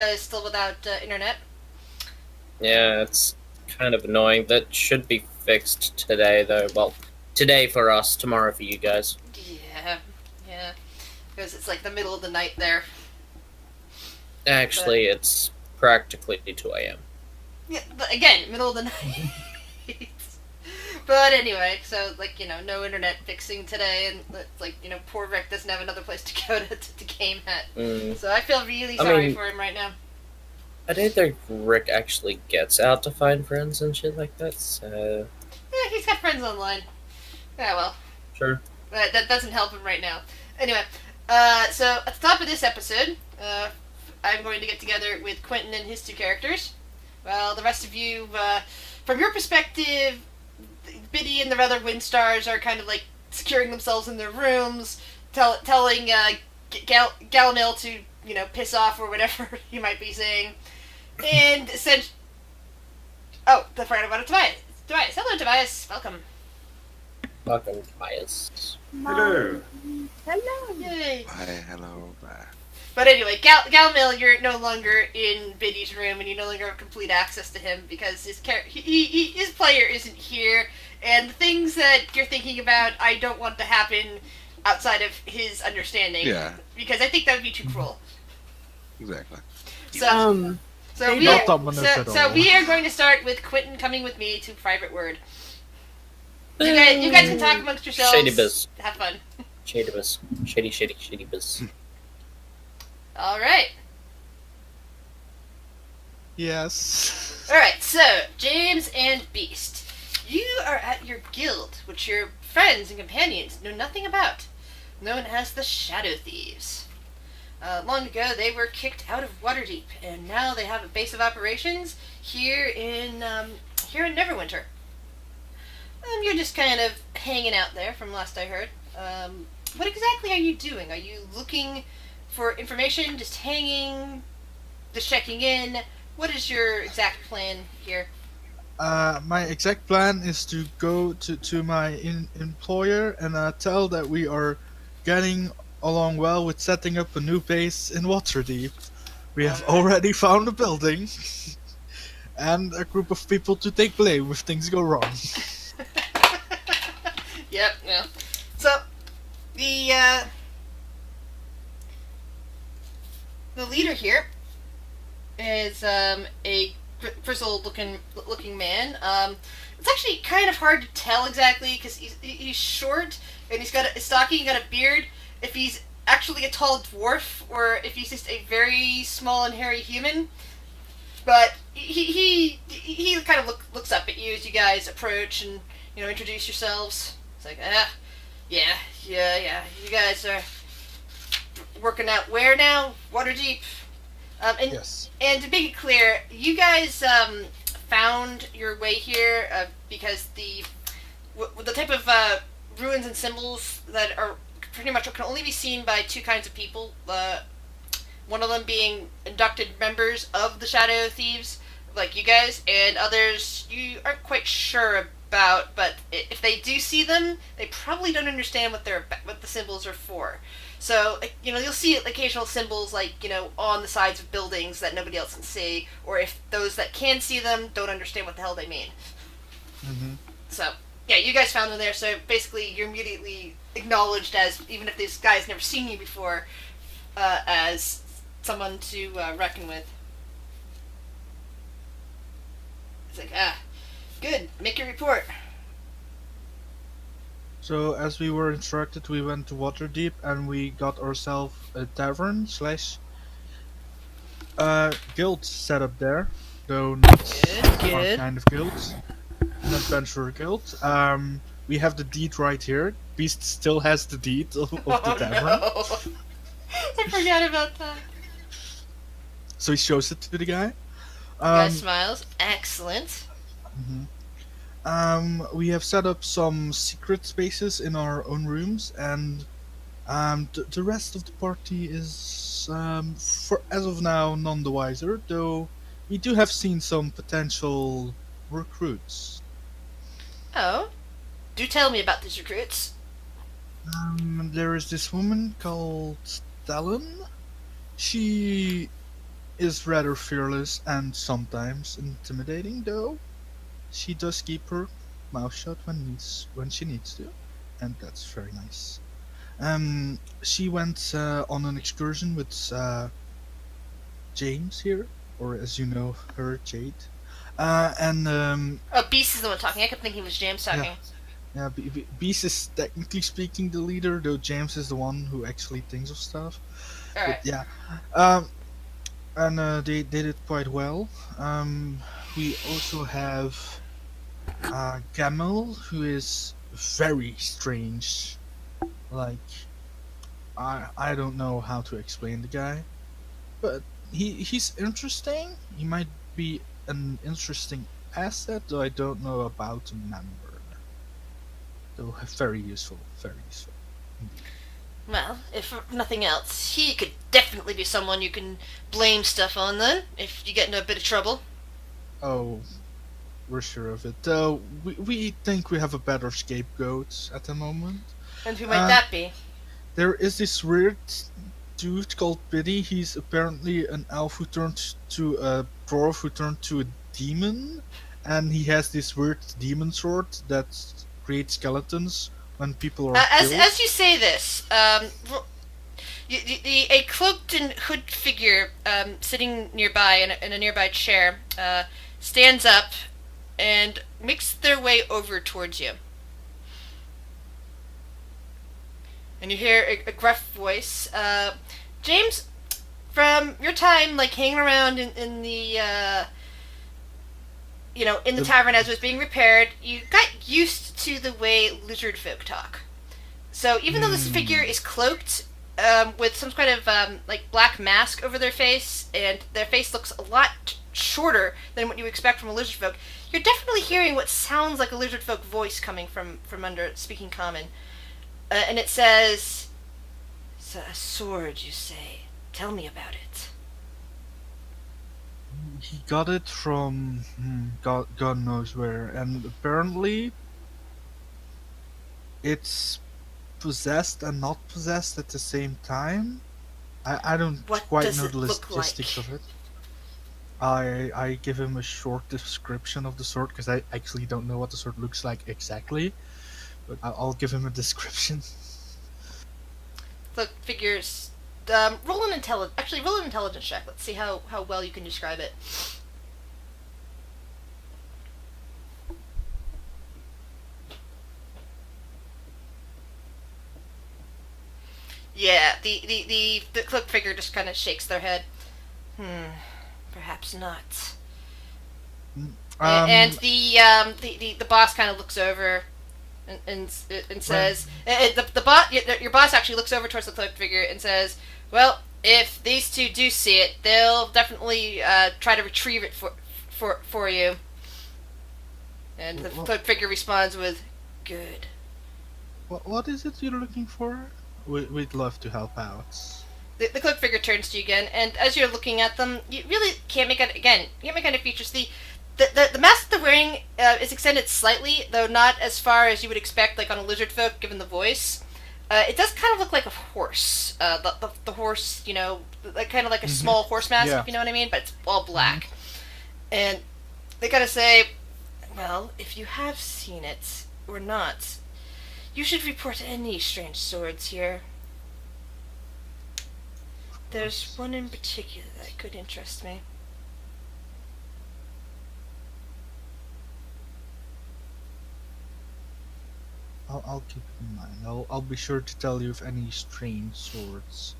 Is still without internet. Yeah, it's kind of annoying. That should be fixed today, though. Well, today for us, tomorrow for you guys. Yeah, yeah, because it's like the middle of the night there. But Actually, it's practically 2 a.m. yeah, but again, middle of the night. But anyway, so like no internet fixing today, and it's like poor Rick doesn't have another place to go to game at. Mm, So I feel really I sorry mean, for him right now. I don't think Rick actually gets out to find friends and shit like that, so... Yeah, he's got friends online. Yeah, well, Sure. that doesn't help him right now. Anyway, so at the top of this episode, I'm going to get together with Quentin and his two characters. Well, the rest of you, from your perspective, Biddy and the other Windstars are kind of like securing themselves in their rooms, telling Galamil to piss off or whatever he might be saying, and said, "Oh, I forgot about it, Tobias. Tobias, hello, Tobias. Welcome. Fucking bias. Hello. Hello. Yay." Bye, hello, bye. But anyway, Galamil, you're no longer in Biddy's room, and you no longer have complete access to him because his player isn't here, and the things that you're thinking about, I don't want to happen outside of his understanding. Yeah. Because I think that would be too cruel. Exactly. So, so we not are, ominous so, at so all. we are going to start with Quentin coming with me to private word. You guys can talk amongst yourselves. Shady biz. Have fun. Shady biz. Shady biz. All right. Yes. Alright, so, James and Beast. You are at your guild, which your friends and companions know nothing about, known as the Shadow Thieves. Long ago, they were kicked out of Waterdeep, and now they have a base of operations here in Neverwinter. You're just kind of hanging out there, from last I heard. What exactly are you doing? Are you looking for information, just hanging, just checking in? What is your exact plan here? My exact plan is to go to my employer and tell that we are getting along well with setting up a new base in Waterdeep. We have Alright. already found a building and a group of people to take blame if things go wrong. Yep, yeah. So the the leader here is a grizzled looking man. It's actually kind of hard to tell exactly because he's short and he's got a stocky, got a beard. If he's actually a tall dwarf or if he's just a very small and hairy human. But he kind of looks up at you as you guys approach and introduce yourselves. It's like yeah. You guys are working out where now? Waterdeep. And Yes. and to make it clear, you guys found your way here because the type of ruins and symbols that are pretty much can only be seen by two kinds of people. One of them being inducted members of the Shadow Thieves, like you guys, and others you aren't quite sure about. But if they do see them, they probably don't understand what the symbols are for. So, you'll see occasional symbols like, on the sides of buildings that nobody else can see, or if those that can see them don't understand what the hell they mean. Mm-hmm. So, yeah, you guys found them there, so basically you're immediately acknowledged as, even if this guy's never seen you before, as someone to reckon with. It's like, good, make your report. So as we were instructed, we went to Waterdeep and we got ourselves a tavern slash guild set up there, though not our Good. kind of guild, an adventurer guild. We have the deed right here. Beast still has the deed of the tavern, No. I forgot about that. so he shows it to the guy. Guy smiles. Excellent. Mhm. We have set up some secret spaces in our own rooms, and the rest of the party is, for as of now, none the wiser. Though we do have seen some potential recruits. Oh, do tell me about these recruits. There is this woman called Talon. She is rather fearless and sometimes intimidating, though she does keep her mouth shut when she needs to, and that's very nice. She went on an excursion with James here, or as you know her, Jade. And Oh, Beast is the one talking. I kept thinking it was James yeah, talking. yeah, Beast is technically speaking the leader, though James is the one who actually thinks of stuff. All But right. yeah, um, and they did it quite well. We also have Camel, who is very strange. Like I don't know how to explain the guy, but he's interesting. He might be an interesting asset, though I don't know about a member. Though very useful, very useful indeed. Well, if for nothing else, he could definitely be someone you can blame stuff on then, if you get into a bit of trouble. Oh, we're sure of it. Though we think we have a better scapegoat at the moment. And who might Uh, that be? there is this weird dude called Pity. He's apparently an elf who turned to a dwarf who turned to a demon, and he has this weird demon sword that creates skeletons when people are As killed. as you say this, a cloaked and hood figure sitting nearby in a nearby chair stands up and makes their way over towards you. And you hear a gruff voice. James, from your time, like, hanging around in the, in the tavern as it was being repaired, you got used to the way lizard folk talk. So even though this figure is cloaked with some kind of like black mask over their face, and their face looks a lot shorter than what you expect from a lizard folk, you're definitely hearing what sounds like a lizard folk voice coming from under speaking common, and it says, "It's a sword, you say? Tell me about it." He got it from God knows where, and apparently it's possessed and not possessed at the same time. I don't What quite does know it the look logistics like? of it. I give him a short description of the sword because I actually don't know what the sword looks like exactly, but I'll give him a description. Look, figures. Roll an intelligence. Actually, roll an intelligence check. Let's see how well you can describe it. Yeah, the cloaked figure just kind of shakes their head. Perhaps not. And Um, the boss kind of looks over and says, the boss, your boss actually looks over towards the cloaked figure and says, "Well, if these two do see it, they'll definitely try to retrieve it for you." And the cloaked figure responds with, "Good." what is it you're looking for? We'd love to help out. The cloaked figure turns to you again, and as you're looking at them, you really can't make out again. You can't make out any features. The mask they're wearing is extended slightly, though not as far as you would expect, like on a lizard folk, given the voice. It does kind of look like a horse. The horse, like kind of like a small horse mask, Yeah. if you know what I mean. But it's all black, and they gotta say, "Well, if you have seen it or not, you should report any strange swords here. There's one in particular that could interest me." I'll keep it in mind. I'll be sure to tell you of any strange swords.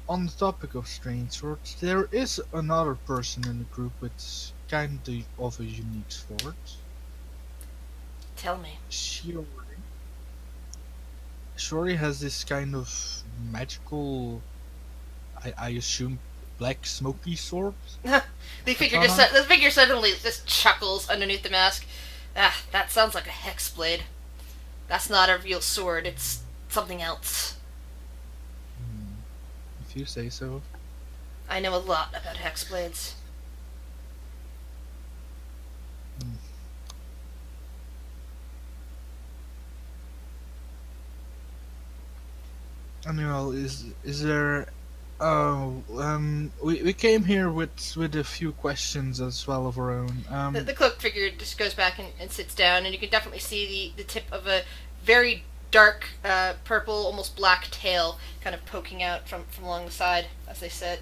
On the topic of strange swords, there is another person in the group with kind of a unique sword. Tell me. Shiori. Shiori has this kind of magical, I assume, black smoky sword. The Katana? figure suddenly just chuckles underneath the mask. Ah, that sounds like a hex blade. That's not a real sword. It's something else. If you say so. I know a lot about hex blades. Annual, is there Oh, we came here with a few questions as well of our own. The cloaked figure just goes back and sits down, and you can definitely see the tip of a very dark purple, almost black tail kind of poking out from along the side as they sit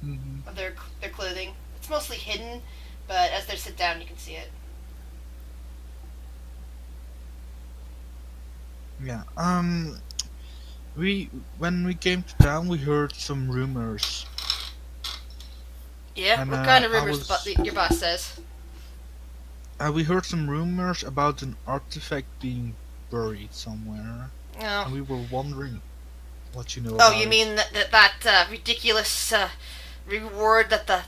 mhm. of their clothing. It's mostly hidden, but as they sit down, you can see it. Yeah. When we came to town, we heard some rumors. Yeah, And what kind of I rumors was your boss says? we heard some rumors about an artifact being buried somewhere, Oh, and we were wondering what you know oh, about you it. mean that ridiculous reward that the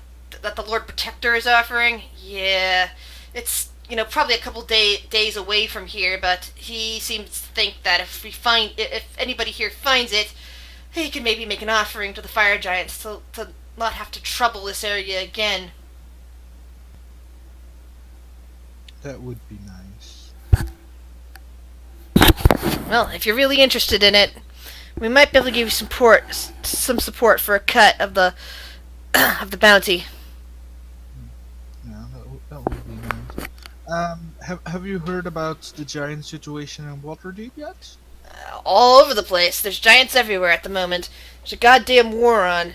Lord Protector is offering? Yeah, it's probably a couple days away from here, but he seems to think that if anybody here finds it, he can maybe make an offering to the fire giants to not have to trouble this area again. That would be nice. Well, if you're really interested in it, we might be able to give you some support for a cut of the of the bounty. Yeah, that would be nice. Have you heard about the giant situation in Waterdeep yet? All over the place. There's giants everywhere at the moment. There's a goddamn war on.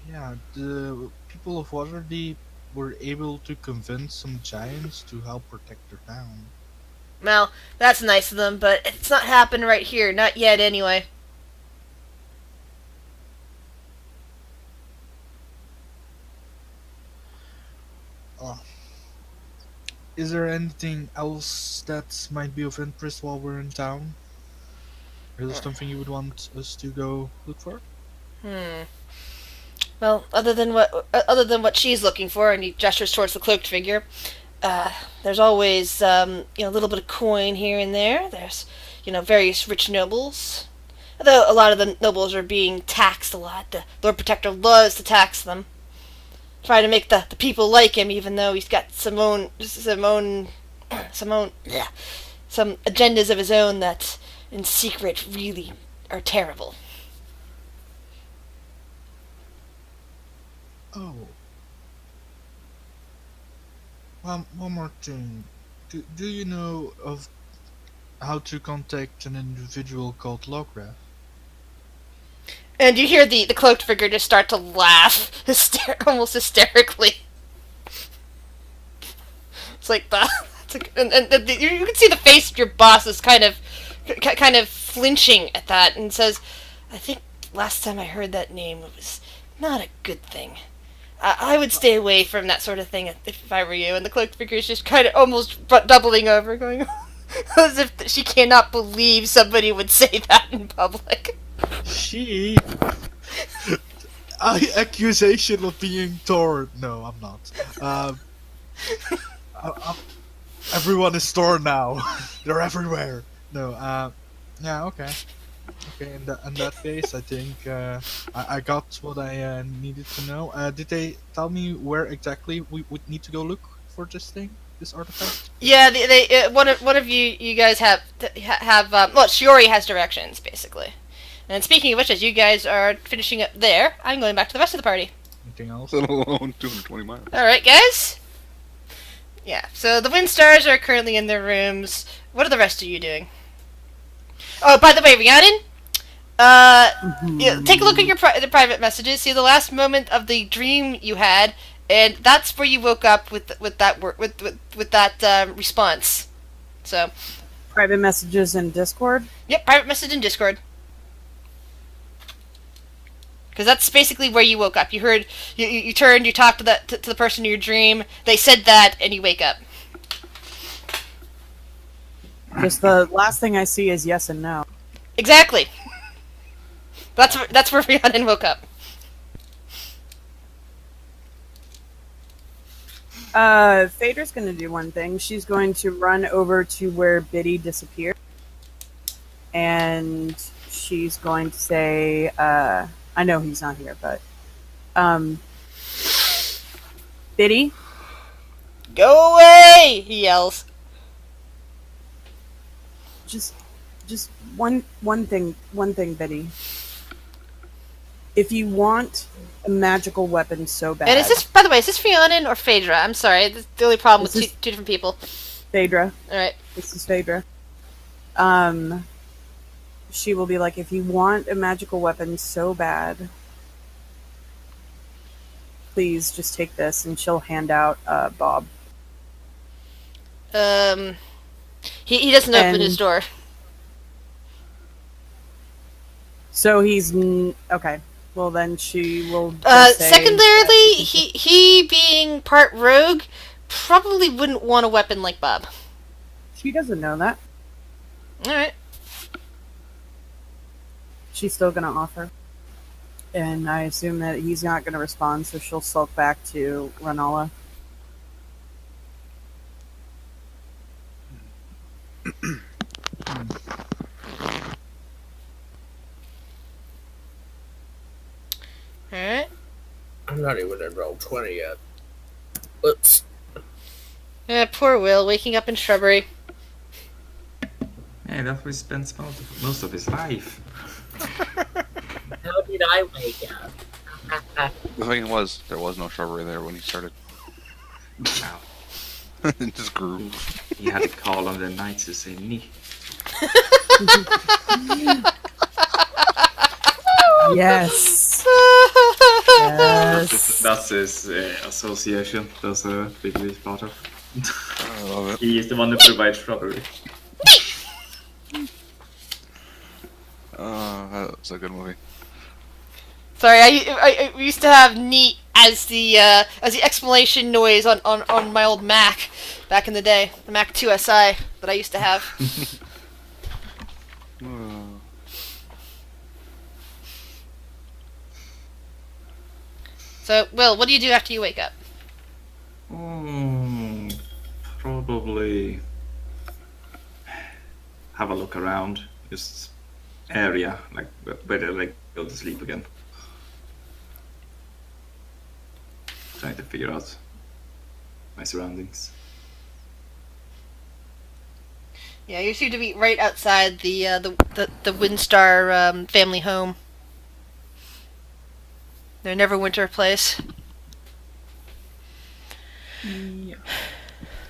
Yeah, the people of Waterdeep were able to convince some giants to help protect their town. Well, that's nice of them, but it's not happening right here. Not yet, anyway. Oh. Is there anything else that might be of interest while we're in town? Is there something you would want us to go look for? Well, other than what she's looking for, and he gestures towards the cloaked figure, there's always a little bit of coin here and there. There's various rich nobles. Although a lot of the nobles are being taxed a lot. The Lord Protector loves to tax them. Try to make the people like him, even though he's got some agendas of his own that, in secret, really are terrible. Oh. One more thing. Do you know of how to contact an individual called Lograf? And you hear the cloaked figure just start to laugh, almost hysterically. It's like that. And you can see the face of your boss is kind of flinching at that, and says, "I think last time I heard that name, it was not a good thing. I would stay away from that sort of thing if I were you." And the cloaked figure is just kind of almost doubling over, going as if she cannot believe somebody would say that in public. She. Accusation of being torn. No, I'm not. Everyone is torn now. They're everywhere. No. Yeah. Okay. Okay. In that case, I think I got what I needed to know. Did they tell me where exactly we would need to go look for this artifact? Yeah, one of you guys have well, Shiori has directions basically. And speaking of which, as you guys are finishing up there, I'm going back to the rest of the party. Anything else? Let alone 220 miles. All right, guys. Yeah. So the Windstars are currently in their rooms. What are the rest of you doing? Oh, by the way, Rhiannon, yeah, take a look at your the private messages. See the last moment of the dream you had, and that's where you woke up with that response. So. Private messages in Discord? Yep, private message in Discord. Because that's basically where you woke up. You heard, you turned, you talked to the person in your dream. They said that, and you wake up. Just the last thing I see is yes and no. Exactly. That's where Rhiannon woke up. Phaedra's going to do one thing. She's going to run over to where Biddy disappeared. And she's going to say, I know he's not here, but Biddy? Go away! He yells. Just one thing, Biddy. If you want a magical weapon so bad, And is this, by the way, is this Fionin or Phaedra? I'm sorry, this is the only problem with This is- two different people. Phaedra. Alright. This is Phaedra. She will be like, if you want a magical weapon so bad, please just take this, and she'll hand out Bob. He doesn't open And- his door. So he's okay. Well, then she will. Just say Secondarily, that- he being part rogue probably wouldn't want a weapon like Bob. She doesn't know that. Alright. She's still gonna offer, and I assume that he's not gonna respond, so she'll sulk back to Ranala. Alright. I'm not even in roll 20 yet. Whoops. Poor Will, waking up in shrubbery. Yeah, that's where he spends most of his life. How did I wake up? The thing was, there was no shrubbery there when he started. Wow. It just grew. He had to call on the knights to say me. Yes. Yes. That's his association. That's a big leaf part of. I love it. He is the one who provides shrubbery. That was a good movie. Sorry, I used to have neat as the explanation noise on my old Mac back in the day, the Mac 2SI that I used to have. So, Will, what do you do after you wake up? Probably have a look around, just area, like where to like go to sleep again. Trying to figure out my surroundings. Yeah, you seem to be right outside the Windstar family home. Their Neverwinter place. Yeah.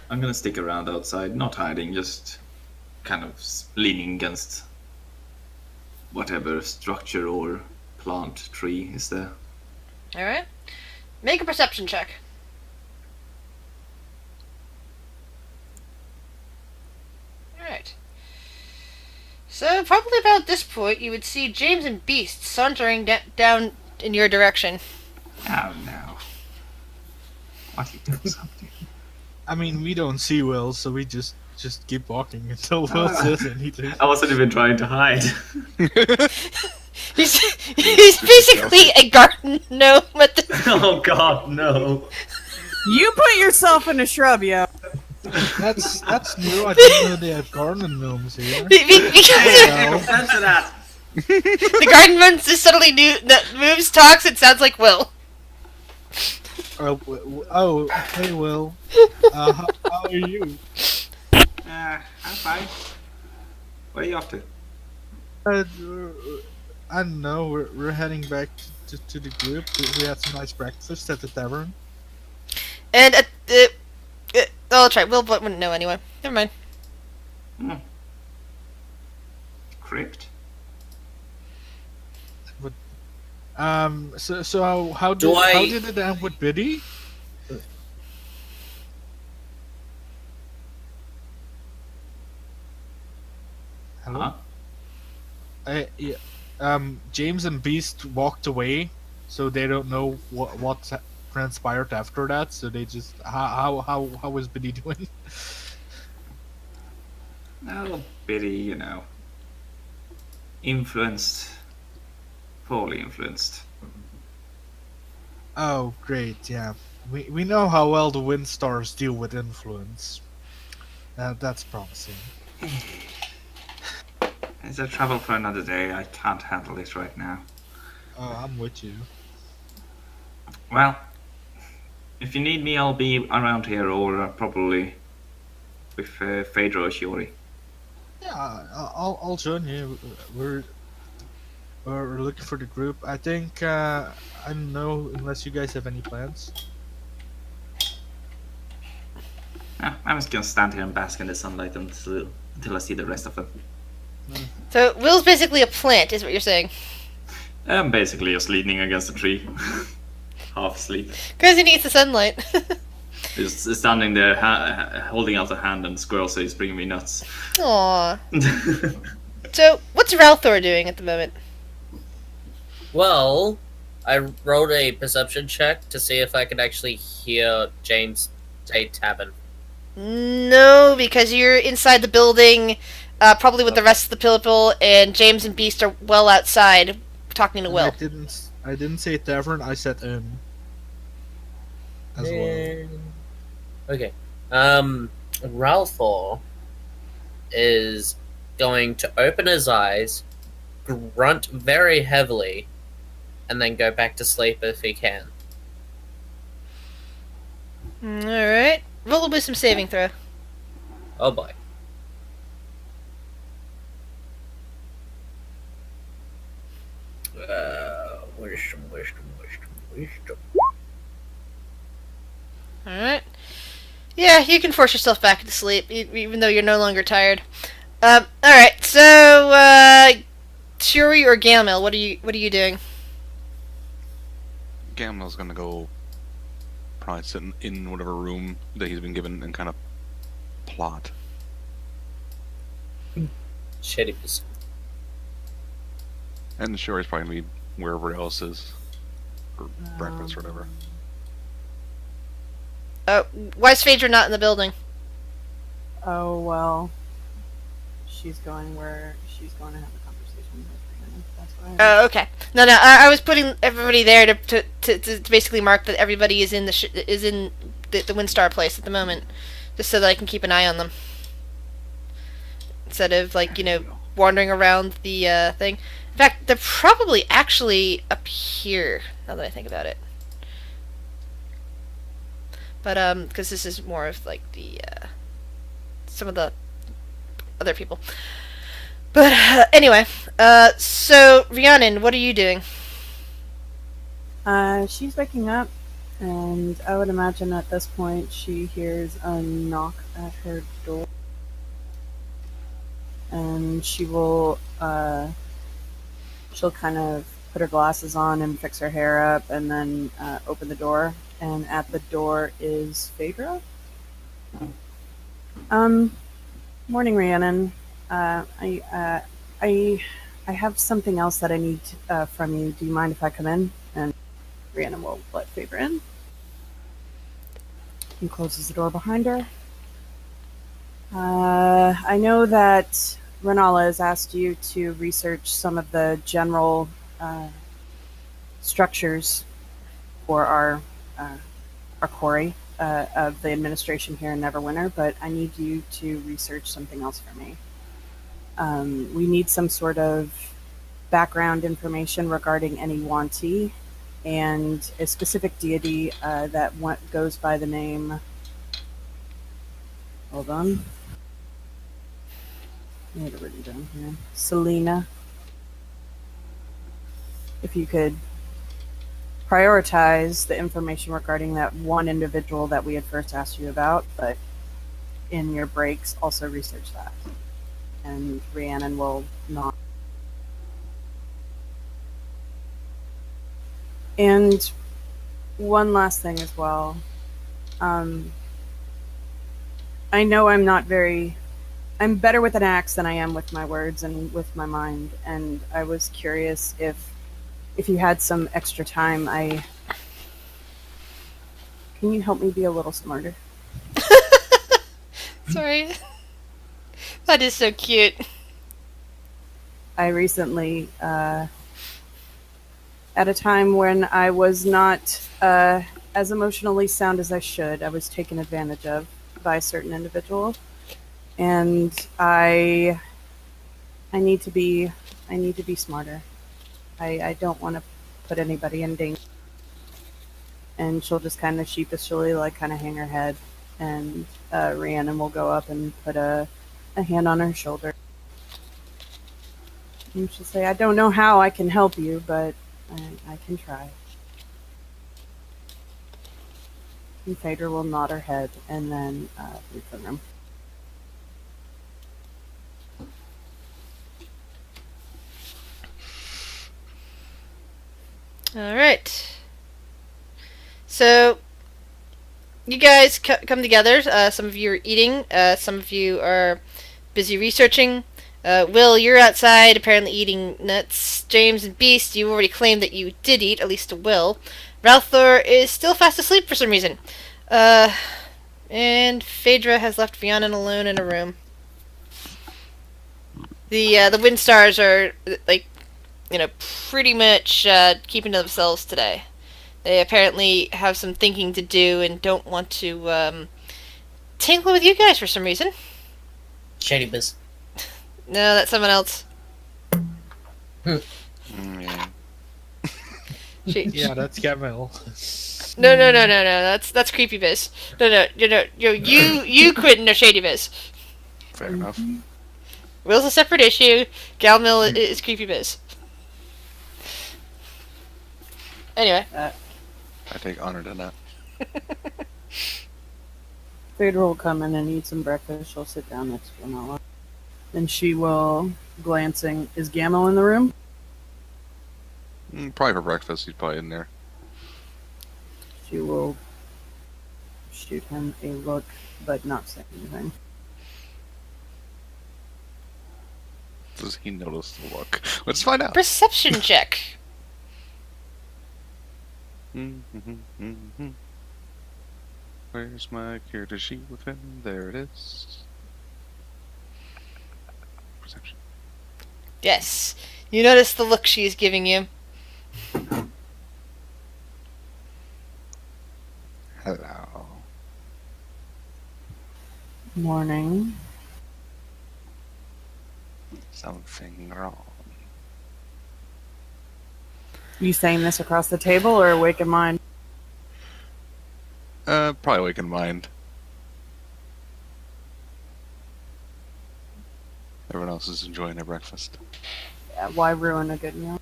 I'm gonna stick around outside, not hiding, just kind of leaning against whatever structure or plant tree is there. Alright. Make a perception check. Alright. So, probably about this point, you would see James and Beast sauntering down in your direction. Oh no. What are you doing something? I mean, we don't see Will, so we just keep walking until Will says anything. I wasn't even trying to hide. He's basically a garden gnome at the... Oh god, no. You put yourself in a shrub, yo. That's new. I didn't know they had garden gnomes here. Because Well, Answer that. the garden gnome just suddenly moves, talks, it sounds like Will. oh, hey Will. How are you? I'm fine. Where are you off to? I don't know. We're heading back to the group. We had some nice breakfast at the tavern. And oh, that's right. Will wouldn't know anyway. Never mind. Crypt? So how Do did it end with Biddy? Hello. James and Beast walked away, so they don't know what transpired after that. So they just how was Biddy doing? Oh, Biddy, you know. Influenced. Poorly influenced. Oh, great! Yeah, we know how well the Windstars deal with influence. That's promising. It's a travel for another day. I can't handle it right now. Oh, I'm with you. Well, if you need me, I'll be around here, or probably with Phaedra or Shiori. Yeah, I'll join you. We're looking for the group. I think I don't know unless you guys have any plans. I'm just gonna stand here and bask in the sunlight until I see the rest of them. So Will's basically a plant, is what you're saying. I'm basically just leaning against a tree, half asleep. Because he needs the sunlight. Just standing there, holding out a hand, and the squirrel says, "Bring me nuts." Aww. So, what's Ralthor doing at the moment? Well, I rolled a perception check to see if I could actually hear James say tavern. No, because you're inside the building, probably with the rest of the people, and James and Beast are well outside talking to Will. I didn't say tavern. I said as well. Okay. Ralthor is going to open his eyes, grunt very heavily, and then go back to sleep if he can. Alright. Roll a wisdom saving throw. Oh boy. Wisdom. Alright. Yeah, you can force yourself back into sleep, even though you're no longer tired. Alright, so, Shuri or Gamel, what are you doing? Gamel's gonna go probably sit in whatever room that he's been given and kind of plot. Shitty piece. And Shuri's probably gonna be wherever else is for breakfast or whatever. Why is Phaedra not in the building? Oh, well. She's going to have a conversation with Rhiannon. That's what I Oh, okay. No, I was putting everybody there to basically mark that everybody is in the Windstar place at the moment, just so that I can keep an eye on them. Instead of, like, wandering around the thing. In fact, they're probably actually up here, now that I think about it. But, because this is more of, like, the, some of the other people. But, anyway, so, Rhiannon, what are you doing? She's waking up, and I would imagine at this point she hears a knock at her door. And she will, she'll kind of put her glasses on and fix her hair up, and then open the door. And at the door is Phaedra. Morning, Rhiannon. I have something else that I need from you. Do you mind if I come in? And Rhiannon will let Phaedra in. He closes the door behind her. I know that Renala has asked you to research some of the general structures for our quarry of the administration here in Neverwinter, but I need you to research something else for me. We need some sort of background information regarding any Wanti and a specific deity that goes by the name. Hold on. I had it written down here. Selena. If you could prioritize the information regarding that one individual that we had first asked you about, but in your breaks, also research that. And Rhiannon will not. And one last thing as well. I know I'm better with an axe than I am with my words and with my mind, and I was curious if you had some extra time, can you help me be a little smarter? Sorry. That is so cute. I recently, at a time when I was not as emotionally sound as I should, I was taken advantage of by a certain individual, and I need to be smarter. I don't want to put anybody in danger. And she'll just kind of sheepishly, kind of hang her head, and Rhiannon will go up and put a hand on her shoulder. And she'll say, I don't know how I can help you, but I can try. And Phaedra will nod her head and then leave the room. Alright. So, you guys come together. Some of you are eating. Some of you are busy researching. Will, you're outside apparently eating nuts. James and Beast, you already claimed that you did eat, at least to Will. Ralthor is still fast asleep for some reason. And Phaedra has left Rhiannon alone in a room. The wind stars are, like, pretty much keeping to themselves today. They apparently have some thinking to do and don't want to tingle with you guys for some reason. Shady biz. No, that's someone else. Yeah. Yeah, that's Gamel. No. That's creepy biz. No. You Quentin are shady biz. Fair enough. Will's a separate issue. Galmil is creepy biz. Anyway. I take honor to that. Phaedra will come in and eat some breakfast. She'll sit down next to Nala. And she will, glancing, is Gamel in the room? Probably for breakfast. He's probably in there. She will shoot him a look, but not say anything. Does he notice the look? Let's find out. Perception check. Where's my character sheet with him? There it is. Perception. Yes. You notice the look she's giving you. Hello. Morning. Something wrong. You saying this across the table or awake in mind? Probably awake in mind. Everyone else is enjoying their breakfast. Yeah, why ruin a good meal?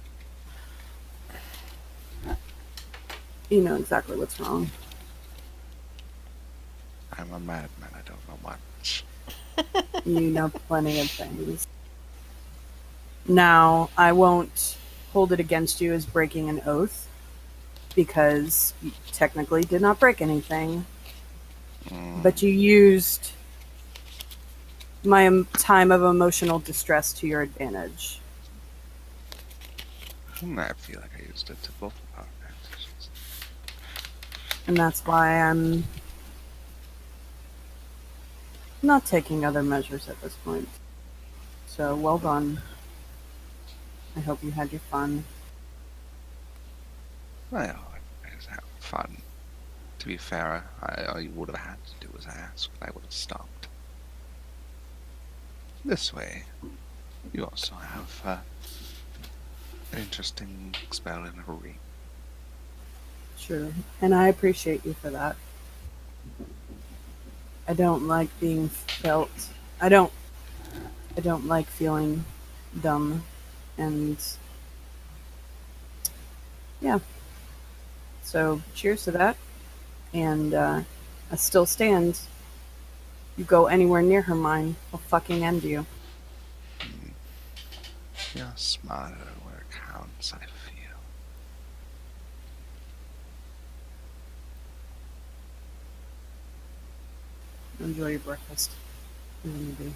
You know exactly what's wrong. I'm a madman. I don't know much. You know plenty of things. Now, I won't hold it against you as breaking an oath, because you technically did not break anything. But you used my time of emotional distress to your advantage. I feel like I used it to both of our advantages. And that's why I'm not taking other measures at this point. So, well done. I hope you had your fun. Well, I was having fun. To be fair, all you would have had to do was ask, and I would have stopped. This way, you also have an interesting spell in a ring. Sure. And I appreciate you for that. I don't like being felt. I don't like feeling dumb. And yeah. So cheers to that. And I still stand. You go anywhere near her mind, I'll fucking end you. You're smarter where it counts, I feel. Enjoy your breakfast. Maybe.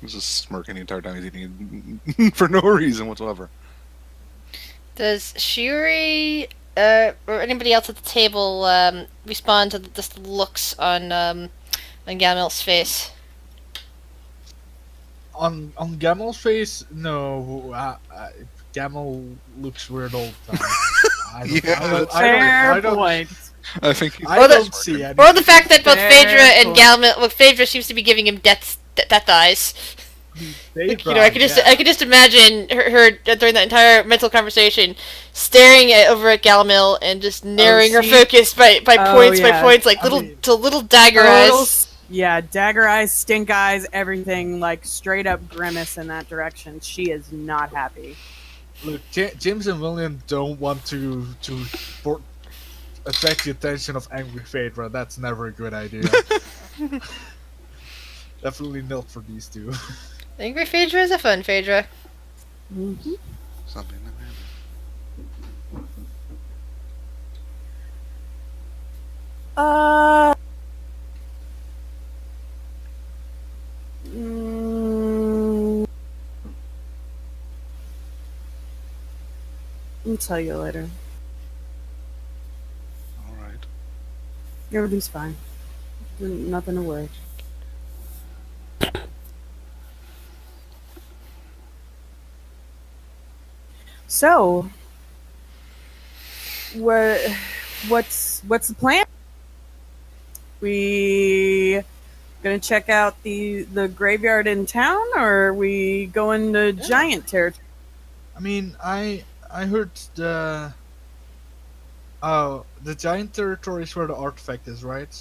He's just smirking the entire time he's eating for no reason whatsoever. Does Shuri or anybody else at the table respond to the looks on Gamel's face? On Gamel's face, no. Gamel looks weird all the time. Fair point. I think he's I don't see anything. Or the fact that both Fair Phaedra and point. Galmel, well, Phaedra seems to be giving him death eyes. Like, I could just imagine her during that entire mental conversation, staring over at Galamil and just narrowing her focus by points, yeah. like little dagger eyes. Yeah, dagger eyes, stink eyes, everything, like straight up grimace in that direction. She is not happy. Look, James and William don't want to attract the attention of Angry Phaedra. That's never a good idea. Definitely not for these two. Angry Phaedra is a fun Phaedra. Mm-hmm. Something that happened. I'll tell you later. Alright. Everything's fine. Nothing to worry. So, what's the plan? We gonna check out the graveyard in town, or are we going to giant territory? I mean, I heard the giant territory is where the artifact is, right?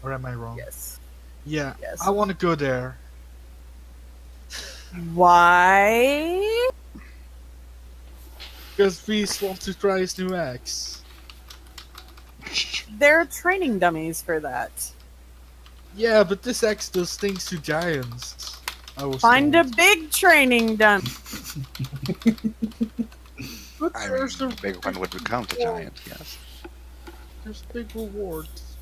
Or am I wrong? Yes. Yeah. Yes. I want to go there. Why? Because Beast wants to try his new axe. There are training dummies for that. Yeah, but this axe does things to giants. I was Find a told. big training dummy. But I there's mean, a big one would count a giant, yes. There's big rewards.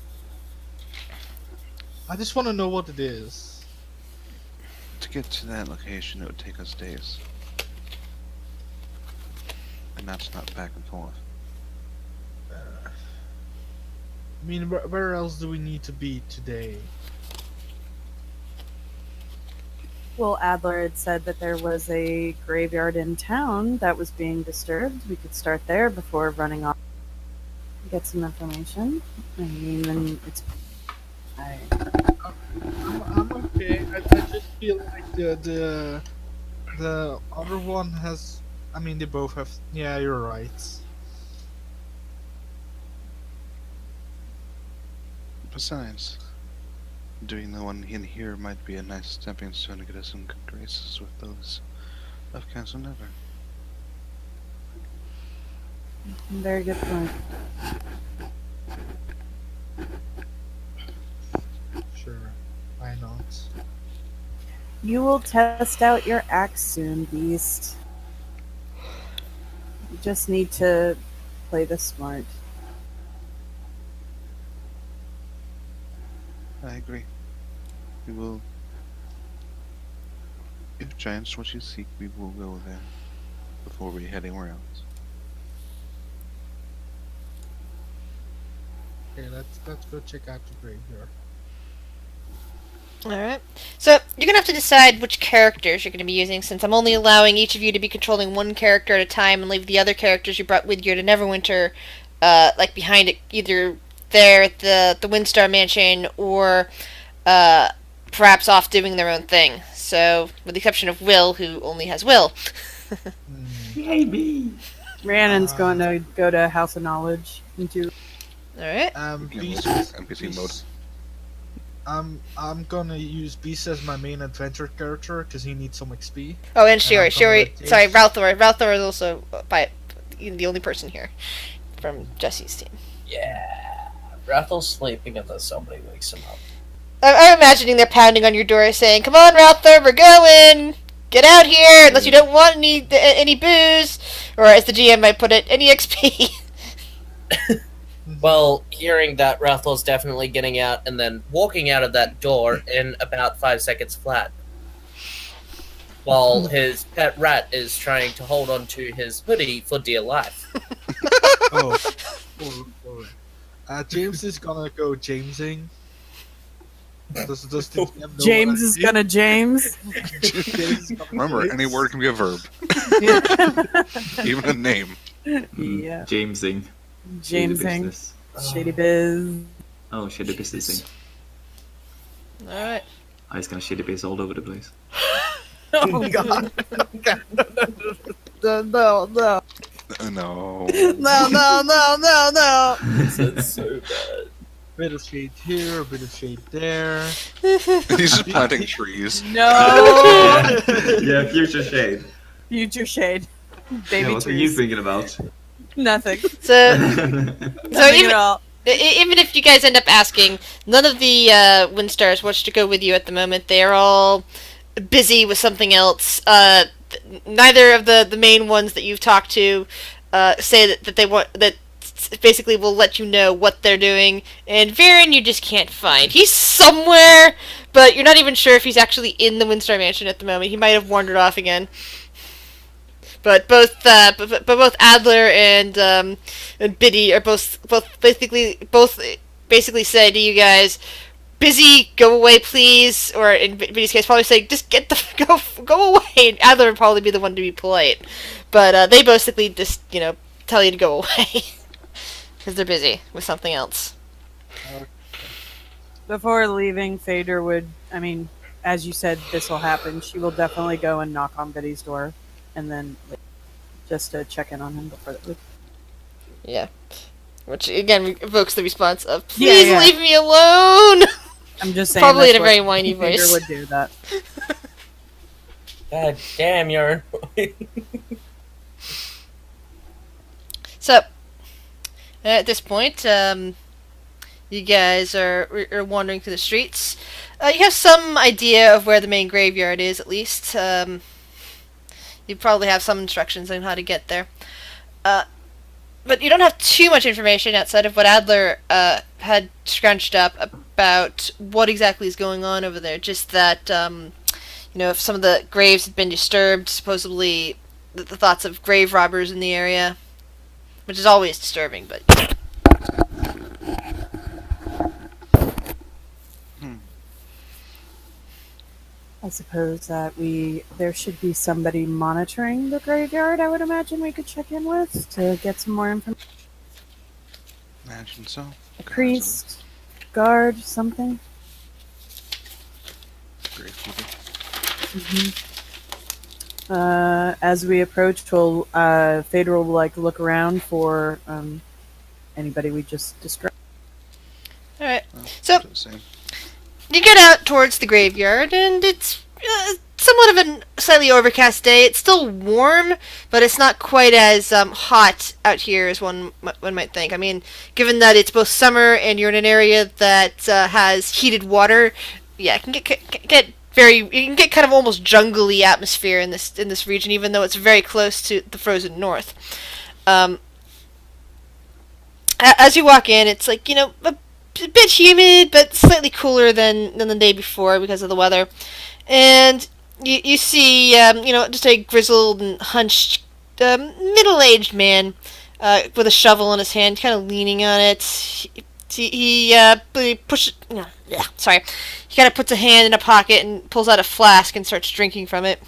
I just want to know what it is. To get to that location, it would take us days. And that's not back and forth. I mean, where else do we need to be today? Well, Adler had said that there was a graveyard in town that was being disturbed. We could start there before running off. Get some information. I mean, it's. I'm okay. I just feel like the other one has. I mean, they both have. Yeah, you're right. Besides, doing the one in here might be a nice stepping stone to get us some good graces with those of Castle Never. Very good point. Sure. Why not? You will test out your axe soon, Beast. You just need to play this smart. I agree. We will. If giants what you seek, we will go there before we head anywhere else. Okay, let's go check out the graveyard. Alright. So, you're going to have to decide which characters you're going to be using, since I'm only allowing each of you to be controlling one character at a time and leave the other characters you brought with you to Neverwinter, like, behind it, either there at the Windstar Mansion or perhaps off doing their own thing. So, with the exception of Will, who only has Will. Maybe. Rhiannon's going to go to House of Knowledge. Alright. Beast. NPC mode. I'm gonna use Beast as my main adventure character because he needs some XP. Oh, and I'm gonna Sorry, take- Ralthor. Ralthor is also the only person here from Jesse's team. Yeah. Rathel's sleeping unless somebody wakes him up. I'm imagining they're pounding on your door saying, "Come on, Ralthor, we're going! Get out here, unless you don't want any booze!" Or, as the GM might put it, any XP. Well, hearing that, Rathel's definitely getting out and then walking out of that door in about 5 seconds flat. While his pet rat is trying to hold on to his hoodie for dear life. Oh. James is gonna go Jamesing. Does the DM know James what I is mean? gonna James. James is gonna Remember, James. any word can be a verb. Even a name. Yeah. Jamesing. Shady Jamesing. business. Shady biz. Oh, shady businessing. Alright. I was gonna shady biz all over the place. Oh god. No, no. No. No, no, no, no, no. That's so bad. bit of shade here, a bit of shade there. He's just planting trees. No! Yeah, future shade. Future shade. Baby Yeah, what are you trees. thinking about? Nothing. So Nothing even at all. even if you guys end up asking, none of the Windstars wish to go with you at the moment. They are all busy with something else. Neither of the main ones that you've talked to say that they want that. Basically, will let you know what they're doing. And Varen, you just can't find. He's somewhere, but you're not even sure if he's actually in the Windstar Mansion at the moment. He might have wandered off again. But both Adler and Biddy are both basically say to you guys, "Busy, go away, please." Or in Biddy's case, probably say, "Just get the go away." And Adler would probably be the one to be polite, but they basically just tell you to go away because they're busy with something else. Before leaving, Fader would, as you said, this will happen. She will definitely go and knock on Biddy's door, and then just to check in on him before they leave. Yeah. Which, again, evokes the response of, "Please leave me alone!" I'm just saying Probably in that's a very what whiny Fader voice. would do that. God damn, you're So, at this point, you guys are wandering through the streets. You have some idea of where the main graveyard is, at least. You probably have some instructions on how to get there. But you don't have too much information outside of what Adler had scrunched up about what exactly is going on over there. Just that, if some of the graves had been disturbed, supposedly the thoughts of grave robbers in the area, which is always disturbing, but... I suppose that there should be somebody monitoring the graveyard. I would imagine we could check in with to get some more information. Imagine so. A priest, guard, something. Gravekeeper. As we approach, Fader will look around for anybody we just described. Alright, Well, so same. you get out towards the graveyard, and it's somewhat of a slightly overcast day. It's still warm, but it's not quite as hot out here as one might think. I mean, given that it's both summer and you're in an area that has heated water, yeah, it can you can get kind of almost jungly atmosphere in this region, even though it's very close to the frozen north. As you walk in, it's like a bit humid, but slightly cooler than the day before because of the weather. And you see, just a grizzled and hunched, middle-aged man with a shovel in his hand, kind of leaning on it. He pushes. Sorry. He kind of puts a hand in a pocket and pulls out a flask and starts drinking from it.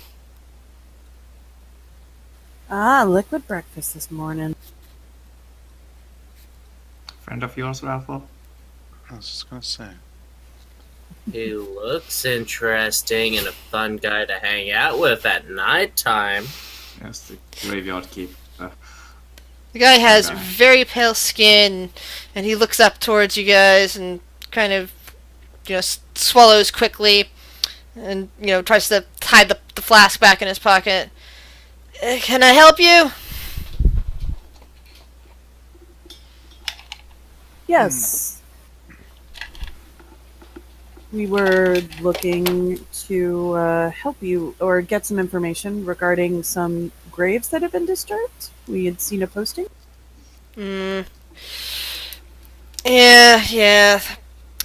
Liquid breakfast this morning. Friend of yours, Ralph? I was just gonna say. He looks interesting and a fun guy to hang out with at nighttime. Yes, the graveyard keeper. The guy has Okay. very pale skin, and he looks up towards you guys and kind of, swallows quickly, and tries to hide the flask back in his pocket. Can I help you? Yes. We were looking to help you or get some information regarding some graves that have been disturbed. We had seen a posting. Yeah.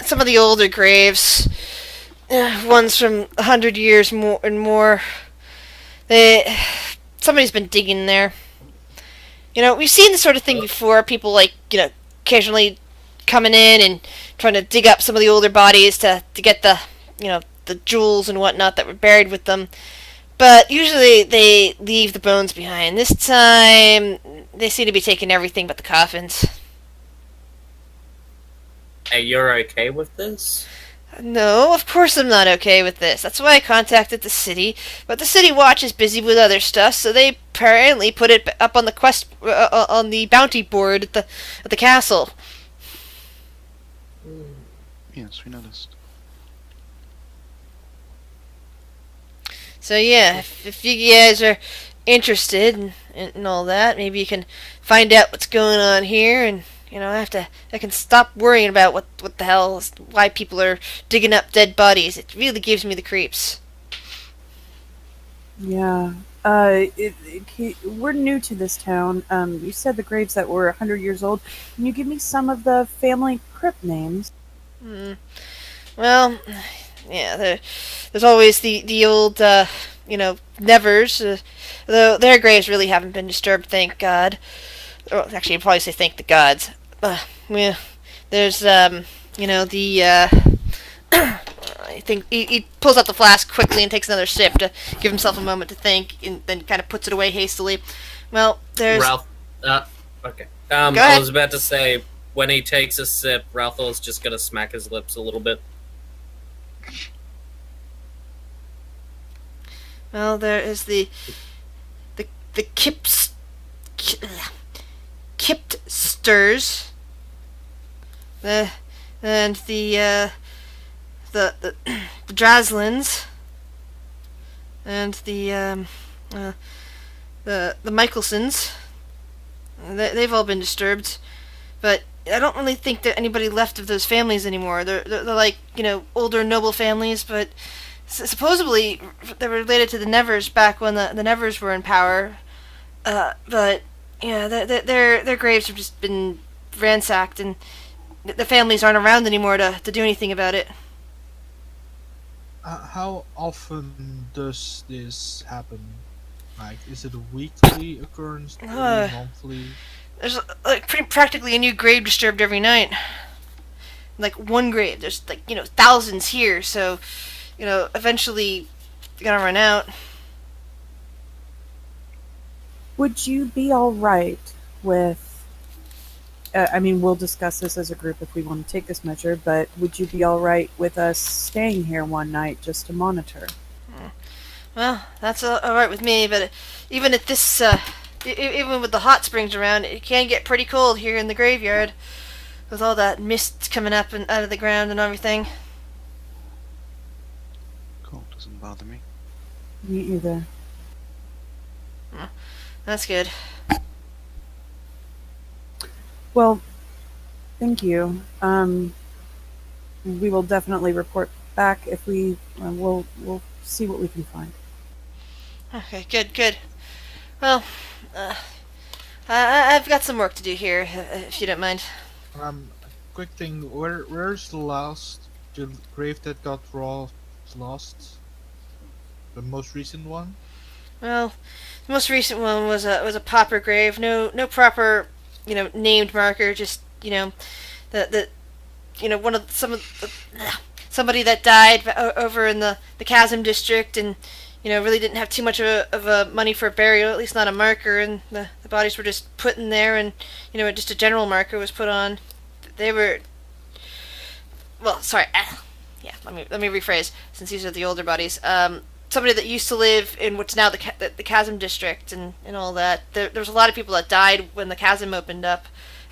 Some of the older graves, ones from 100 years more. Somebody's been digging there. We've seen this sort of thing before. People occasionally coming in and trying to dig up some of the older bodies to get the jewels and whatnot that were buried with them. But usually they leave the bones behind. This time, they seem to be taking everything but the coffins. Hey, you're okay with this? No, of course I'm not okay with this. That's why I contacted the city. But the city watch is busy with other stuff, so they apparently put it up on the on the bounty board at the castle. Yes, we noticed. So yeah, if you guys are interested in all that, maybe you can find out what's going on here, and I can stop worrying about what the hell, why people are digging up dead bodies. It really gives me the creeps. Yeah. We're new to this town. You said the graves that were 100 years old. Can you give me some of the family crypt names? Well, yeah, there's always the old, Nevers, though their graves really haven't been disturbed, thank God. Well, actually, I'd probably say thank the gods. Yeah, there's, I think he pulls out the flask quickly and takes another sip to give himself a moment to think, and then kind of puts it away hastily. Well, there's... Ralph. Okay. Go I ahead. was about to say, when he takes a sip, Ralph's just gonna smack his lips a little bit. Well, there is the Kipsters, and the Draslins, and the Michelsons. They've all been disturbed, but I don't really think that anybody left of those families anymore. They're like, older noble families, but supposedly they were related to the Nevers back when the Nevers were in power. But yeah, their graves have just been ransacked, and the families aren't around anymore to do anything about it. How often does this happen? Like, is it a weekly occurrence, monthly? There's practically a new grave disturbed every night. Like one grave, there's thousands here, so eventually you're gonna run out. Would you be all right with? We'll discuss this as a group if we want to take this measure, but would you be all right with us staying here one night just to monitor? Well, that's all right with me, but even at this, even with the hot springs around, it can get pretty cold here in the graveyard, with all that mist coming up and out of the ground and everything. Cold doesn't bother me. Me either. That's good. Well, thank you. We will definitely report back if we. We'll see what we can find. Okay, good. Well, I've got some work to do here, if you don't mind. Quick thing. Where's the grave that got lost? The most recent one? Well, the most recent one was a pauper grave. No proper, named marker. Just somebody that died over in the Chasm district, and really didn't have too much of a money for a burial, at least not a marker, and the bodies were just put in there, and just a general marker was put on. They were, well, sorry, yeah. Let me rephrase, since these are the older bodies. Somebody that used to live in what's now the Chasm district and all that. There was a lot of people that died when the Chasm opened up,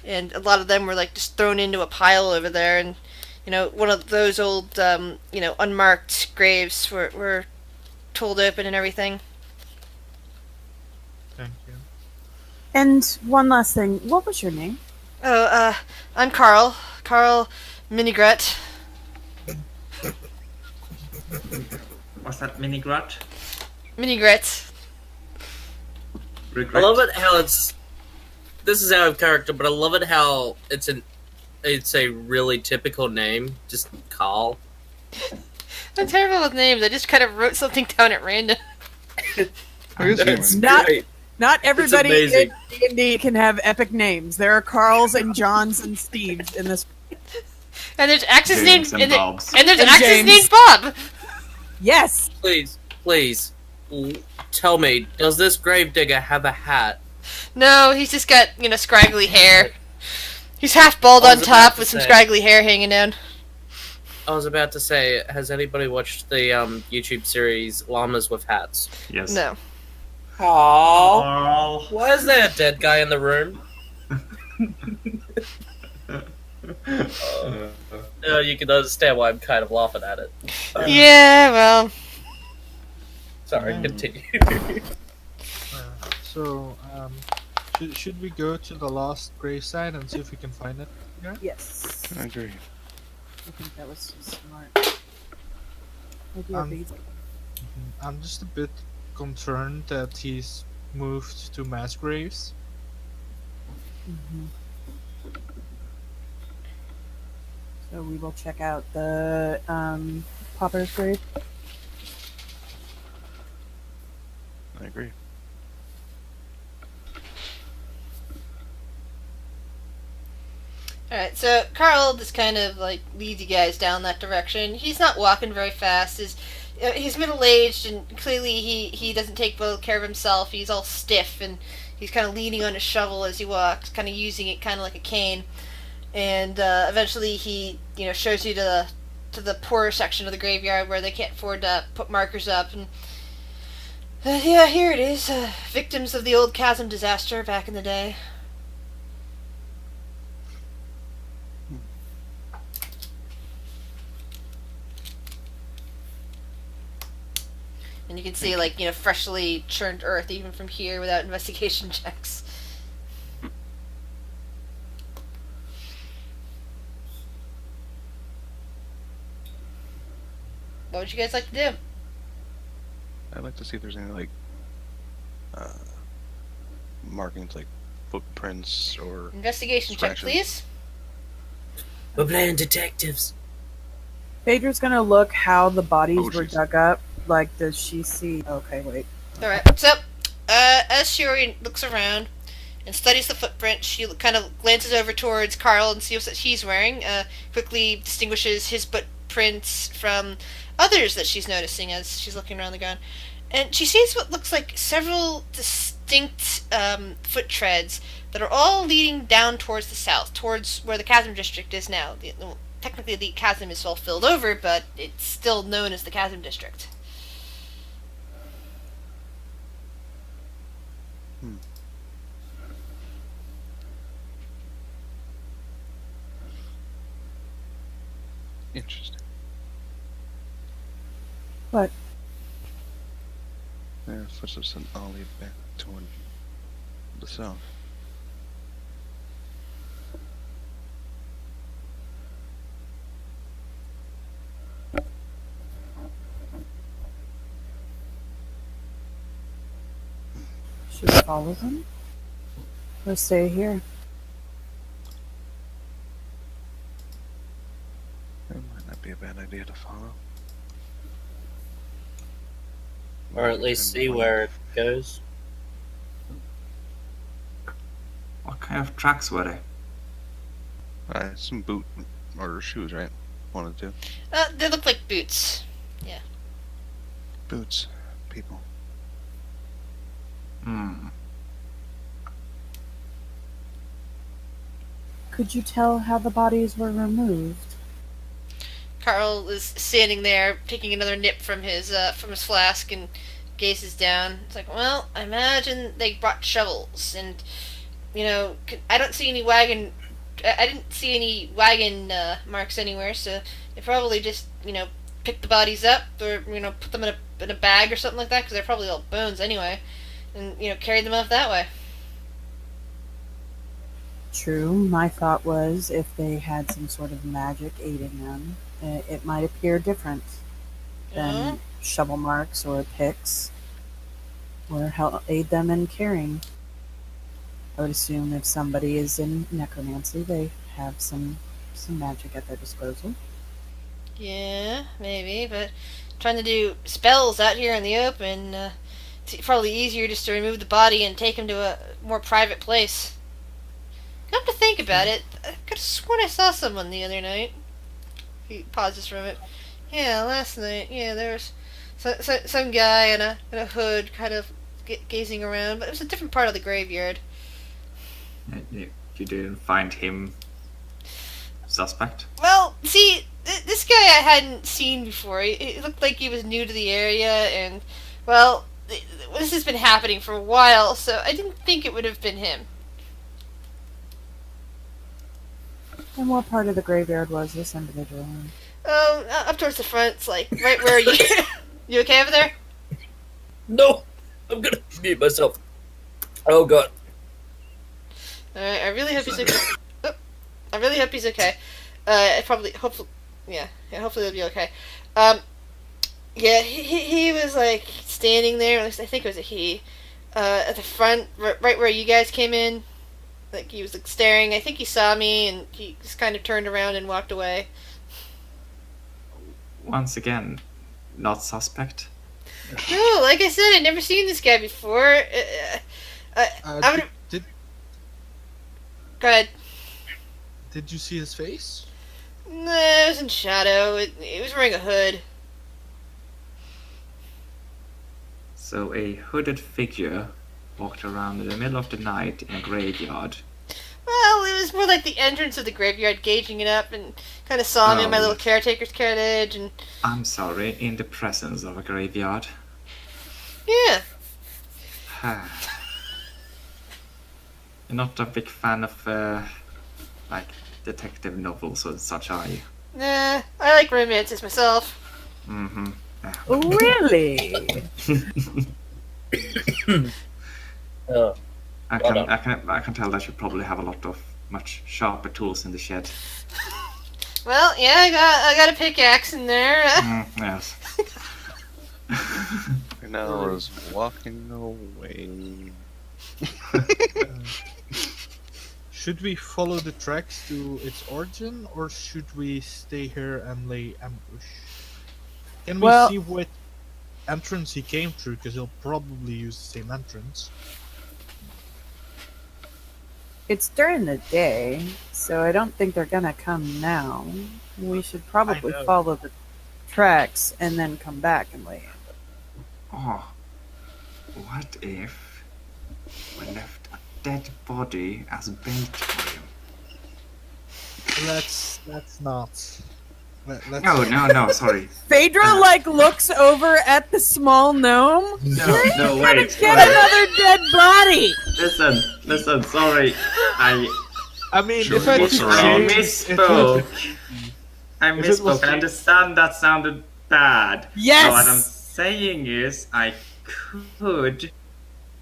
and a lot of them were just thrown into a pile over there, and one of those old unmarked graves were told open and everything. Thank you. And one last thing, what was your name? Oh, I'm Carl Minigret. What's that, Minigrat? Minigret. I love it how it's. This is out of character, but I love it how it's a really typical name, just Carl. I'm terrible with names. I just kind of wrote something down at random. That's Not- great. Not everybody It's in amazing. D&D can have epic names. There are Carls and Johns and Steves in this. And there's Axe's name, James and and Bob's. there's And Axe's James. named Bob. Yes. Please, tell me, does this gravedigger have a hat? No, he's just got scraggly hair. He's half bald I on was top about with to some say. scraggly hair hanging down. I was about to say, has anybody watched the YouTube series Llamas with Hats? Yes. No. Aww. Oh. Why is there a dead guy in the room? You can understand why I'm kind of laughing at it. Yeah, well, Sorry, Yeah. continue. So, should we go to the last gravesite and see if we can find it? Yeah. Yes. I agree. I think that was smart. Maybe our beads. I'm just a bit concerned that he's moved to mass graves. Mhm. So we will check out the Popper's grave. I agree. alright, so Carl just kind of, like, leads you guys down that direction. He's not walking very fast. He's middle-aged, and clearly he doesn't take well care of himself. He's all stiff, and he's kind of leaning on his shovel as he walks, kind of using it kind of like a cane. And eventually he, shows you to the poorer section of the graveyard where they can't afford to put markers up. And yeah, here it is. Victims of the old chasm disaster back in the day. And you can see, like, freshly churned earth even from here without investigation checks. What would you guys like to do? I'd like to see if there's any, like, markings, like footprints or... Investigation check, Scratches. please. We're playing detectives. Phaedra's gonna look how the bodies Oh, were she's- dug up. Like, does she see? Okay, wait. Alright, so, as Shiori looks around and studies the footprint, she kind of glances over towards Carl and sees what he's wearing, quickly distinguishes his footprints from others that she's noticing as she's looking around the ground. And she sees what looks like several distinct foot treads that are all leading down towards the south, towards where the Chasm District is now. Technically, the chasm is all filled over, but it's still known as the Chasm District. Interesting. What? Yeah, footsteps and I'll lead back toward the south. Should we follow them? Or stay here? It might not be a bad idea to follow. Or at least see where it goes. What kind of tracks were they? Some boot or shoes, right? One of the two. They look like boots. Boots. People. Hmm. Could you tell how the bodies were removed? Carl is standing there, taking another nip from his flask, and gazes down. It's like, well, I imagine they brought shovels, and I don't see any wagon. I didn't see any wagon marks anywhere, so they probably just picked the bodies up, or put them in a bag or something like that, because they're probably all bones anyway, and carried them off that way. True. My thought was if they had some sort of magic aiding them, it might appear different than shovel marks or picks, or help aid them in carrying. I would assume if somebody is in necromancy, they have some magic at their disposal. Yeah, maybe, but trying to do spells out here in the open, it's probably easier just to remove the body and take him to a more private place. Come to think about it, I could have sworn I saw someone the other night. He pauses from it. Yeah, last night. Yeah, there was some guy in a hood, kind of gazing around, but it was a different part of the graveyard. You didn't find him suspect? Well, see, this guy I hadn't seen before. It looked like he was new to the area, and, well, this has been happening for a while, so I didn't think it would have been him. And what part of the graveyard was this individual in? Up towards the front. It's like right where you. You okay over there? No! I'm gonna mute myself. Oh god. Alright, I really hope he's okay. Oh, I really hope he's okay. Hopefully, yeah, hopefully he'll be okay. Yeah, he was like standing there. At least I think it was a he. At the front, right where you guys came in. Like he was like staring. I think he saw me, and he just kind of turned around and walked away. Once again, not suspect. No, like I said, I'd never seen this guy before. I would. Did Go ahead. you see his face? No, it was in shadow. It was wearing a hood. So a hooded figure walked around in the middle of the night in a graveyard. Well, it was more like the entrance of the graveyard, gauging it up, and kind of saw me in my little caretaker's carriage, and... I'm sorry, in the presence of a graveyard. Yeah. You're not a big fan of, like, detective novels or such, are you? Nah, I like romances myself. Mm-hmm. Really? I can tell that you probably have a lot of much sharper tools in the shed. Well, yeah, I got a pickaxe in there. Yes. And I was walking away. Should we follow the tracks to its origin, or should we stay here and lay ambush? Can we Well- see what entrance he came through? Because he'll probably use the same entrance. It's during the day, so I don't think they're gonna come now. We should probably I know. follow the tracks and then come back and lay in. Oh, what if we left a dead body as bait for him? Let's not. Let's No, sorry. Phaedra looks over at the small gnome. No, wait. Get another dead body. Listen, sorry. I mean, Sure, if I what's could wrong? change, it misspoke. would- I If it was misspoke. I understand that sounded bad. Yes. No, what I'm saying is I could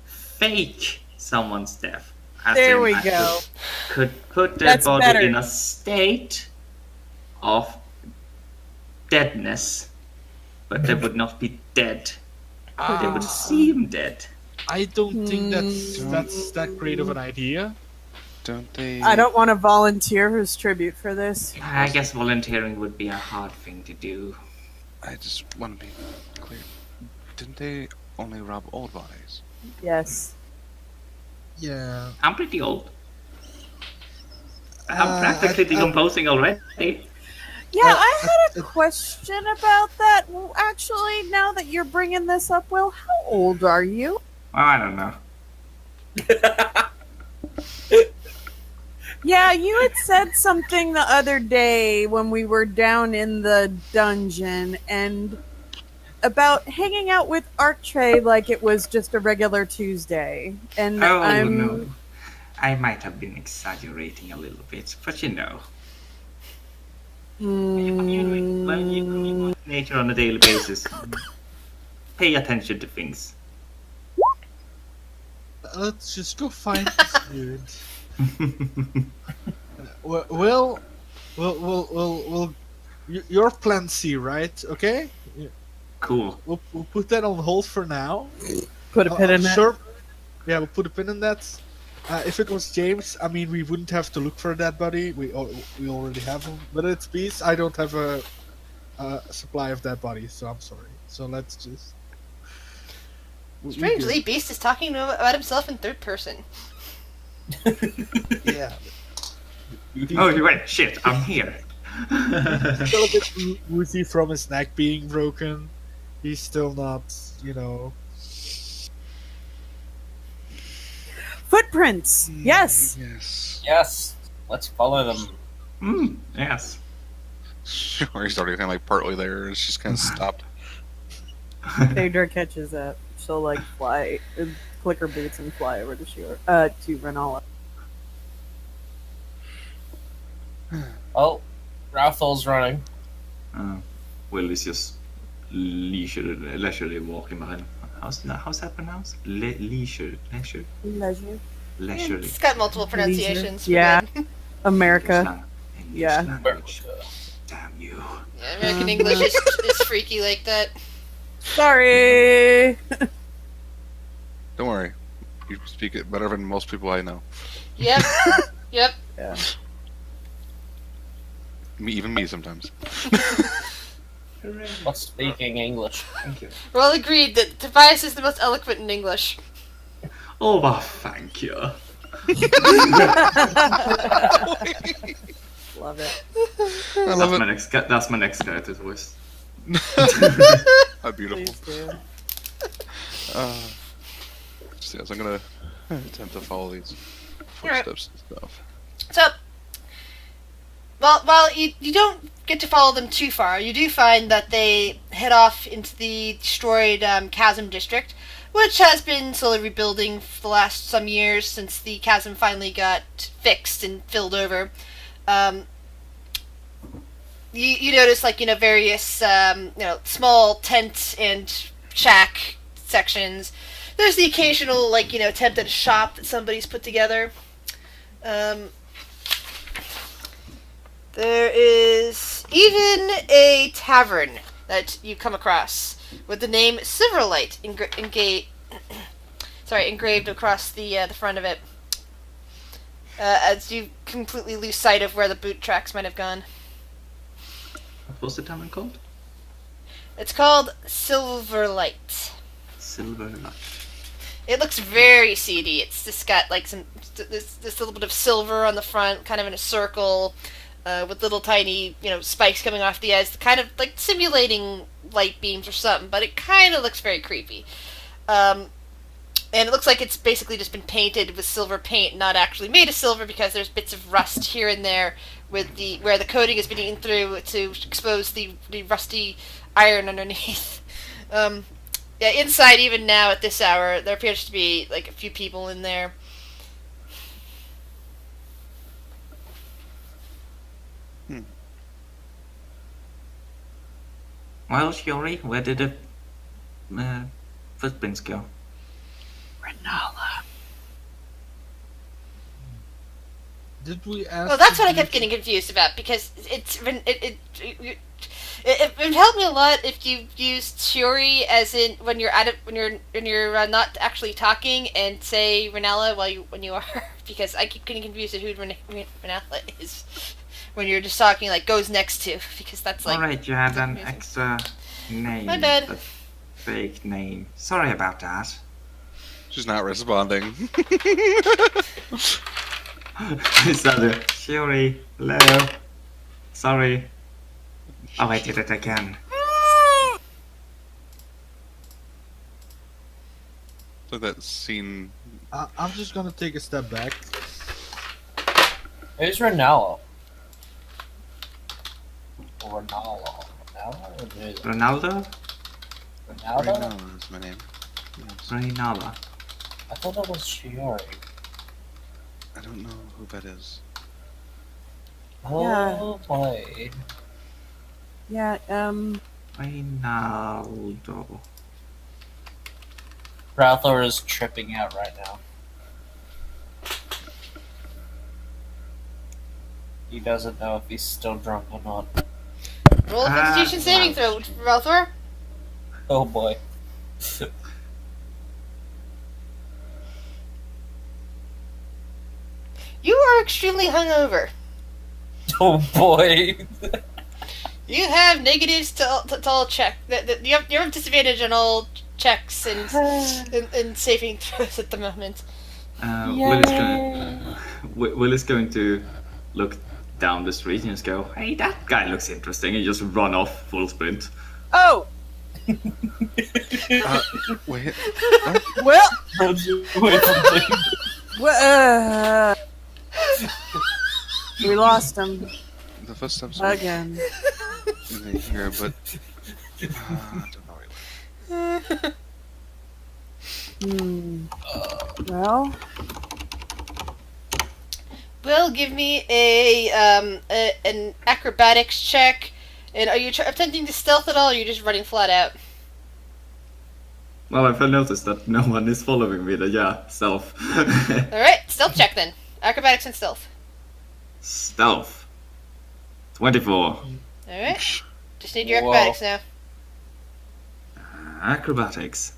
fake someone's death. As There in, we I go. Could put their That's body better. in a state of deadness, but they would not be dead. They would seem dead. I don't think that's that great of an idea. Don't they? I don't want to volunteer as tribute for this. I guess volunteering would be a hard thing to do. I just want to be clear. Didn't they only rob old bodies? Yes. Yeah. I'm pretty old. I'm I- practically decomposing already. Yeah, I had a question about that. Well, actually, now that you're bringing this up, Will, how old are you? Well, I don't know. Yeah, you had said something the other day when we were down in the dungeon and about hanging out with Archie like it was just a regular Tuesday. And Oh I'm no. I might have been exaggerating a little bit, but you know. When you nature on a daily basis, pay attention to things. Let's just go find this dude. We'll, your plan C, right? Okay. Cool. We'll put that on hold for now. put a pin in it. Sure. Yeah, we'll put a pin in that. If it was James, I mean, we wouldn't have to look for a dead body. We already have him. But it's Beast. I don't have a supply of dead bodies, so I'm sorry. So let's just. we Strangely, Beast is talking about himself in third person. good. Yeah. Oh, wait, shit, I'm here. Still a bit woozy from his neck being broken. He's still not, Footprints. Yes. Yes. Yes, let's follow them. Yes. Sure, he's already kind of like partly there. It's just kind of stopped. Phaedra catches up. She'll fly, click her boots and fly over to Renala. Oh, Ralph's running. Will is just leisurely walking behind. How's that pronounced? Leisurely. It's got multiple pronunciations. We're Yeah. good. America. English Yeah. language. Damn you. Yeah, American English is freaky like that. Sorry. Don't worry. You speak it better than most people I know. Yep. Yep. Yeah. Even me sometimes. Not speaking English. Thank you. We're all agreed that Tobias is the most eloquent in English. Oh, well, thank you. Love it. I love it. That's my next character's voice. How beautiful. Please do. Yes, I'm gonna attempt to follow these Alright. footsteps and stuff. So, while you don't get to follow them too far, you do find that they head off into the destroyed chasm district, which has been slowly rebuilding for the last some years since the chasm finally got fixed and filled over. You notice, like, various small tent and shack sections. There's the occasional, attempt at a shop that somebody's put together. There is even a tavern that you come across with the name Silverlight engraved across the front of it. As you completely lose sight of where the boot tracks might have gone. What was the tavern called? It's called Silverlight. Silverlight. It looks very seedy. It's just got this little bit of silver on the front, kind of in a circle, with little tiny spikes coming off the edge, kind of like simulating light beams or something. But it kind of looks very creepy. And it looks like it's basically just been painted with silver paint, not actually made of silver, because there's bits of rust here and there with where the coating has been eaten through to expose the rusty iron underneath. Yeah, inside, even now at this hour, there appears to be a few people in there. Well, Shiori, where did the footprints go? Renala. Did we ask? Well, that's what I kept getting confused about, because it would help me a lot if you used Shiori as in when you're not actually talking, and say Renala when you are, because I keep getting confused at who Renala is when you're just talking, goes next to, because that's Alright, you had an extra name. My bad. A fake name. Sorry about that. She's not responding. Is that it? Shiori, hello. Sorry. Oh, I did it again. So that scene. I'm just gonna take a step back. Who's Ronaldo? Ronaldo? Ronaldo? Ronaldo? Ronaldo? Reynaldo is my name. Yes. Ronaldo. I thought that was Shiori. I don't know who that is. Oh boy. Yeah, Ronaldo. Ralthor is tripping out right now. He doesn't know if he's still drunk or not. Roll a Constitution saving throw, Ralthor. Oh boy. You are extremely hungover. Oh boy. You have negatives to all check. You have disadvantage on all checks and saving throws at the moment. Will is going to look down the street and just go, "Hey, that guy looks interesting," and just run off full sprint. oh, Wait. well, Runs away from me. well, we lost him The footsteps are again. in here, but I don't know. Well, will give me an acrobatics check. And are you attempting to stealth at all, or are you just running flat out? Well, if I noticed that no one is following me, then yeah, stealth. Alright, stealth check then. Acrobatics and stealth. Stealth. 24. Alright. Just need your Whoa. acrobatics now. Acrobatics.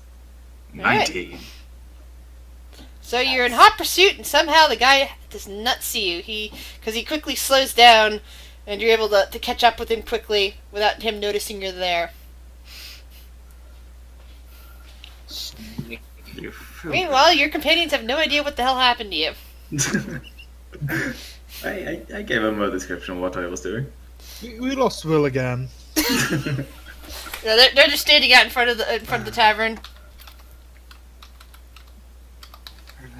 Alright. 19. So you're in hot pursuit, and somehow the guy does not see you. Because he quickly slows down, and you're able to catch up with him quickly without him noticing you're there. You filthy. Meanwhile, your companions have no idea what the hell happened to you. I gave him a description of what I was doing. We lost Will again. No, they're just standing out in front of the tavern.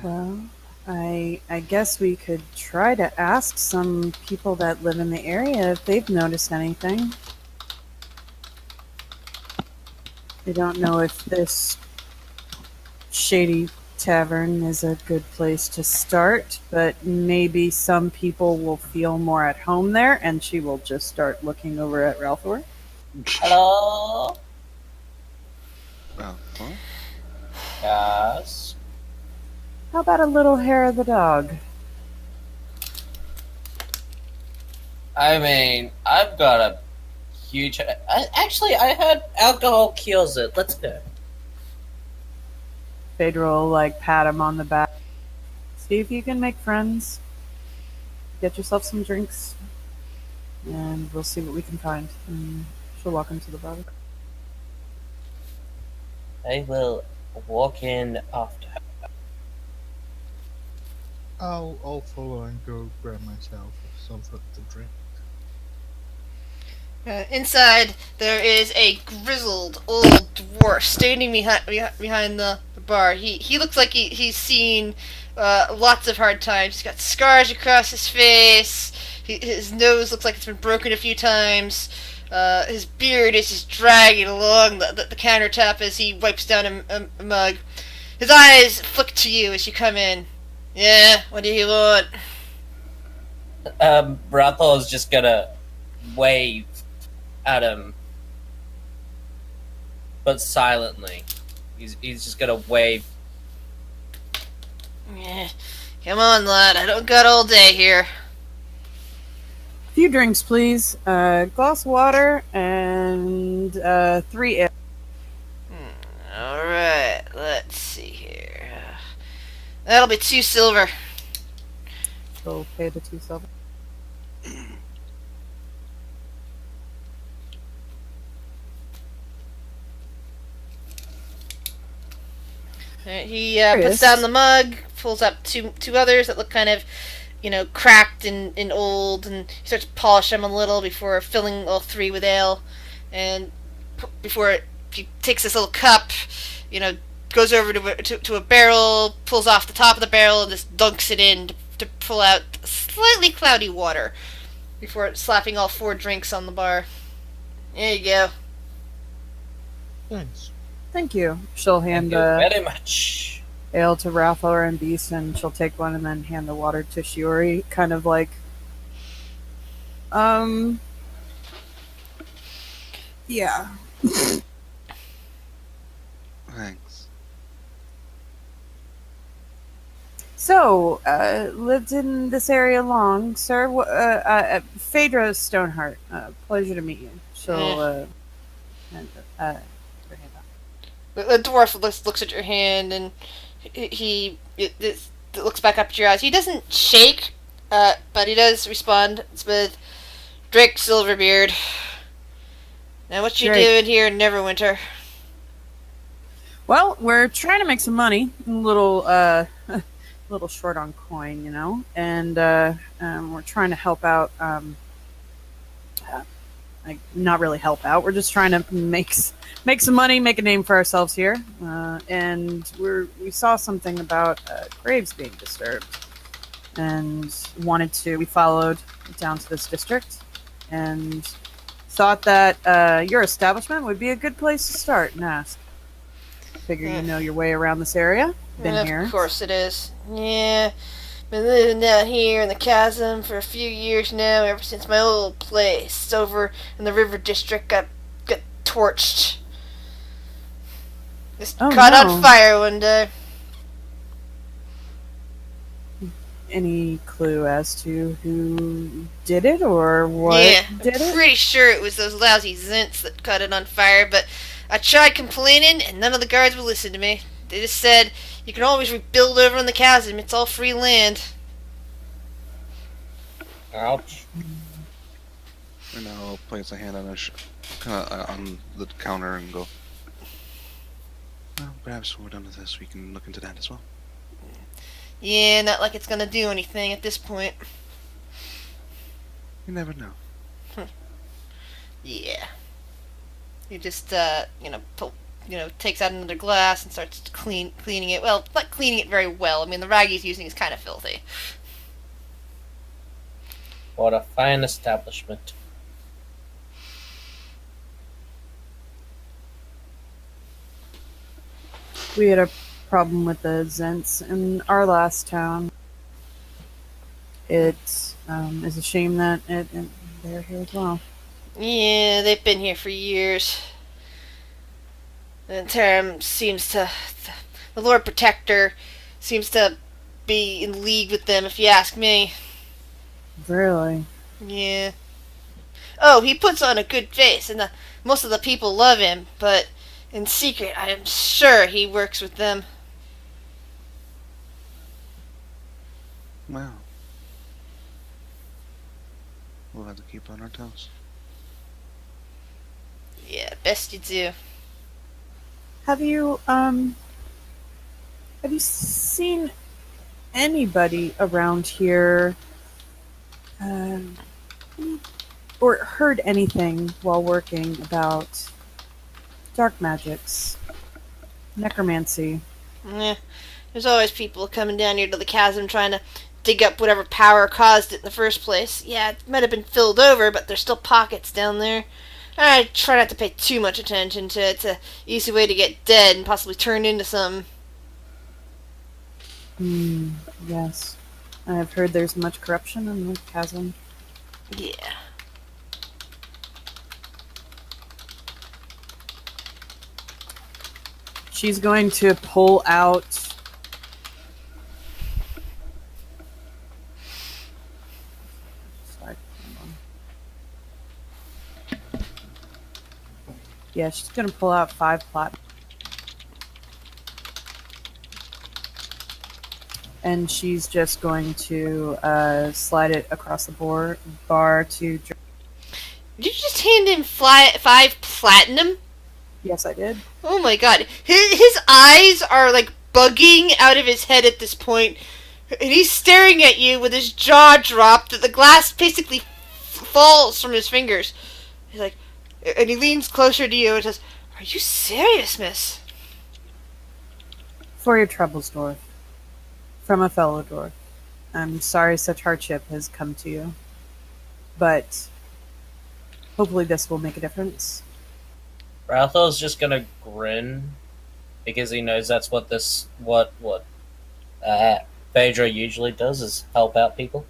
Well, I guess we could try to ask some people that live in the area if they've noticed anything. I don't know if this shady tavern is a good place to start, but maybe some people will feel more at home there, and she will just start looking over at Ralphor. Hello? Well, Yes. How about a little hair of the dog? I mean, I've got a huge... Actually, I heard alcohol cures it. Let's go. Phaedra will, pat him on the back. See if you can make friends. Get yourself some drinks. And we'll see what we can find. And she'll walk into the bar. I will walk in after her. I'll follow and go grab myself something to drink. Inside, there is a grizzled old dwarf standing behind the bar. He looks like he's seen lots of hard times. He's got scars across his face. His nose looks like it's been broken a few times. His beard is just dragging along the countertop as he wipes down a mug. His eyes flick to you as you come in. Yeah, what do you want? Brathor's just gonna wave at him, but silently. He's just gonna wave. Yeah, come on, lad. I don't got all day here. A few drinks, please. Glass of water and 3 ale. Alright, let's see here. That'll be 2 silver. So pay the 2 silver. Alright, he puts down the mug, pulls up two others that look kind of, cracked and old, and he starts to polish them a little before filling all 3 with ale. And before he takes this little cup, goes over to a barrel, pulls off the top of the barrel, and just dunks it in to pull out slightly cloudy water before slapping all 4 drinks on the bar. There you go. Thanks. Thank you. She'll hand Thank you very much. ale to Ralphor and Beast, and she'll take one and then hand the water to Shiori, kind of like, yeah. thanks. So, lived in this area long, sir. Phaedra Stoneheart. Pleasure to meet you. She'll, hand her hand out. The dwarf looks at your hand, and he looks back up at your eyes. He doesn't shake, but he does respond with, "Drink, Silverbeard. Now, what you Great. doing here in Neverwinter?" Well, we're trying to make some money. A little short on coin, and we're trying to help out. Not really help out. We're just trying to make some money, make a name for ourselves here. And we saw something about graves being disturbed, and we followed down to this district, and thought that your establishment would be a good place to start and ask. Figure you know your way around this area. Been here. Of course it is. Yeah. Been living down here in the chasm for a few years now, ever since my old place over in the river district got torched. Just Oh, caught no. on fire one day. Any clue as to who did it or what Yeah, did I'm it? pretty sure it was those lousy Zents that caught it on fire, but I tried complaining and none of the guards would listen to me. They just said, you can always rebuild over in the chasm, it's all free land. Ouch. And I'll place a hand on on the counter and go. Well, perhaps when we're done with this, we can look into that as well. Yeah, not like it's gonna do anything at this point. You never know. Yeah. He just, takes out another glass and starts cleaning it. Well, not cleaning it very well. I mean, the rag he's using is kind of filthy. What a fine establishment. We had a problem with the Zents in our last town. It is a shame that they're here as well. Yeah, they've been here for years. And Taram seems to... The Lord Protector seems to be in league with them, if you ask me. Really? Yeah. Oh, he puts on a good face, and most of the people love him, but in secret, I am sure he works with them. Well, we'll have to keep on our toes. Yeah, best you do. Have you seen anybody around here or heard anything while working about dark magics, necromancy? Yeah, there's always people coming down here to the chasm trying to dig up whatever power caused it in the first place. Yeah, it might have been filled over, but there's still pockets down there. I try not to pay too much attention to it. It's an easy way to get dead and possibly turn into something. Yes. I've heard there's much corruption in the chasm. Yeah. She's going to pull out sorry, hold on. Yeah, she's going to pull out 5 plat. And she's just going to slide it across the bar to... Did you just hand him 5 platinum? Yes, I did. Oh my god. His eyes are like bugging out of his head at this point. And he's staring at you with his jaw dropped. The glass basically falls from his fingers. He's like, and he leans closer to you and says, "Are you serious, miss?" For your troubles, dwarf. From a fellow dwarf. I'm sorry such hardship has come to you. But hopefully this will make a difference. Ralthor's just gonna grin because he knows that's what Phaedra usually does, is help out people.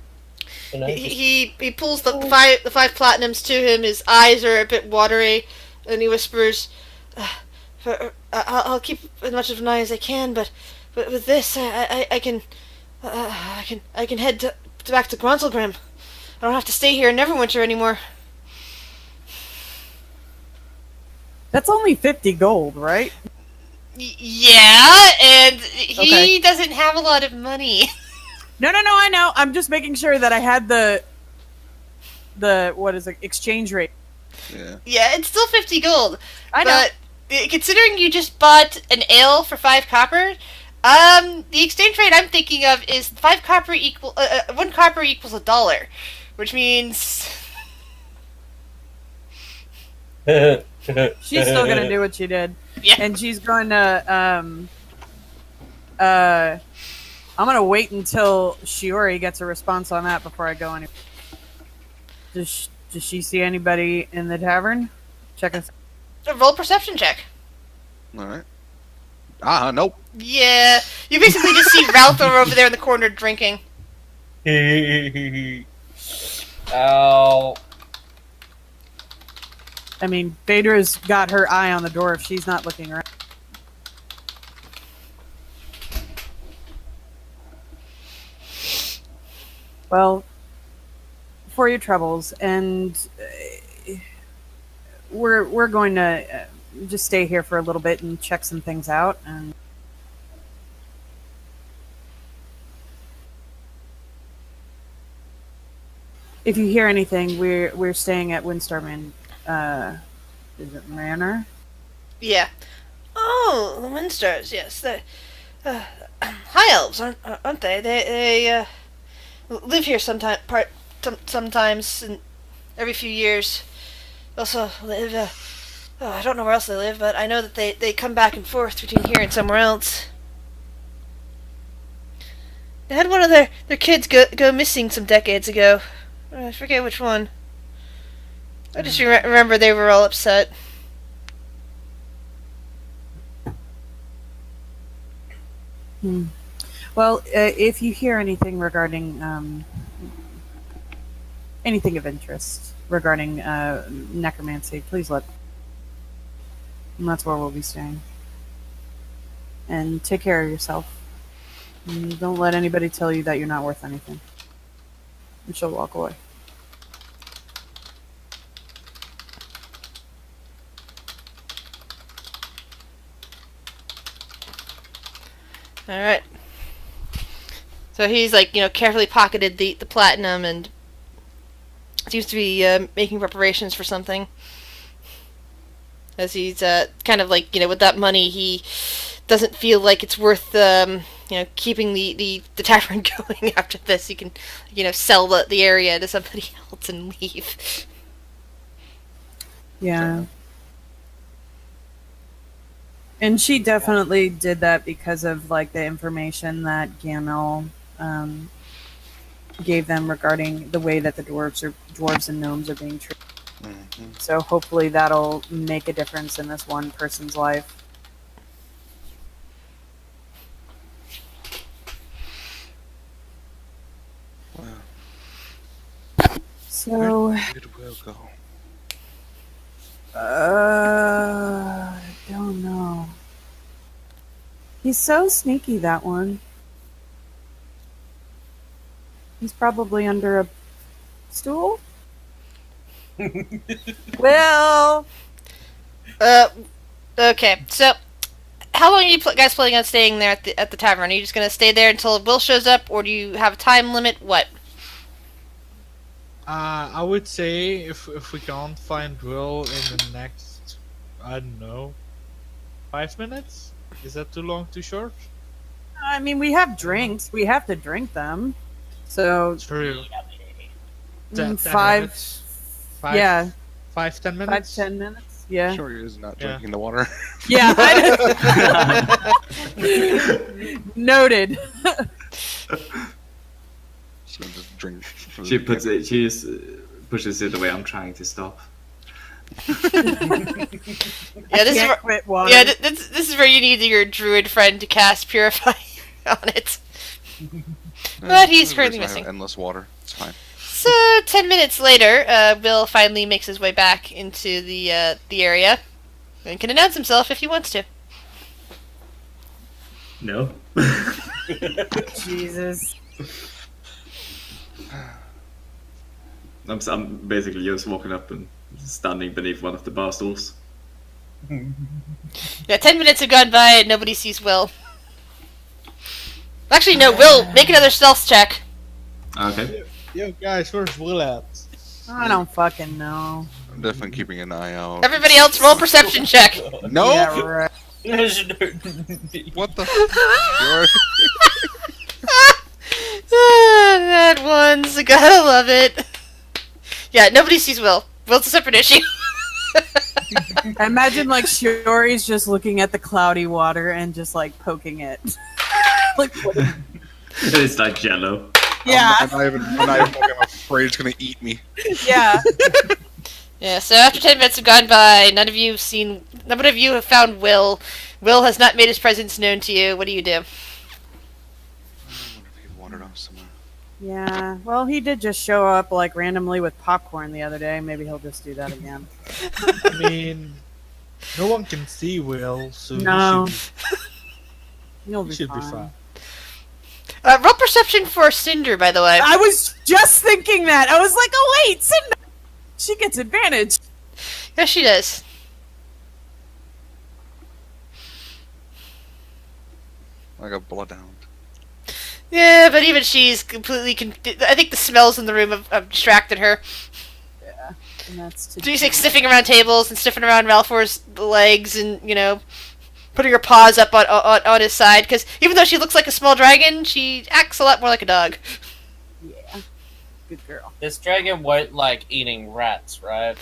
You know, He pulls the five platinums to him. His eyes are a bit watery, and he whispers, "I'll keep as much of an eye as I can, but with this, I can head back to Grunselgrim. I don't have to stay here in Neverwinter anymore." That's only 50 gold, right? Yeah, and he Okay. doesn't have a lot of money. No, I know. I'm just making sure that I had the what is it, exchange rate. Yeah. Yeah, it's still 50 gold. I know. But considering you just bought an ale for 5 copper, the exchange rate I'm thinking of is 5 copper 1 copper equals $1, which means She's still gonna do what she did. Yeah. And she's going to I'm gonna wait until Shiori gets a response on that before I go any. Does she see anybody in the tavern? Check us. roll a perception check. Alright. Nope. Yeah, you basically just see Ralthor over there in the corner drinking. Oh. I mean, Phaedra's got her eye on the door if she's not looking around. Well, for your troubles, and we're going to just stay here for a little bit and check some things out. And if you hear anything, we're staying at Windstar is it Manor? Yeah. Oh, the Windstars, yes. The high elves, aren't they? They live here sometimes, and every few years. Also live. I don't know where else they live, but I know that they come back and forth between here and somewhere else. They had one of their kids go missing some decades ago. I forget which one. I just remember they were all upset. Well, if you hear anything regarding anything of interest regarding necromancy, please let. And that's where we'll be staying. And take care of yourself. And don't let anybody tell you that you're not worth anything. And she'll walk away. Alright. So he's carefully pocketed the platinum and seems to be making preparations for something. As he's kind of with that money, he doesn't feel like it's worth keeping the tavern going after this. He can sell the area to somebody else and leave. Yeah. And she definitely did that because of the information that Gamel gave them regarding the way that the dwarves and gnomes are being treated. Mm-hmm. So hopefully that'll make a difference in this one person's life. Wow. So It will go. I don't know. He's so sneaky, that one. He's probably under a stool? Well, okay. So, how long are you guys planning on staying there at the tavern? Are you just gonna stay there until Will shows up, or do you have a time limit? What? I would say if we can't find Will in the next, I don't know, 5 minutes? Is that too long, too short? I mean, we have drinks. We have to drink them. So, True. 10 minutes? Yeah. 5-10 minutes? 5-10 minutes? Yeah. Sure is not Yeah. drinking the water. Yeah. Noted. So just drink. She pushes it away. I'm trying to stop. Yeah, this is Can't quit water. yeah. This is where you need your druid friend to cast Purify on it. But he's currently missing. Endless water. It's fine. So 10 minutes later, Will finally makes his way back into the area and can announce himself if he wants to. No. Jesus. I'm basically just walking up and standing beneath one of the bar stools. Yeah, 10 minutes have gone by and nobody sees Will. Actually, no, Will, make another stealth check. Okay. Yo, guys, where's Will at? I don't fucking know. I'm definitely keeping an eye out. Everybody else, roll perception check. No! Yeah, right. What the? You're- That one's gotta love it. Yeah, nobody sees Will. Will's a separate issue. I imagine Shiori's just looking at the cloudy water and just poking it. What? It's like jello. Yeah. I'm not even I'm afraid it's gonna eat me. Yeah. Yeah, so after 10 minutes have gone by, none of you have found Will. Will has not made his presence known to you. What do you do? I wonder if he wandered off somewhere. Yeah, well, he did just show up like randomly with popcorn the other day. Maybe he'll just do that again. I mean, no one can see Will, so No. he He'll should be be fine. fine. Roll perception for Cinder, by the way. I was just thinking that. I was like, oh wait, Cinder! She gets advantage. Yes, she does. I got bloodhound. Yeah, but even she's completely. I think the smells in the room have distracted her. Yeah, and that's to She's like sniffing around tables and sniffing around Malfoy's legs, and putting her paws up on his side. Because even though she looks like a small dragon, she acts a lot more like a dog. Yeah, good girl. This dragon won't like eating rats, right?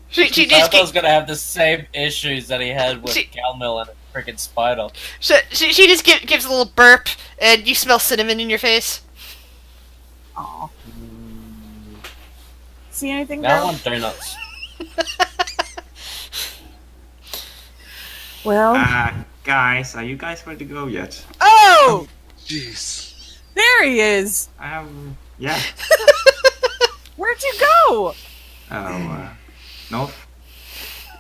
She I just thought I was gonna have the same issues that he had with Galmil and a freaking spider. she just gives a little burp, and you smell cinnamon in your face. Aw. See anything, Now I girl? want donuts. Well, Guys, are you guys ready to go yet? oh, Jeez. there he is. Yeah. Where'd you go? North.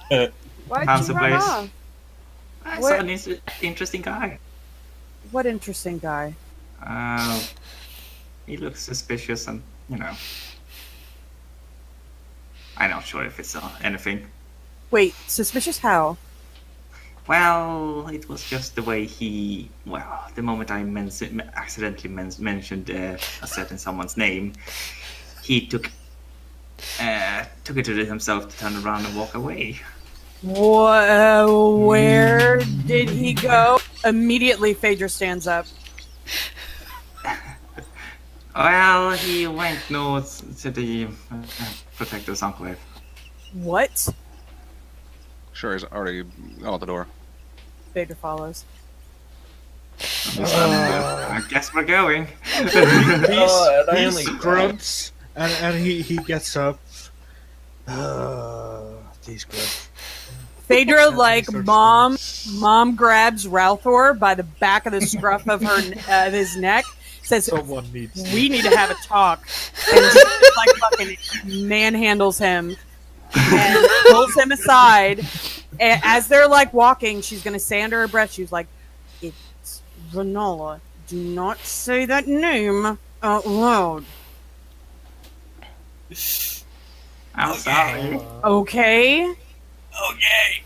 Why'd How's you the run place? off? I Where- saw an interesting guy. What interesting guy? He looks suspicious and, I'm not sure if it's anything. Wait, suspicious how? Well, it was just the way the moment I accidentally mentioned a certain someone's name, he took it to himself to turn around and walk away. Where did he go? Immediately, Phaedra stands up. Well, he went north to the Protector's Enclave. What? Sure, he's already out the door. Phaedra follows. I guess we're going. He grunts and he gets up. These grunts. Phaedra, And like he starts mom grabs Ralthor by the back of the scruff of his neck, says, Someone needs. "We need to have a talk," and just, like fucking manhandles him and pulls him aside. And as they're like walking, she's gonna say under her breath, she's like, "It's Renola. Do not say that name out loud." I'm sorry. Okay. Okay.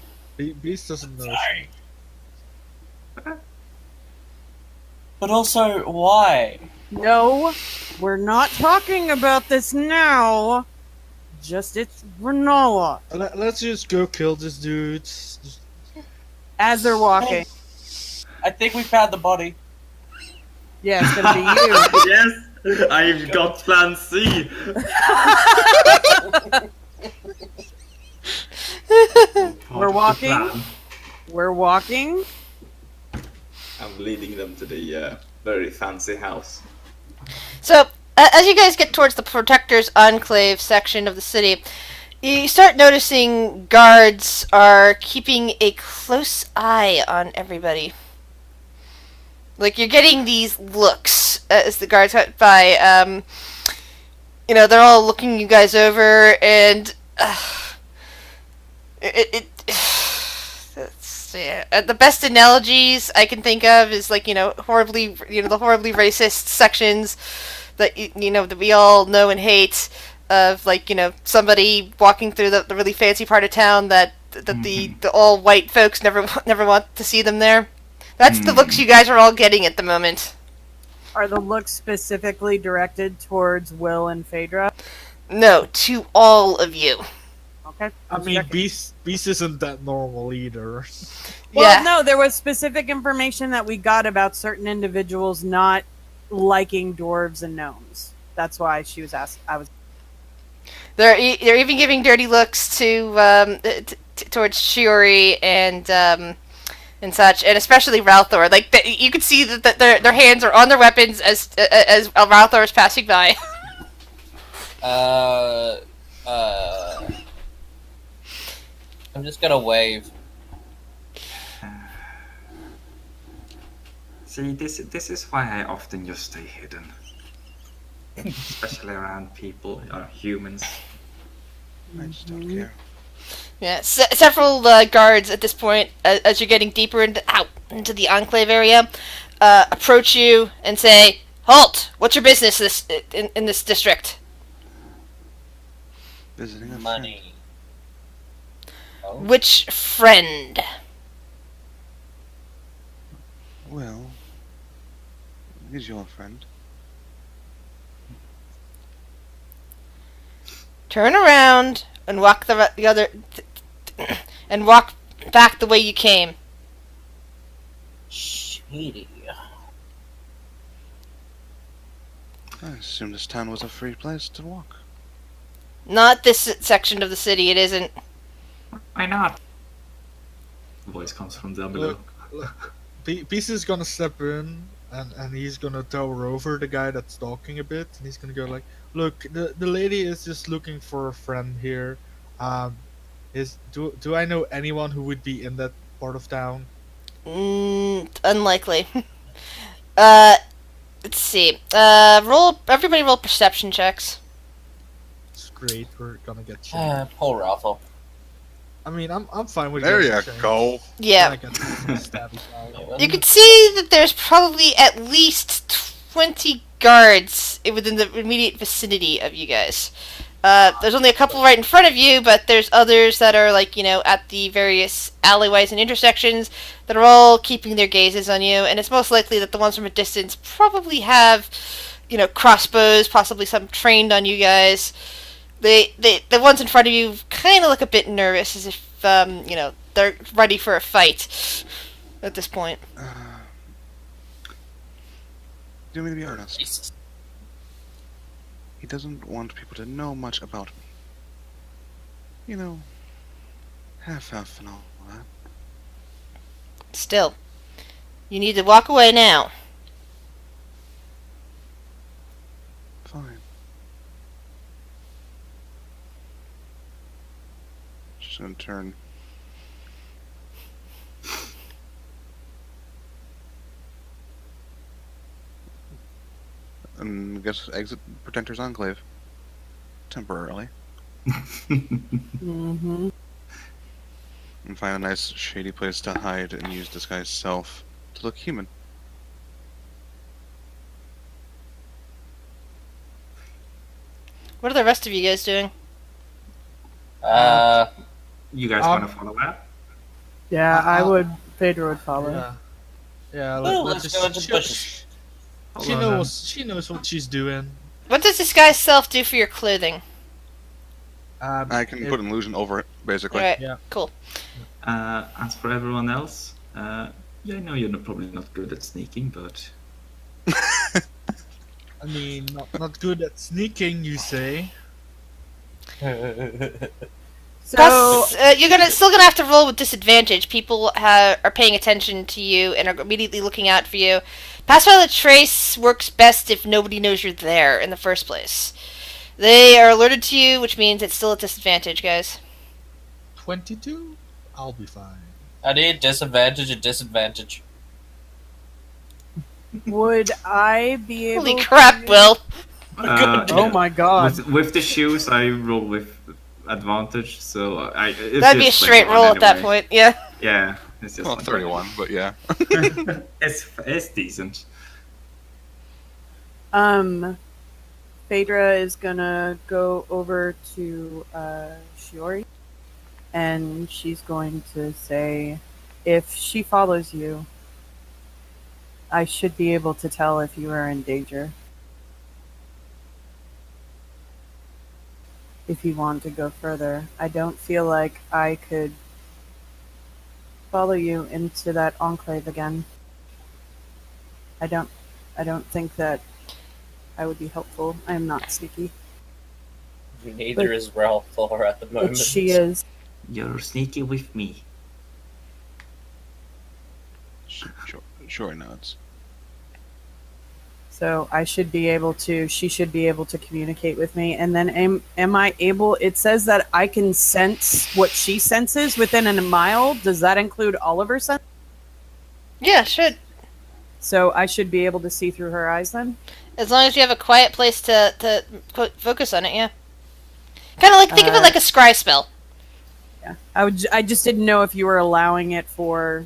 Beast doesn't know. Sorry. But also, why? No, we're not talking about this now. Just it's Renola. Let's just go kill this dude. As they're walking. I think we found the body. Yeah, it's gonna be you. Yes, I've got Plan C. We're walking. We're walking. I'm leading them to the very fancy house. So, as you guys get towards the Protector's Enclave section of the city, you start noticing guards are keeping a close eye on everybody. Like, you're getting these looks as the guards cut by. They're all looking you guys over, and the best analogies I can think of is like the horribly racist sections that that we all know and hate, of like somebody walking through the really fancy part of town that the all white folks never want to see them there. That's the looks you guys are all getting at the moment. Are the looks specifically directed towards Will and Phaedra? No, to all of you. Okay. I mean, Beast isn't that normal either. Well, no, there was specific information that we got about certain individuals not liking dwarves and gnomes. That's why she was asked. They're even giving dirty looks to towards Shiori and such, and especially Ralthor. Like you could see that their hands are on their weapons as Ralthor is passing by. I'm just gonna wave. See, this is why I often just stay hidden. Especially around people, or humans. I just don't Mhm. care. Yeah, several guards at this point, as you're getting deeper into the enclave area, approach you and say, "Halt! What's your business in this district?" Visiting a Money. Oh. Which friend? friend. Well, he's your friend. Turn around and walk the other, and walk back the way you came. Shady. I assumed this town was a free place to walk. Not this section of the city. It isn't. Why not? Voice comes from down below. Peace is gonna step in and he's gonna tower over the guy that's talking a bit, and he's gonna go like, "Look, the lady is just looking for a friend here. Do I know anyone who would be in that part of town?" Unlikely. Let's see. Everybody roll perception checks. It's great. We're gonna get changed. Poor Raffle. I mean, I'm fine with. There getting you changed. go. Yeah. I get stabby style. You can see that there's probably at least 20 guards within the immediate vicinity of you guys. There's only a couple right in front of you, but there's others that are, like, at the various alleyways and intersections that are all keeping their gazes on you, and it's most likely that the ones from a distance probably have, crossbows, possibly some trained on you guys. The ones in front of you kind of look a bit nervous, as if, they're ready for a fight at this point. Do you want me to be honest? Jesus. He doesn't want people to know much about me. Half and all that. Still, you need to walk away now. Fine. Just gonna turn. And I guess exit Pretender's Enclave. Temporarily. Mm-hmm. And find a nice shady place to hide and use disguise self to look human. What are the rest of you guys doing? You guys want to follow that? Yeah, I would. Pedro would follow. Yeah. Yeah. Well, let's go into the she- bushes. She Hold on, knows what she's doing. What does disguise self do for your clothing? I can put an illusion over it, basically. Alright, Yeah. cool. As for everyone else, I know you're probably not good at sneaking, but I mean, not good at sneaking, you say? So Plus, you're still gonna have to roll with disadvantage. People are paying attention to you and are immediately looking out for you. Pass without a trace works best if nobody knows you're there in the first place. They are alerted to you, which means it's still a disadvantage, guys. 22? I'll be fine. I need disadvantage and disadvantage. would I be able? Holy crap, to... Will! Oh my god! with the shoes, I roll with advantage, so That'd be a straight roll at that point, yeah. Yeah, it's just Well, like 31, but yeah. it's decent. Phaedra is gonna go over to Shiori, and she's going to say, if she follows you, I should be able to tell if you are in danger. If you want to go further, I don't feel like I could follow you into that enclave again. I don't think that I would be helpful. I am not sneaky, Neither is Ralph or at the moment. but she is. You're sneaky with me. Sure nods. So I should be able to. She should be able to communicate with me. And then am I able? It says that I can sense what she senses within a mile. Does that include all of her sense? Yeah, should. So I should be able to see through her eyes then? As long as you have a quiet place to quote, focus on it, yeah. Kind of like, think of it like a scry spell. Yeah. I just didn't know if you were allowing it for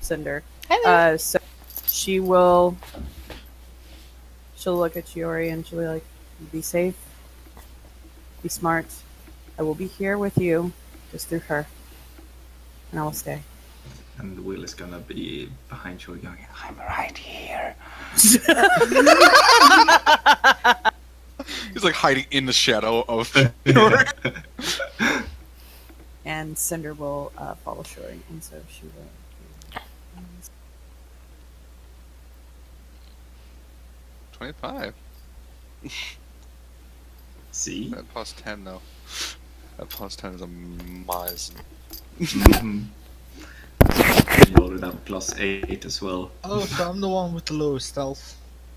Cinder. So she'll look at Shiori and she'll be like, be safe, be smart. I will be here with you, just through her. And I will stay. And Will is gonna be behind you going, I'm right here. He's like hiding in the shadow of. And Cinder will follow Shiori, and so she will. 25. See? That plus 10 though. That plus 10 is amazing. Mm-hmm. You already have plus 8 as well. Oh, so I'm the one with the lowest stealth.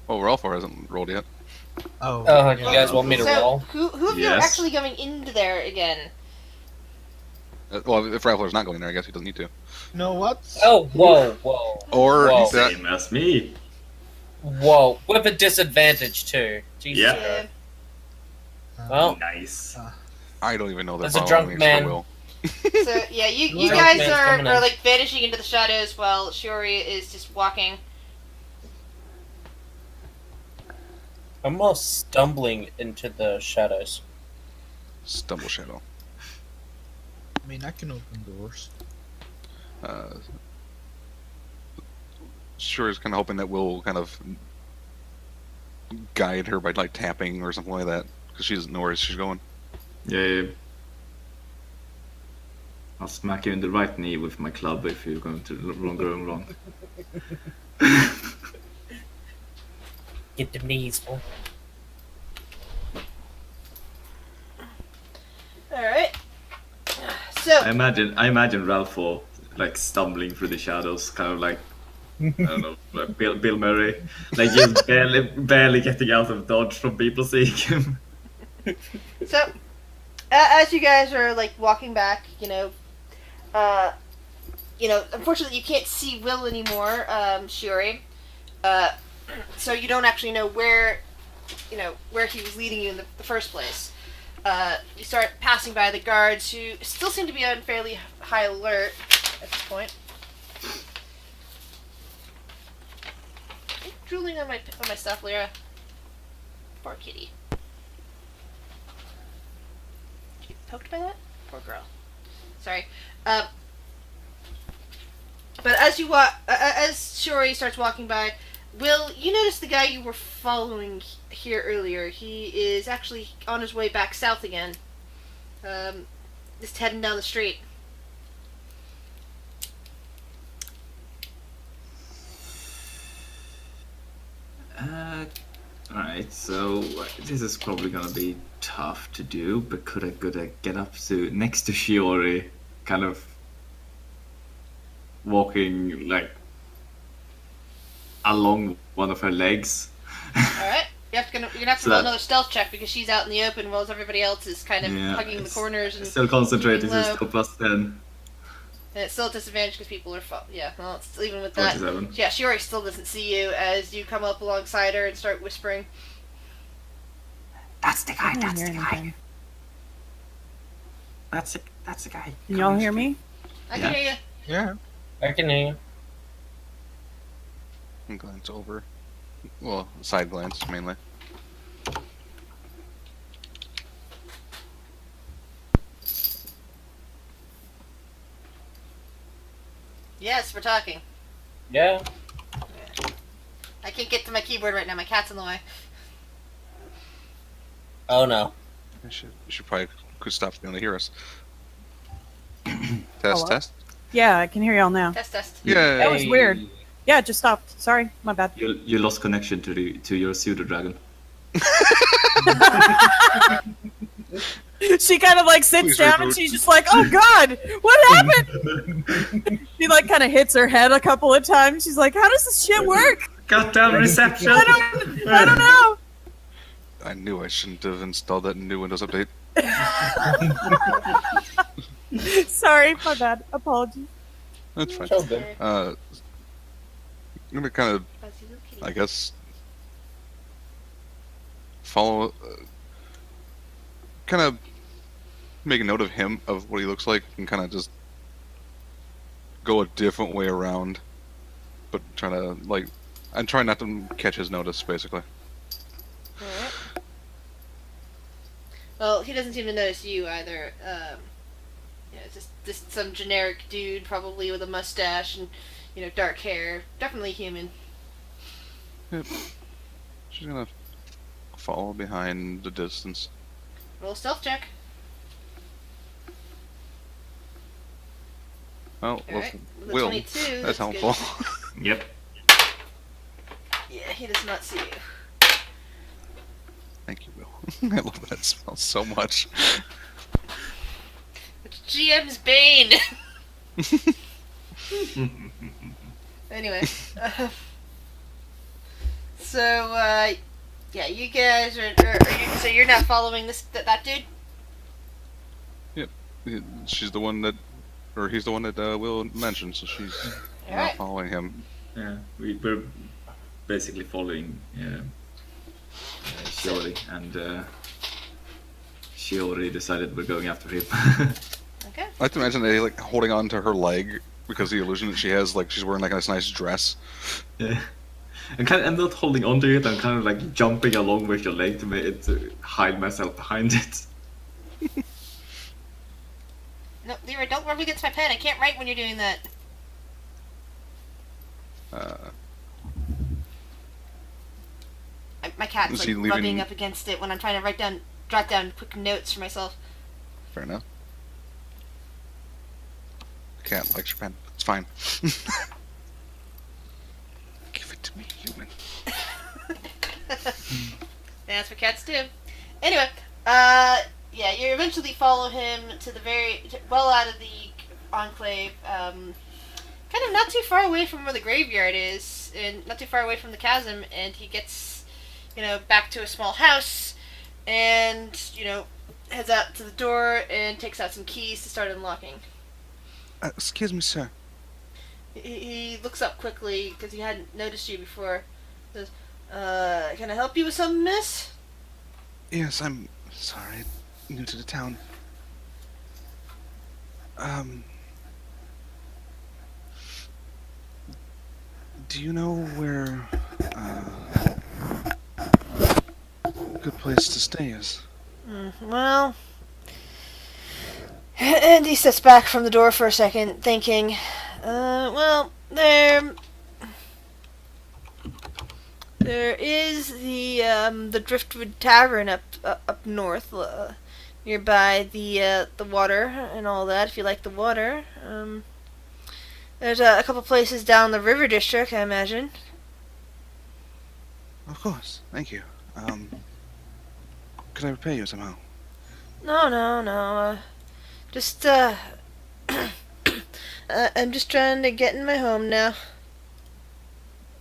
Oh, Rolfor hasn't rolled yet. Oh. Oh, you guys want me to So, roll? who of you are actually going into there again? Well, if Raffler's not going there, I guess he doesn't need to. You know what? Oh, whoa. Or Whoa. that, Same as me. Whoa. With a disadvantage, too. Jesus. Yeah. Well, Nice. I don't even know that. As a drunk man. Will. So, yeah, you Drunk guys man's are coming in. like vanishing into the shadows while Shiori is just walking. I'm all stumbling into the shadows. Stumble shadow. I mean, I can open doors. Sure is kind of hoping that Will kind of guide her by like tapping or something like that because she doesn't know where she's going. Yeah. I'll smack you in the right knee with my club if you're going wrong. Get the knees full. Alright. So, I imagine Ralph like stumbling through the shadows, kind of like I don't know, like Bill Murray, like just barely getting out of dodge from people seeing him. So, as you guys are like walking back, unfortunately you can't see Will anymore, Shiori. So you don't actually know where he was leading you in the first place. You start passing by the guards who still seem to be on fairly high alert at this point. I'm drooling on my stuff, Lyra. Poor kitty. Did you get poked by that? Poor girl. Sorry. But as you as Shiori starts walking by, Will, you notice the guy you were following here earlier. He is actually on his way back south again. Just heading down the street. Alright, so this is probably gonna be tough to do, but could I get up to next to Shiori, kind of walking like along one of her legs? Alright. You're gonna have to So roll that- another stealth check because she's out in the open while everybody else is kind of Yeah, hugging the it's corners and Still concentrating, keeping so low. still plus 10, And it's still a disadvantage because people are well, it's, even with that. 47. Yeah, Shiori still doesn't see you as you come up alongside her and start whispering. That's the guy, I don't hear anything. That's the guy. Can y'all hear me? I can hear you. Yeah. I can hear you. And glance over. Well, side glance mainly. Yes, we're talking. Yeah. I can't get to my keyboard right now. My cat's in the way. Oh no. You should probably could stop being able to hear us. Hello? Test. Yeah, I can hear y'all now. Test. Yeah. That was weird. Yeah, it just stopped. Sorry, my bad. You lost connection to your pseudo dragon. She kind of like sits Please down and reboot. she's just like, "Oh God, what happened?" She like kind of hits her head a couple of times. She's like, "How does this shit work? Goddamn reception! I don't know." I knew I shouldn't have installed that new Windows update. Sorry, my bad. Apologies. That's fine. So good. I'm gonna kind of, Fuzzy little kitty. I guess, follow, kind of make a note of him, of what he looks like, and kind of just go a different way around, but try to, like, and try not to catch his notice, basically. Alright. Well, he doesn't seem to notice you either. It's just some generic dude, probably with a mustache and, dark hair. Definitely human. Yep. She's gonna follow behind the distance. Roll stealth check. Oh, well, Alright. With a Will. 22, That's good. helpful. Yep. Yeah, he does not see you. Thank you, Will. I love that smell so much. It's GM's Bane! Anyway. Yeah, you guys so you're not following that dude? She's the one that, or he's the one that Will mentioned, so she's not Alright. following him. Yeah, we're basically following Shiori, and she already decided we're going after him. Okay. I like to imagine that he's like holding on to her leg because the illusion that she has, like she's wearing like a nice dress. Yeah. I'm not holding onto it, I'm kind of like jumping along with your leg to hide myself behind it. No, Leroy, don't rub against my pen. I can't write when you're doing that. My cat's Is like he leaving- rubbing up against it when I'm trying to jot down quick notes for myself. Fair enough. Cat likes your pen. It's fine. Give it to me, human. That's what cats do. Anyway, yeah, you eventually follow him to well out of the enclave, kind of not too far away from where the graveyard is, and not too far away from the chasm, and he gets, back to a small house, and, heads out to the door and takes out some keys to start unlocking. Excuse me, sir. He looks up quickly because he hadn't noticed you before. Says, can I help you with something, miss? Yes, I'm sorry. New to the town. Do you know where a good place to stay is? Well, and he steps back from the door for a second, thinking, well, there is the Driftwood Tavern up north, nearby the water and all that. If you like the water, there's a couple places down the river district, I imagine. Of course. Thank you. Could I repay you somehow? No. Just I'm just trying to get in my home now.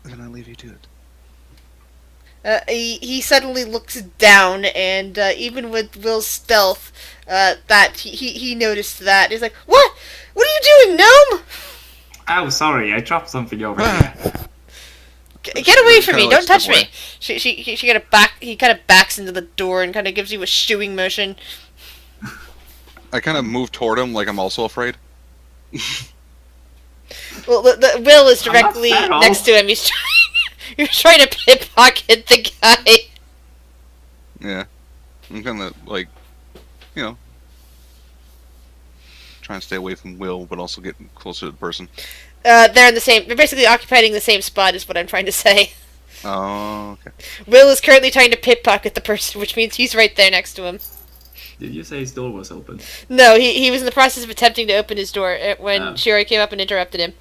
Then I'll leave you to it. He suddenly looks down, and even with Will's stealth, that he noticed that. He's like, "What? What are you doing, gnome? Oh, sorry, I dropped something over here. Get away from me! Kinda Don't like touch me!" She kind of he kind of backs into the door and kind of gives you a shooing motion. I kind of move toward him like I'm also afraid. Well, the Will is I'm not directly feral. next to him. You're trying to pickpocket the guy. Yeah. I'm kind of like, trying to stay away from Will, but also get closer to the person. They're basically occupying the same spot, is what I'm trying to say. Oh, okay. Will is currently trying to pickpocket the person, which means he's right there next to him. Did you say his door was open? No, he was in the process of attempting to open his door when Oh. Shiori came up and interrupted him.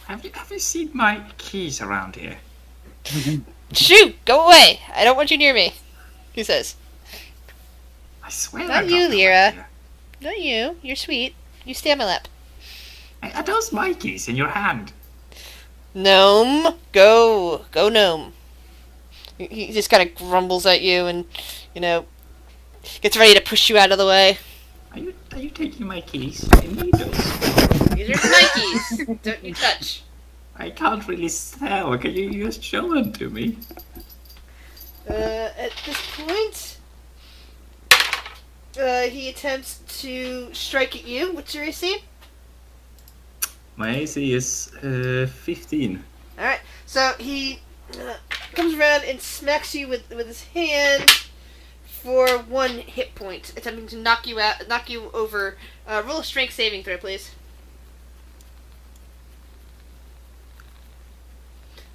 Have you seen my keys around here? Shoot! Go away! I don't want you near me, he says. I swear Not I you, dropped them Lyra. right here. Not you. You're sweet. You stay on my lap. Are those my keys in your hand? Gnome! Go! Go, gnome. He just kind of grumbles at you and, gets ready to push you out of the way. Are you taking my keys? I need those. These are my keys. Don't you touch. I can't really tell. Can you just show them to me? At this point, he attempts to strike at you. What's your AC? My AC is 15. Alright, so he comes around and smacks you with his hand for 1 hit point, attempting to knock you over. Roll a strength saving throw, please.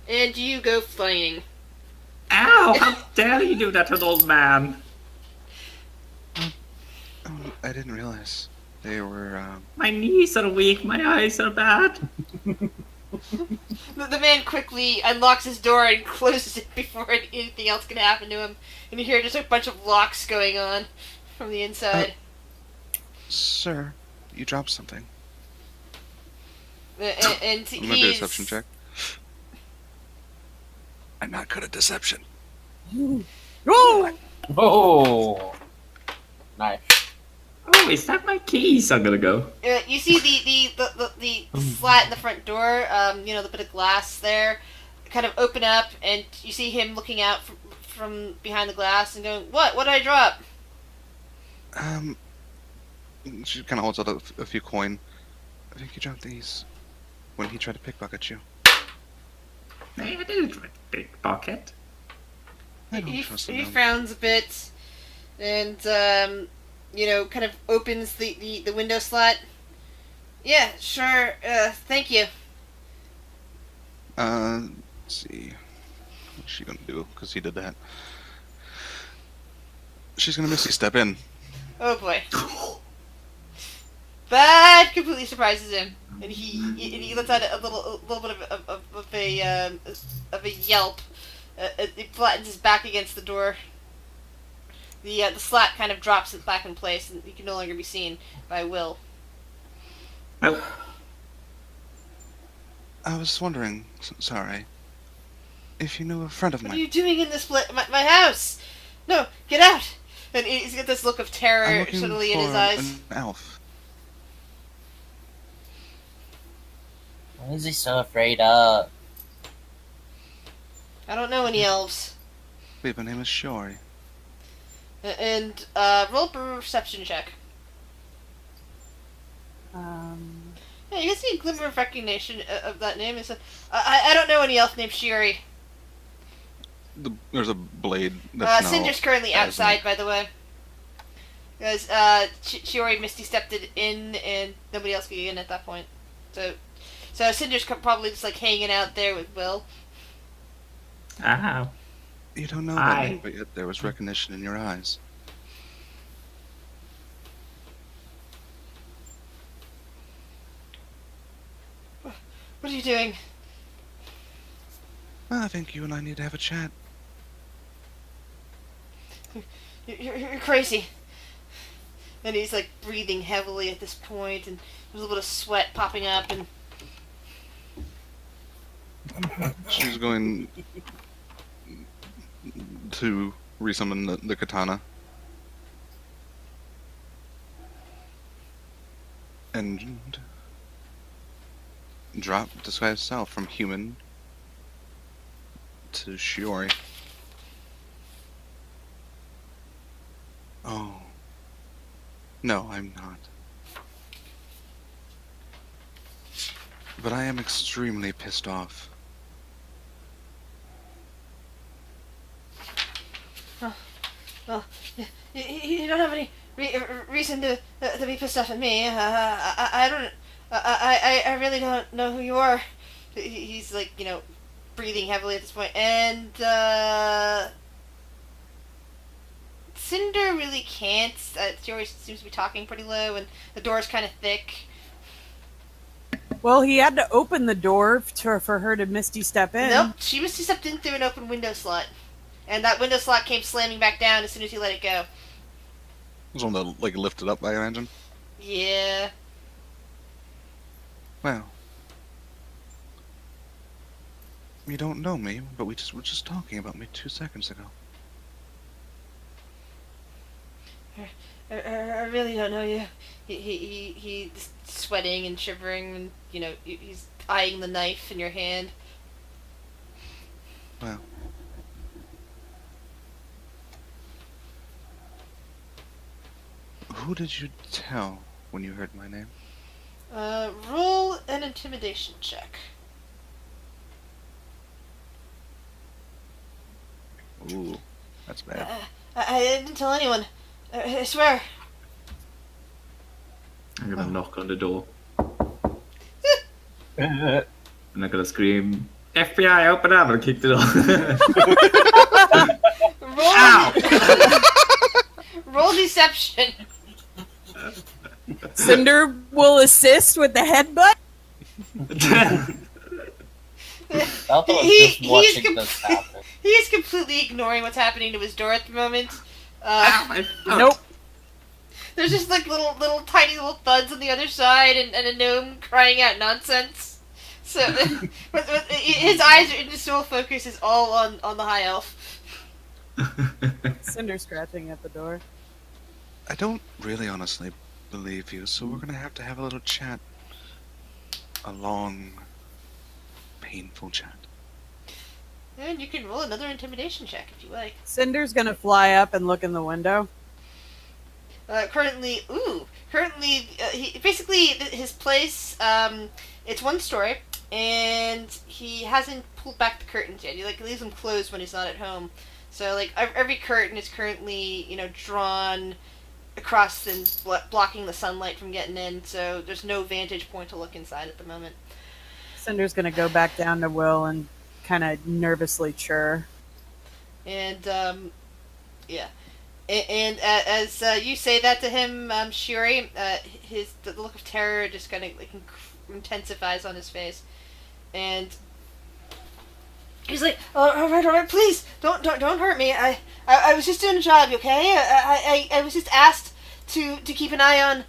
And you go flying. Ow! How dare you do that to an old man? Oh, I didn't realize they were. My knees are weak, my eyes are bad. The man quickly unlocks his door and closes it before anything else can happen to him. And you hear just a bunch of locks going on from the inside. Sir, you dropped something. And I'm gonna do a deception check. I'm not good at deception. Oh! Nice. Oh, is that my keys? I'm gonna go. You see the slat in the front door, the bit of glass there, kind of open up, and you see him looking out from behind the glass and going, What did I drop? She kind of holds out a few coin. I think you dropped these when he tried to pickpocket you. Hey, I didn't try to pickpocket. I don't trust He him. frowns a bit, and kind of opens the window slat. Yeah, sure. Thank you. Let's see. What's she gonna do? Because he did that. She's gonna Misty step in. Oh boy. That completely surprises him, and he lets out a little bit of a yelp. It flattens his back against the door. The slat kind of drops it back in place, and he can no longer be seen by Will. Well, I was wondering, sorry, if you knew a friend of What are mine. you doing in this my house? No, get out! And he's got this look of I'm terror looking suddenly for in his eyes. an elf. What is he so afraid of? I don't know any elves. Wait, my name is Shori. And roll a perception check. Um, Yeah, you can see a glimmer of recognition of that name. It's I don't know any elf named Shiori. There's a blade that's now Cinder's currently as outside, by the way. Because Shiori misty stepped it in, and nobody else could get in at that point. So Cinder's probably just like hanging out there with Will. ah, You don't know Hi. that name, but yet there was recognition in your eyes. What are you doing? Well, I think you and I need to have a chat. You're crazy. And he's like breathing heavily at this point, and there's a little bit of sweat popping up, and She's going to resummon the katana. And disguise self from human to Shiori. Oh. No, I'm not. But I am extremely pissed off. well, you don't have any reason to be pissed off at me. I really don't know who you are. He's like, breathing heavily at this point, and Cinder really can't. She always seems to be talking pretty low, and the door's kind of thick. well, he had to open the door for her to misty step in. Nope, she misty stepped in through an open window slot, and that window slot came slamming back down as soon as he let it go. This one that like lifted up, I imagine. Yeah. Well, you don't know me, but we were just talking about me 2 seconds ago. I really don't know you. He's sweating and shivering, and he's eyeing the knife in your hand. Well. Who did you tell when you heard my name? Roll an intimidation check. Ooh, that's bad. I didn't tell anyone. I swear. I'm gonna knock on the door. I'm not gonna scream, FBI, open up, and kick the door. Roll deception. Cinder will assist with the headbutt. Balthor is He- just he is watching this happen. He is completely ignoring what's happening to his door at the moment. Nope. There's just like little tiny little thuds on the other side, and a gnome crying out nonsense. So his eyes, his sole focus is all on the high elf. Cinder scratching at the door. I don't really honestly believe you, so we're gonna have to have a little chat. A long, painful chat. And you can roll another intimidation check if you like. Cinder's gonna fly up and look in the window. Currently, his place, it's one story, and he hasn't pulled back the curtains yet. He leaves them closed when he's not at home. So every curtain is currently drawn across and blocking the sunlight from getting in. So there's no vantage point to look inside at the moment. Cinder's gonna go back down to Will and kind of nervously churr. And yeah. And as you say that to him, Shiori, the look of terror just kind of intensifies on his face, and he's like, "Oh, all right, please, don't hurt me. I was just doing a job, okay? I was just asked to keep an eye on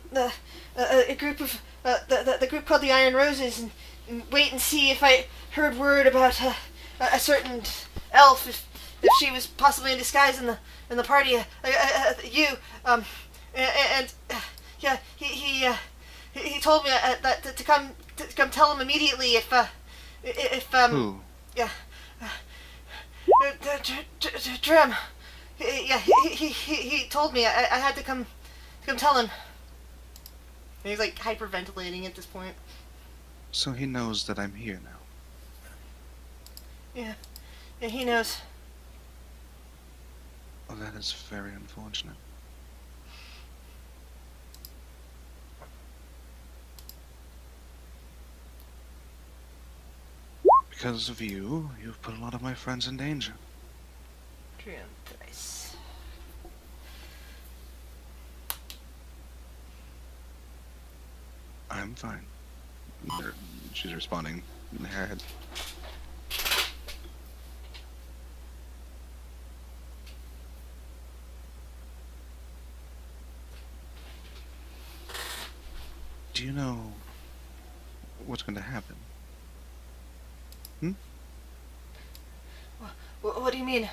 a group of the group called the Iron Roses, and wait and see if I heard word about a certain elf, if she was possibly in disguise in the party, yeah, he told me that to come tell him immediately if Who? yeah, Trim, yeah, he told me I had to come tell him. And he's like hyperventilating at this point. So he knows that I'm here now. Yeah, he knows. Oh, that is very unfortunate. Because of you, you've put a lot of my friends in danger. Trim thrice. I'm fine. She's responding in her head. Do you know what's going to happen? What do you mean?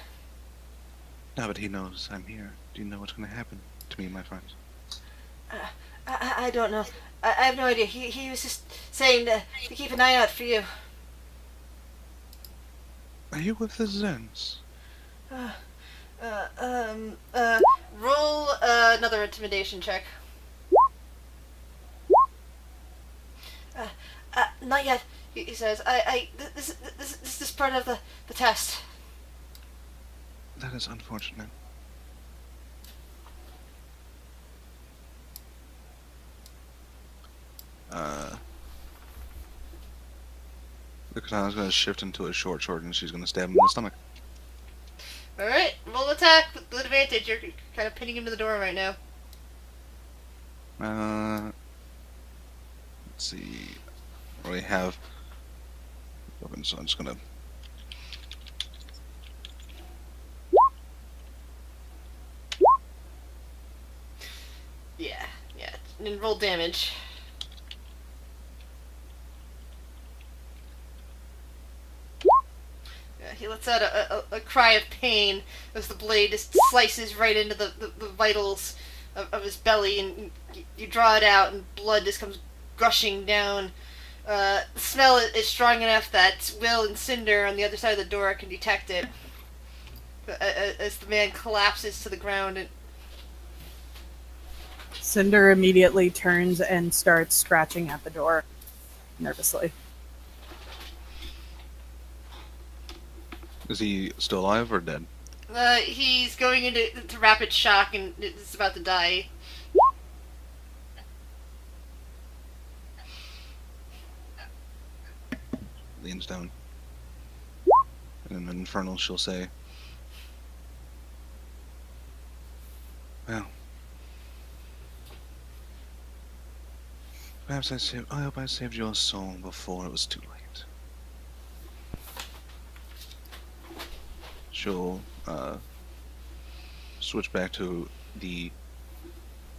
Now that he knows I'm here, do you know what's going to happen to me and my friends? I don't know. I have no idea. He was just saying to keep an eye out for you. Are you with the Zens? Roll another intimidation check. Not yet. He says. This is part of the test. That is unfortunate. The katana's gonna shift into a short sword and she's gonna stab him in the stomach. Alright, roll attack with advantage. You're kind of pinning him to the door right now. Let's see. I already have weapons, so I'm just gonna. Yeah. And roll damage. He lets out a cry of pain as the blade just slices right into the vitals of his belly, and you draw it out, and blood just comes gushing down The smell is strong enough that Will and Cinder on the other side of the door can detect it. As the man collapses to the ground and Cinder immediately turns and starts scratching at the door nervously. Is he still alive or dead? he's going into rapid shock and is about to die. Leans down. And in Infernal, she'll say, "Well, perhaps I hope I saved your soul before it was too late." She'll switch back to the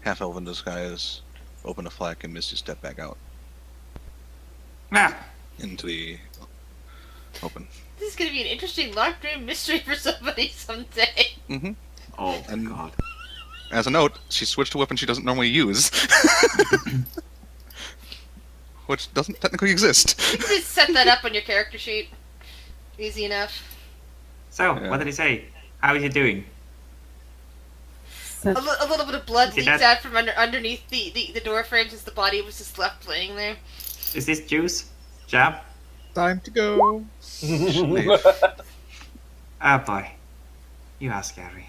half-elven disguise, open a flak, and Misty step back out Ah! into the open. This is going to be an interesting locked room mystery for somebody someday. Mm-hmm. Oh, And- God. As a note, she switched to a weapon she doesn't normally use. Which doesn't technically exist. You can just set that up on your character sheet. Easy enough. So, Yeah. what did he say? How is he doing? A little bit of blood See leaks that? out from underneath the door frames as the body was just left laying there. Is this juice? Jam? Time to go. Leave. Ah, boy. You are scary.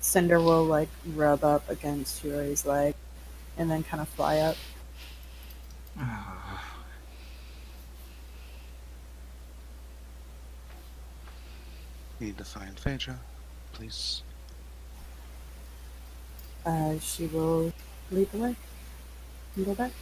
Cinder will like rub up against Yuri's leg and then kind of fly up. Ah. Need to find Phaedra, please. She will lead the way and go back.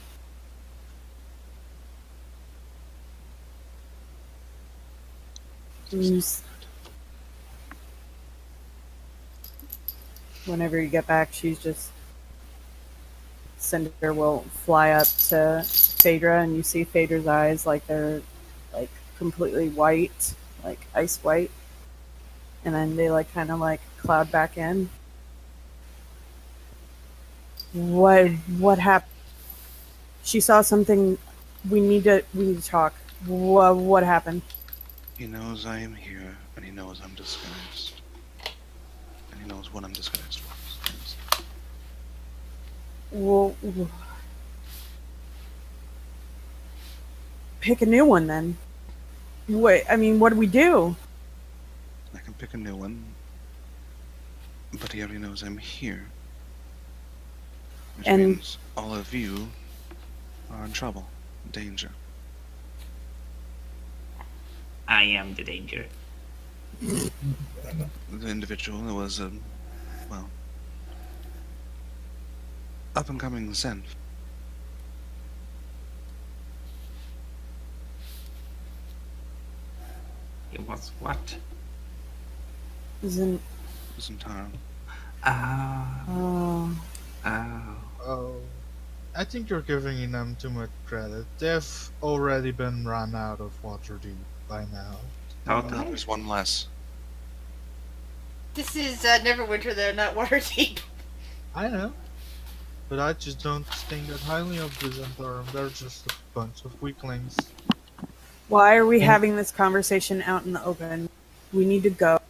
Whenever you get back, she's just Cinder will fly up to Phaedra, and you see Phaedra's eyes like they're like completely white, like ice white, and then they like kind of like cloud back in. What happened? She saw something. We need to talk. What happened? He knows I am here, and he knows I'm disguised. And he knows what I'm disguised for. Well, pick a new one then. Wait, I mean, what do we do? I can pick a new one, but he already knows I'm here. Which And- means all of you are in trouble, danger. I am the danger. The individual was a, well, up-and-coming Zen. It was what? Isn't Zentaro. Ah. oh Oh. Oh, I think you're giving them too much credit. They've already been run out of Waterdeep by now. Totally. There's one less. This is Neverwinter, though, not Waterdeep. I know, but I just don't think that highly of the Zentarum. They're just a bunch of weaklings. why are we having this conversation out in the open? We need to go.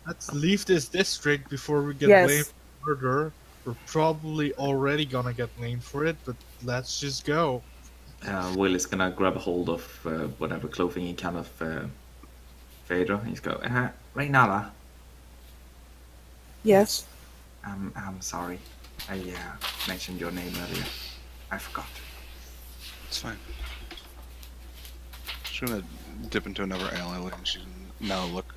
Let's leave this district before we get Yes. blamed for murder. We're probably already gonna get blamed for it, but let's just go. Will is gonna grab a hold of whatever clothing he can of Phaedra. He's go, Reynala, Yes. I'm sorry. I mentioned your name earlier. I forgot. It's fine. She's gonna dip into another alleyway, and she's now look,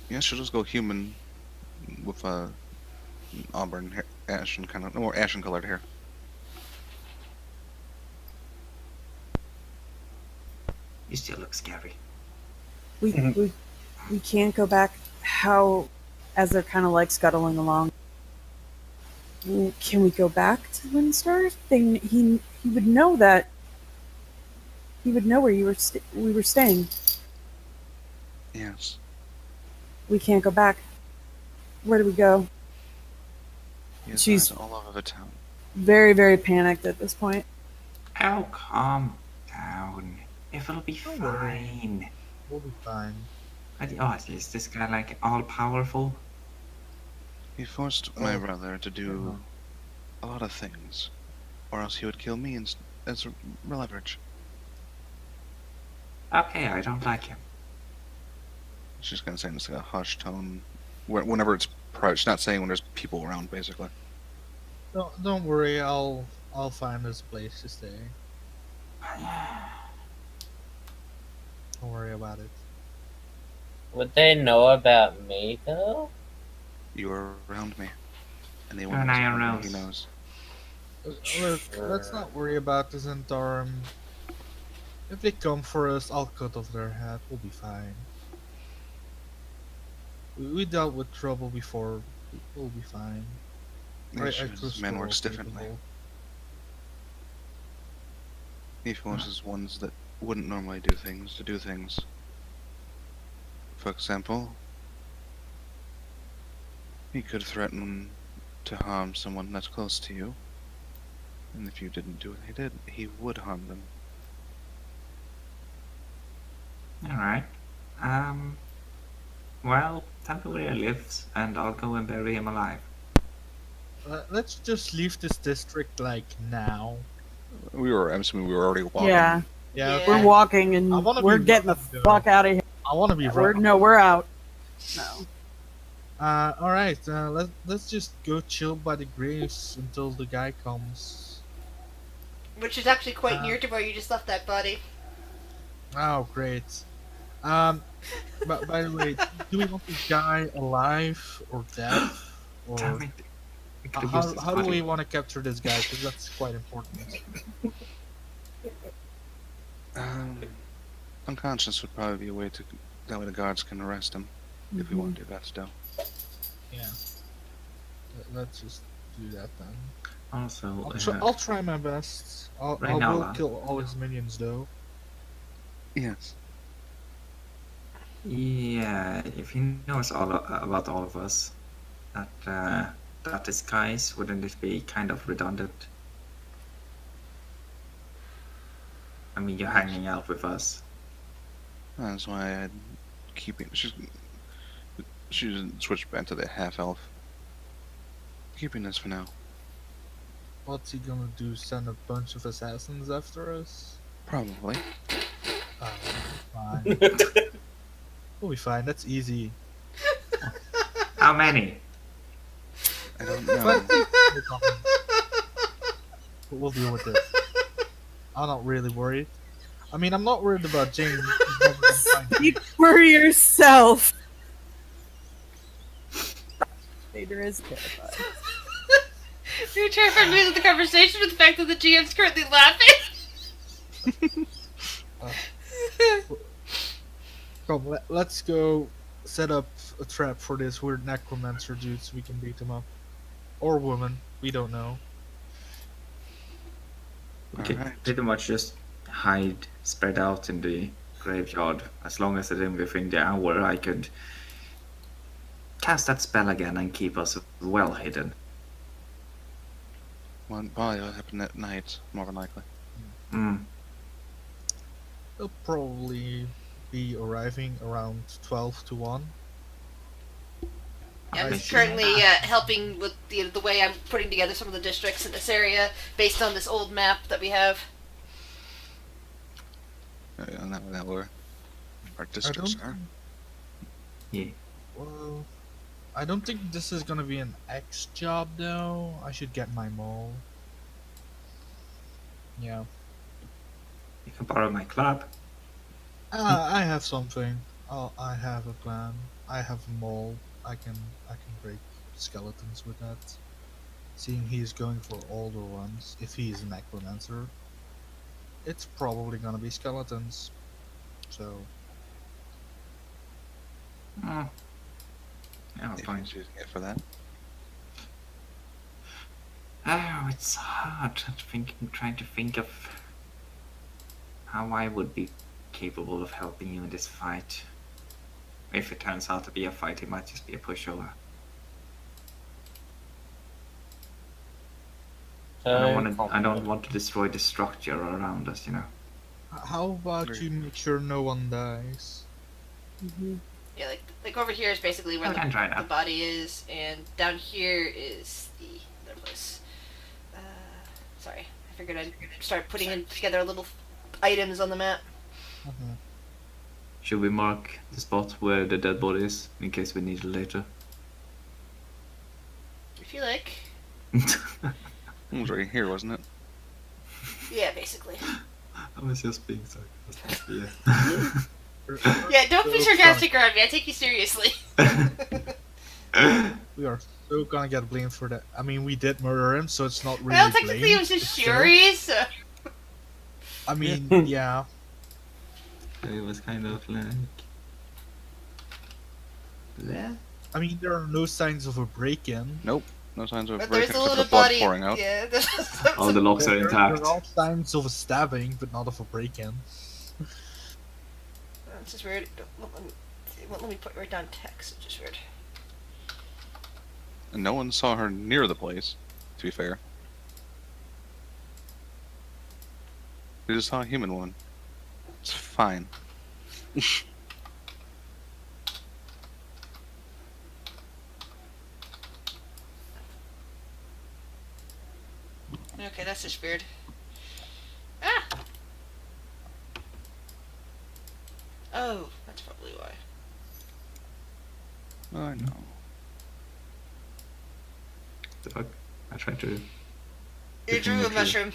yeah, she'll just go human with auburn hair, ashen kind of, or ashen colored hair. You still look scary. We can't go back. How? As they're kind of like scuttling along. Can we go back to Windstar? He would know that. He would know where we were staying. Yes. We can't go back. Where do we go? He has She's- eyes all over the town. Very, very panicked at this point. Oh, calm down. It will be Don't worry. fine. We'll be fine. Oh, is this guy like all powerful? He forced my Oh. brother to do a lot of things, or else he would kill me as leverage. Okay, I don't like him. She's gonna say in just like a hushed tone, whenever it's private. She's not saying when there's people around, basically. Don't worry. I'll find us a place to stay. Don't worry about it. Would they know about me though? You were around me, and they An went iron he rose. knows. Look, let's not worry about this interim. If they come for us, I'll cut off their head. We'll be fine. We dealt with trouble before. We'll be fine. The issue is man we're works all differently. capable. He forces ones that wouldn't normally do things to do things. For example, he could threaten to harm someone that's close to you, and if you didn't do what he did, he would harm them. Alright. Well, tell me where he lives, and I'll go and bury him alive. Let's just leave this district like now. I'm assuming we were already walking. Yeah, Yeah, Yeah. we're walking and I wanna we're be getting the running, though. fuck out of here. I want to be We're, right. no, we're out. No. All right. Let's just go chill by the graves until the guy comes. Which is actually quite Uh, near to where you just left that body. Oh, great. But by the way, do we want this guy alive or dead? Or Damn it. We could've used his how do body. we want to capture this guy? Because that's quite important. Unconscious would probably be a way to. That way the guards can arrest him if we want to do that still. Yeah. Let's just do that then. Also, I'll try my best. Right I now, will kill all his minions though. Yes. yeah, if he knows all about all of us, that disguise, wouldn't it be kind of redundant? I mean, you're hanging out with us. That's why I'd keep it. She's switched back to the half elf. Keeping this for now. What's he gonna do? Send a bunch of assassins after us? Probably. Oh, fine. We'll be fine. That's easy. How many? I don't know. We'll deal with it. I'm not really worried. I mean, I'm not worried about James. He's never gonna find me. Speak for yourself. Vader is terrified. You're terrified of losing the conversation with the fact that the GM's currently laughing. Come, let's go set up a trap for this weird necromancer dude so we can beat him up. Or woman, we don't know. We could Alright. pretty much just hide, spread out in the graveyard. As long as it's within the hour, I could cast that spell again and keep us well hidden. Well, probably will happen at night, more than likely. Hmm. They'll probably be arriving around 12 to 1. I'm I just see. currently helping with the way I'm putting together some of the districts in this area based on this old map that we have. And that where our districts are. Yeah. Well, I don't think this is gonna be an X job though. I should get my mole. Yeah. You can borrow my club. I have something. I have a plan. I have a mole. I can break skeletons with that. Seeing he's going for older ones, if he's a necromancer, it's probably gonna be skeletons. So Hmm. Yeah, If fine. he's using it for that. Oh, it's hard trying to think of how I would be capable of helping you in this fight. If it turns out to be a fight, it might just be a pushover. I don't want to destroy the structure around us, you know. How about you make sure no one dies? Yeah, like over here is basically where I can try the that. body is, and down here is the other place. Sorry, I figured I'd start putting together little items on the map. Should we mark the spot where the dead body is in case we need it later? If you like. It was right here, wasn't it? Yeah, basically. I was just being sarcastic. Yeah. Yeah, don't be sarcastic around me. I take you seriously. We are so gonna get blamed for that. I mean, we did murder him, so it's not really. Well, technically blame. it was just It's still- Shuri, so... I mean, yeah. It was kind of like. Yeah. I mean, there are no signs of a break-in. Nope. No signs of But breaking there's a except little for blood body... pouring out. Yeah, there's All the locks are There intact. are signs of a stabbing, but not of a break-in. It's just weird. Let me put right down text. It's just weird. And no one saw her near the place, to be fair. They just saw a human one. It's fine. Okay, that's just weird. Ah! Oh, that's probably why. I know. The fuck? I tried to. You drew a Okay. mushroom.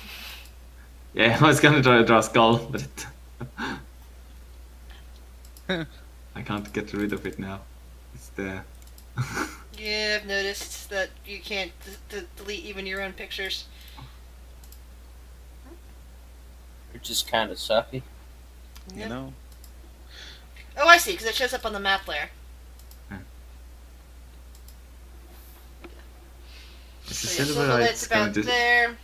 Yeah, I was gonna try to draw a skull, but it. I can't get rid of it now. It's there. Yeah, I've noticed that you can't delete even your own pictures. Which is kind of sucky. Yep. You know? Oh, I see, because it shows up on the map layer. Is the So yeah, silver light Silverlight's going about to? there.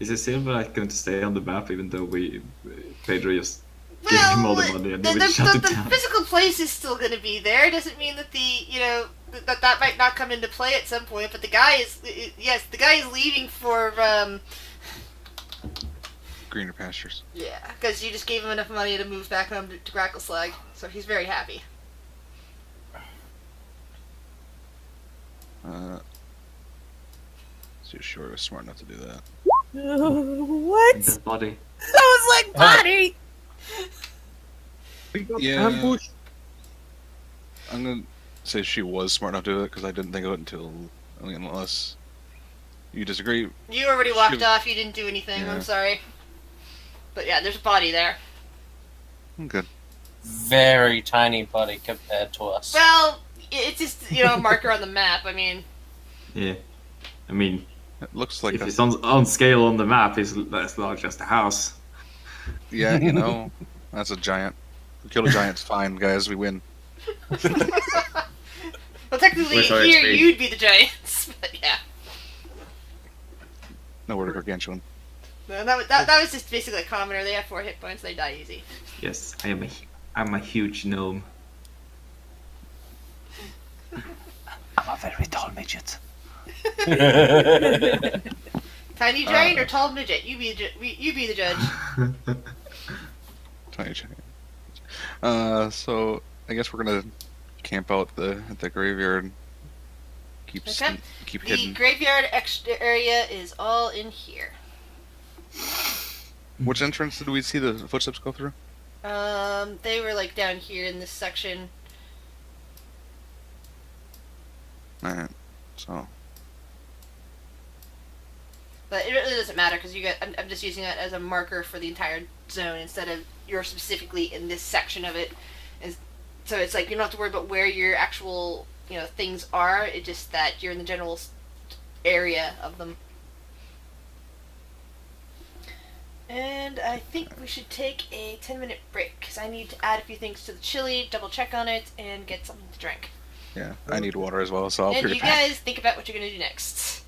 Is the silver light going to stay on the map even though Pedro just gave him all the money and the, he will shut it the down? physical place is still going to be there. Doesn't mean that that might not come into play at some point. But the guy is the guy is leaving for Greener pastures. yeah, because you just gave him enough money to move back home to Grackleslag, so he's very happy. So sure was smart enough to do that. What? The body. That was like body. We got Yeah. ambushed. I'm gonna say she was smart enough to do it because I didn't think of it unless you disagree. You already walked Shoot. off. You didn't do anything. Yeah. I'm sorry. But yeah, there's a body there. I'm good. Very tiny body compared to us. Well, it's just a marker on the map. I mean, Yeah. I mean, It looks like if a, it's on scale on the map, it's as large as the house. yeah, that's a giant. We killed a giant. It's fine, guys. We win. well, technically With our here XP. you'd be the giants, but yeah. No, we're the gargantuan. No, that was just basically a commoner. They have 4 hit points. They die easy. Yes, I'm a huge gnome. I'm a very tall midget. Tiny giant or tall midget? You be the judge. Tiny giant. So I guess we're gonna camp out at the graveyard. Keep Okay. keep The hidden. graveyard extra area is all in here. Which entrance did we see the footsteps go through? They were like down here in this section. Alright. So But it really doesn't matter because I'm just using that as a marker for the entire zone instead of you're specifically in this section of it. And so it's like you don't have to worry about where your actual things are. It's just that you're in the general area of them. And I think we should take a 10-minute break because I need to add a few things to the chili, double check on it, and get something to drink. yeah, I need water as well. So I'll And be you back. guys think about what you're gonna do next.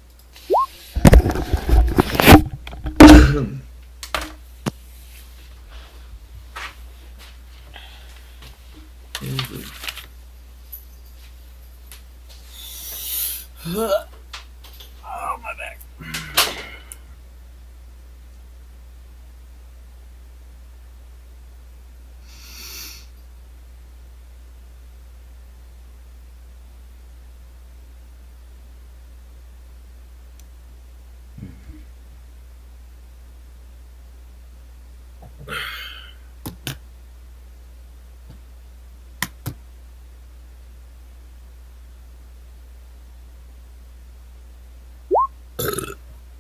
Oh, my back.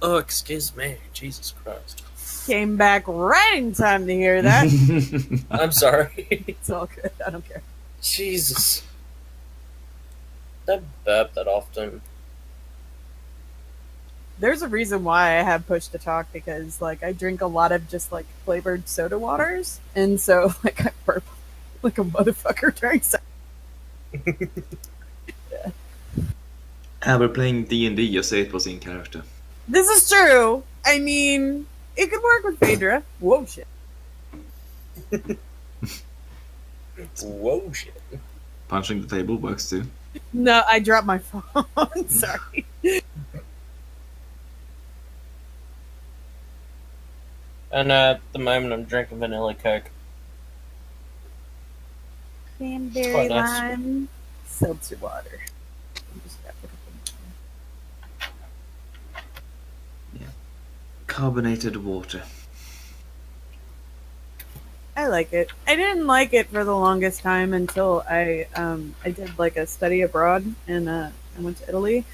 Oh, excuse me. Jesus Christ. Came back right in time to hear that. I'm sorry. It's all good. I don't care. Jesus. Don't burp that often. There's a reason why I have push to talk because, like, I drink a lot of just like flavored soda waters, and so like I burp like a motherfucker during sex. We're playing D&D, you say it was in character. This is true. I mean, it could work with Phaedra. Whoa, shit. Whoa, shit. Punching the table works too. No, I dropped my phone. Sorry. And at the moment, I'm drinking vanilla Coke. Cranberry quite nice. lime seltzer water. I'm just gonna put it Carbonated water. I like it. I didn't like it for the longest time until I did like a study abroad and I went to Italy.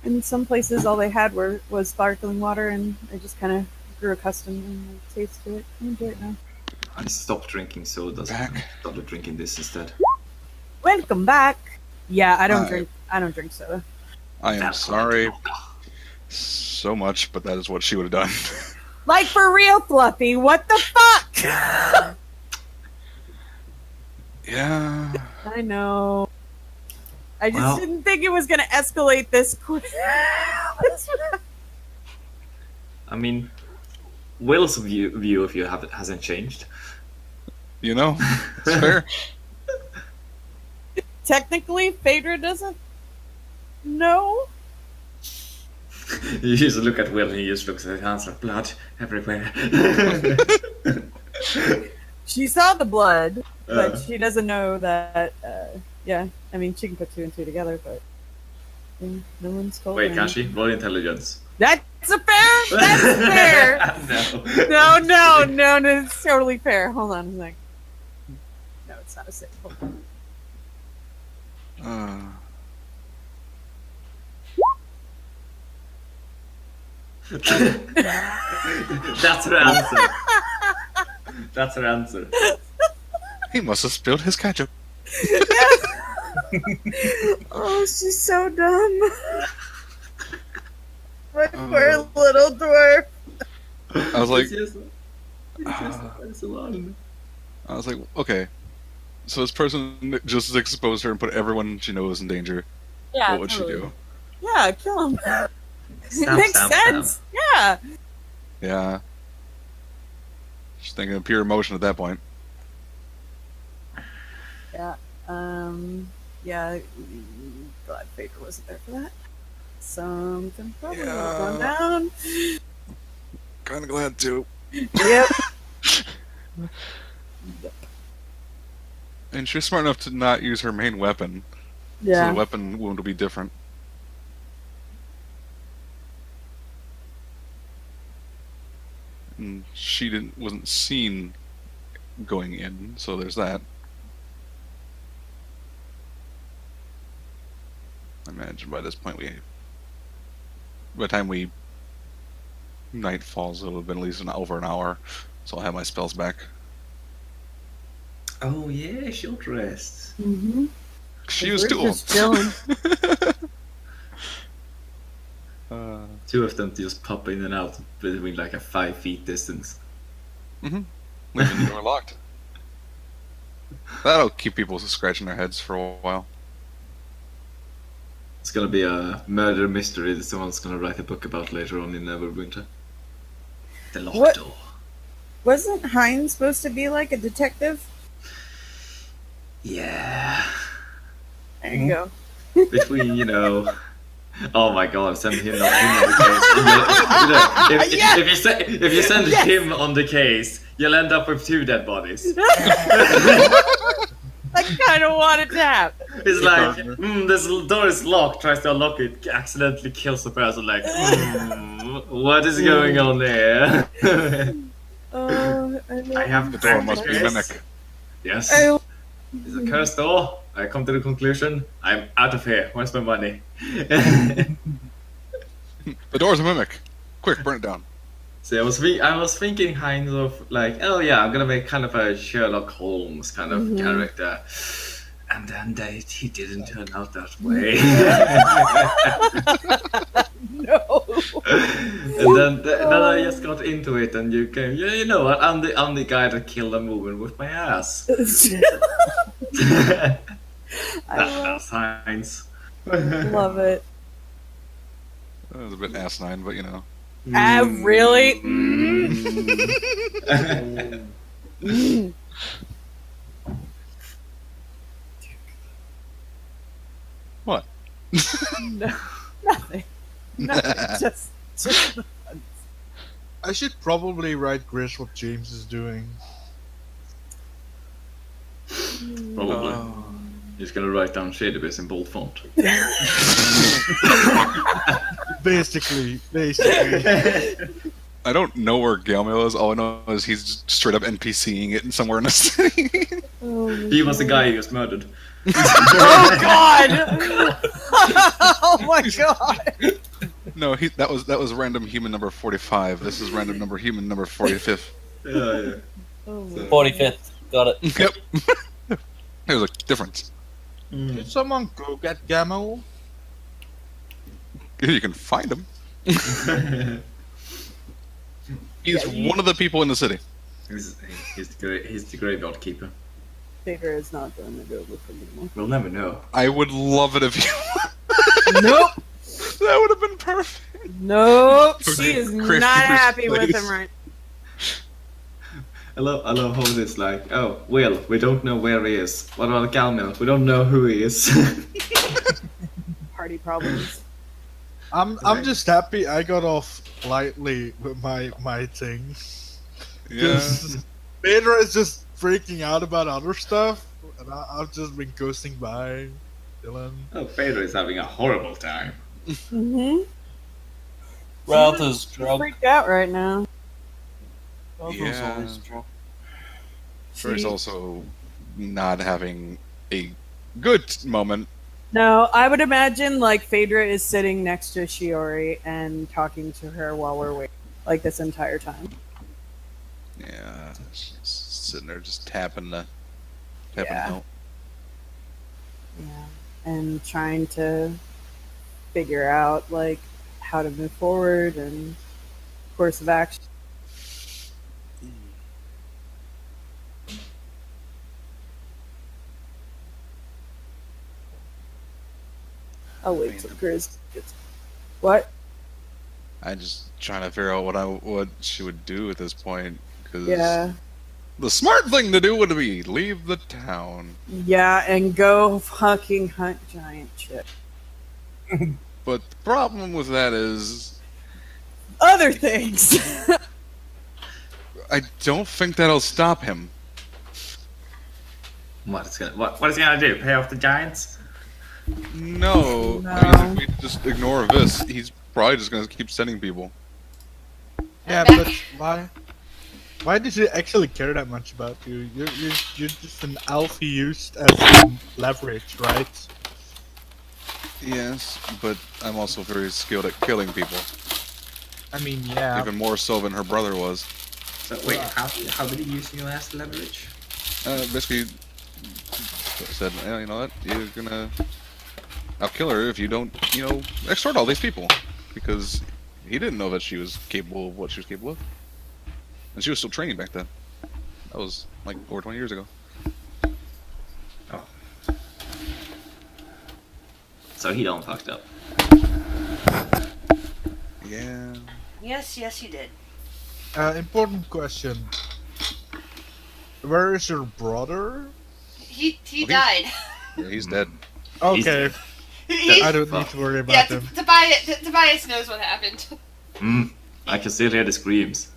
And some places all they had was sparkling water, and I just kind of grew accustomed and like, taste to it. I enjoy it now. I stopped drinking sodas. Back. Started drinking this instead. Welcome back. Yeah, I don't Hi. drink. I don't drink soda. I am That's sorry what I so much, but that is what she would have done. Like for real, Fluffy. What the fuck? Yeah. I know. I just Well- didn't think it was gonna escalate this quick. I mean, Will's view of you hasn't changed. You know, it's fair. Technically, Phaedra doesn't know. You just look at Will and he just looks at his hands like blood everywhere. She saw the blood, but Uh. she doesn't know that. Yeah, I mean, she can put two and two together, but no one's told Wait, her. can she? Roll intelligence. That's a fair. That's fair. No, it's totally fair. Hold on a sec. No, it's not a six. Hold on. That's her answer. That's her answer. He must have spilled his ketchup. Oh, she's so dumb. My poor little dwarf. I was like, It's just a line. I was like, okay. So this person just exposed her and put everyone she knows in danger. Yeah, What would she totally. do? Yeah, kill him. It Stab, makes stab, sense. Yeah. Yeah. She's thinking of pure emotion at that point. Yeah. Yeah. Glad Phaedra wasn't there for that. Something probably would have gone down. Kind of glad too. Yep. And she's smart enough to not use her main weapon, so Yeah. the weapon wound will be different. And she wasn't seen going in, so there's that. I imagine by this point by the time night falls, it'll have been at least over an hour, so I'll have my spells back. Oh yeah, short rest. Mm-hmm. She was two just of chilling. them. Two of them just pop in and out between like a 5 feet distance. Leaving the door locked. That'll keep people scratching their heads for a while. It's gonna be a murder mystery that someone's gonna write a book about later on in Neverwinter. The locked What? door. Wasn't Hines supposed to be like a detective? Yeah. There you go. Between, oh my god, send him on the case. If you send Yes. him on the case, you'll end up with 2 dead bodies. I kind of want it to happen. It's like, this door is locked, tries to unlock it, accidentally kills the person, like, what is going on there? I have The door must be a practiced. mimic. Yes. I, It's a cursed door. I come to the conclusion, I'm out of here. Where's my money? The door's a mimic. Quick, burn it down. See, I was thinking kind of like, oh yeah, I'm gonna make kind of a Sherlock Holmes kind of character, and then he didn't turn out that way. No. And then I just got into it, and you came. Yeah, you know what? I'm the guy that killed a woman with my ass. That's science. Love it. That was a bit asinine, but you know. Really? What? No, nothing. Nothing. Just I should probably write Gris what James is doing. Probably. He's gonna write down Shadybase in bold font. Basically. I don't know where Galmil is. All I know is he's just straight up NPCing it somewhere in the city. He was the guy who was murdered. Oh God! Oh my God! No, that was random human number 45. This is random number human number 45th. Yeah. Oh my 45th. Got it. Yep. There's a difference. Did someone go get Gamel? You can find him. He's Yeah, one of the people in the city. He's the graveyard keeper. Fader is not going to go with him anymore. We'll never know. I would love it if you. Nope. That would have been perfect. Nope. She is Chris, not happy with please. him right. I love how it's like, oh, Will, we don't know where he is. What about Galmil? We don't know who he is. Party problems. I'm just happy I got off lightly with my thing. Yeah. Pedro is just freaking out about other stuff, and I've just been coasting by. Dylan. Oh, Pedro is having a horrible time. Mm-hmm. Ralph is She's drunk. freaked out right now. Ralph is Yeah. always drunk. First, also not having a good moment. No, I would imagine like Phaedra is sitting next to Shiori and talking to her while we're waiting, like this entire time. Yeah, she's sitting there just tapping the Yeah. note. Yeah, and trying to figure out like how to move forward and course of action. I'll wait till Grizz gets. What? I'm just trying to figure out what she would do at this point, because Yeah. the smart thing to do would be leave the town. Yeah, and go fucking hunt giant shit. But the problem with that is, Other things. I don't think that'll stop him. What is he gonna do? Pay off the giants? No, No. I mean, if we just ignore this, he's probably just gonna keep sending people. Yeah, but why? Why does he actually care that much about you? You're just an elf he used as leverage, right? Yes, but I'm also very skilled at killing people, I mean, yeah. even more so than her brother was. So wait, how did he use you as leverage? Basically, said, you know what, I'll kill her if you don't, extort all these people, because he didn't know that she was capable of what she was capable of, and she was still training back then. That was like over 20 years ago. Oh. So he done fucked up. Yeah. Yes, you did. Important question. Where is your brother? He he's- died. Yeah, he's dead. Okay, He- I don't need to worry yeah, about him. Tobias knows what happened. I can still hear the screams.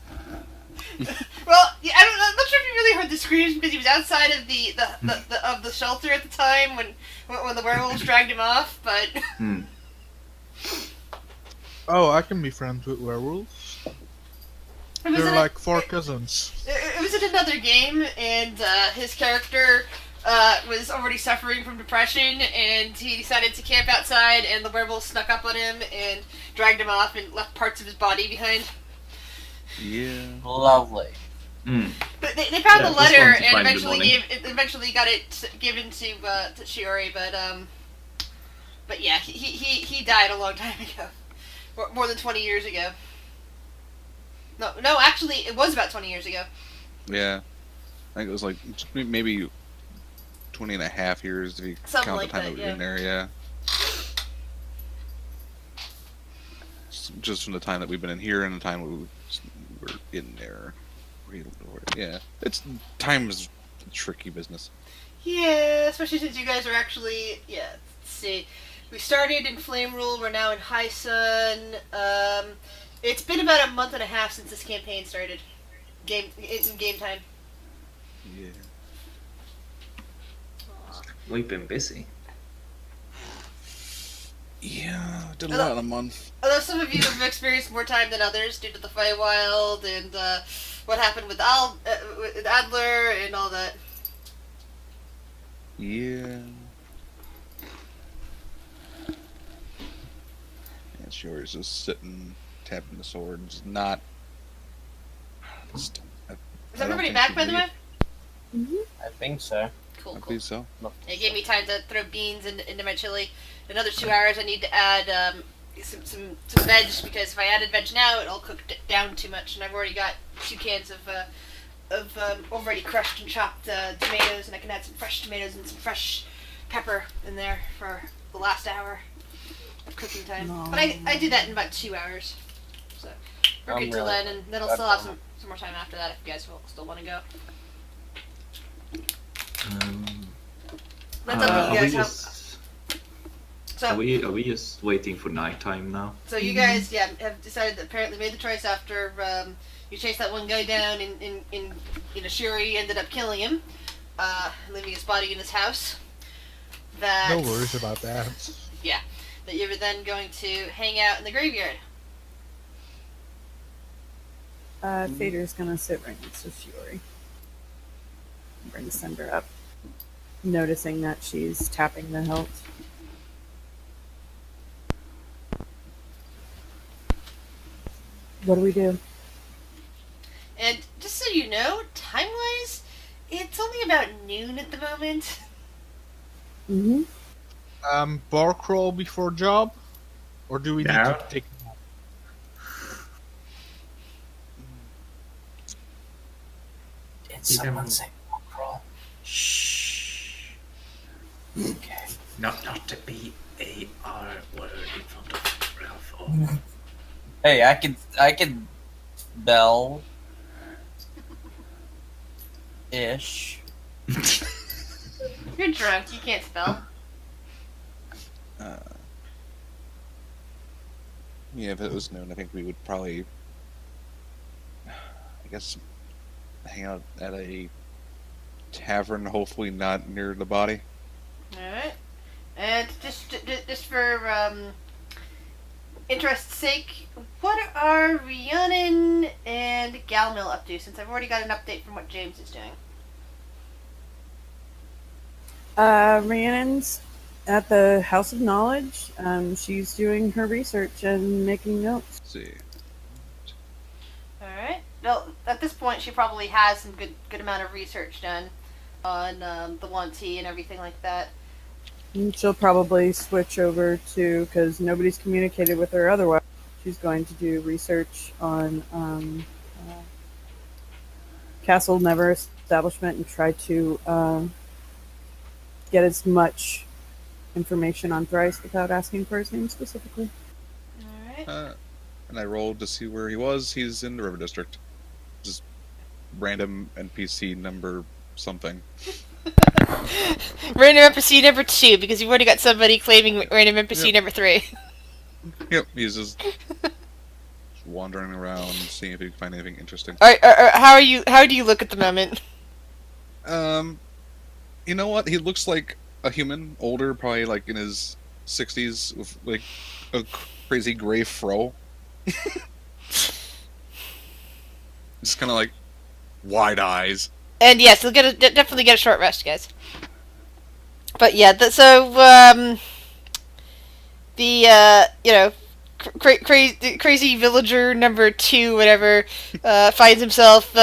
Well, yeah, I'm not sure if you really heard the screams because he was outside of the shelter at the time when the werewolves dragged him off. But Oh, I can be friends with werewolves. it was They're in like 4 cousins. it was in another game, and his character was already suffering from depression, and he decided to camp outside, and the werewolf snuck up on him and dragged him off and left parts of his body behind. Yeah. Lovely. But they found Yeah, the just letter wanted to and find the money. eventually got it given to Shiori, but yeah, he died a long time ago, more than 20 years ago. No, actually, it was about 20 years ago. Yeah. I think it was like maybe 20 and a half years if you Something count like the time that, that we were in there, yeah. Just from the time that we've been in here and the time we were in there. Yeah. Time is a tricky business. Yeah, especially since you guys are actually, let's see. We started in Flame Rule, we're now in High Sun. It's been about a month and a half since this campaign started. In game time. Yeah. We've been busy. Yeah, did a lot in a month. Although some of you have experienced more time than others due to the Feywild and what happened with with Adler and all that. Yeah. Yeah, Shiori's just sitting, tapping the sword, just not. Is everybody back, by the way? I think so. Cool, I cool. believe so. It gave me time to throw beans into my chili. Another 2 hours, I need to add some veg, because if I added veg now, it'll cook down too much, and I've already got 2 cans of already crushed and chopped tomatoes, and I can add some fresh tomatoes and some fresh pepper in there for the last hour of cooking time. No. But I did that in about 2 hours, so we're good till then, and then I'll still have some more time after that if you guys still want to go. That's up to you guys. Are we just waiting for nighttime now? So you guys, have decided that apparently made the choice after you chased that one guy down in Shuri ended up killing him, leaving his body in his house. That No worries about that. that you were then going to hang out in the graveyard. Fader's gonna sit right next to Shiori. Bring Cinder up, noticing that she's tapping the hilt. What do we do? And just so you know, time-wise, it's only about noon at the moment. Mm-hmm. Bar crawl before job? Or do we need Yeah. to take... Did someone say crawl? Shh. Okay. Not the B-A-R word in front of Ralph. Oh. Hey, I can spell ish. You're drunk, you can't spell. Yeah, if it was noon, I think we would probably, I guess, hang out at a tavern, hopefully not near the body. Alright. And just for interest's sake, what are Rhiannon and Galmil up to, since I've already got an update from what James is doing? Rhiannon's at the House of Knowledge. She's doing her research and making notes. Let's see. Alright. Well, at this point, she probably has some good amount of research done on the Wanti and everything like that. And she'll probably switch over to, because nobody's communicated with her otherwise, she's going to do research on Castle Never establishment and try to get as much information on Thrice without asking for his name specifically. Alright. And I rolled to see where he was. He's in the River District. Just random NPC number something. Random NPC number 2, because you've already got somebody claiming random NPC number 3. Yep, he's just wandering around, seeing if he can find anything interesting. How do you look at the moment? You know what? He looks like a human, older, probably like in his 60s, with like a crazy gray fro. Just kind of like wide eyes. And yes, you'll definitely get a short rest, guys. But yeah, the crazy villager number 2, whatever, finds himself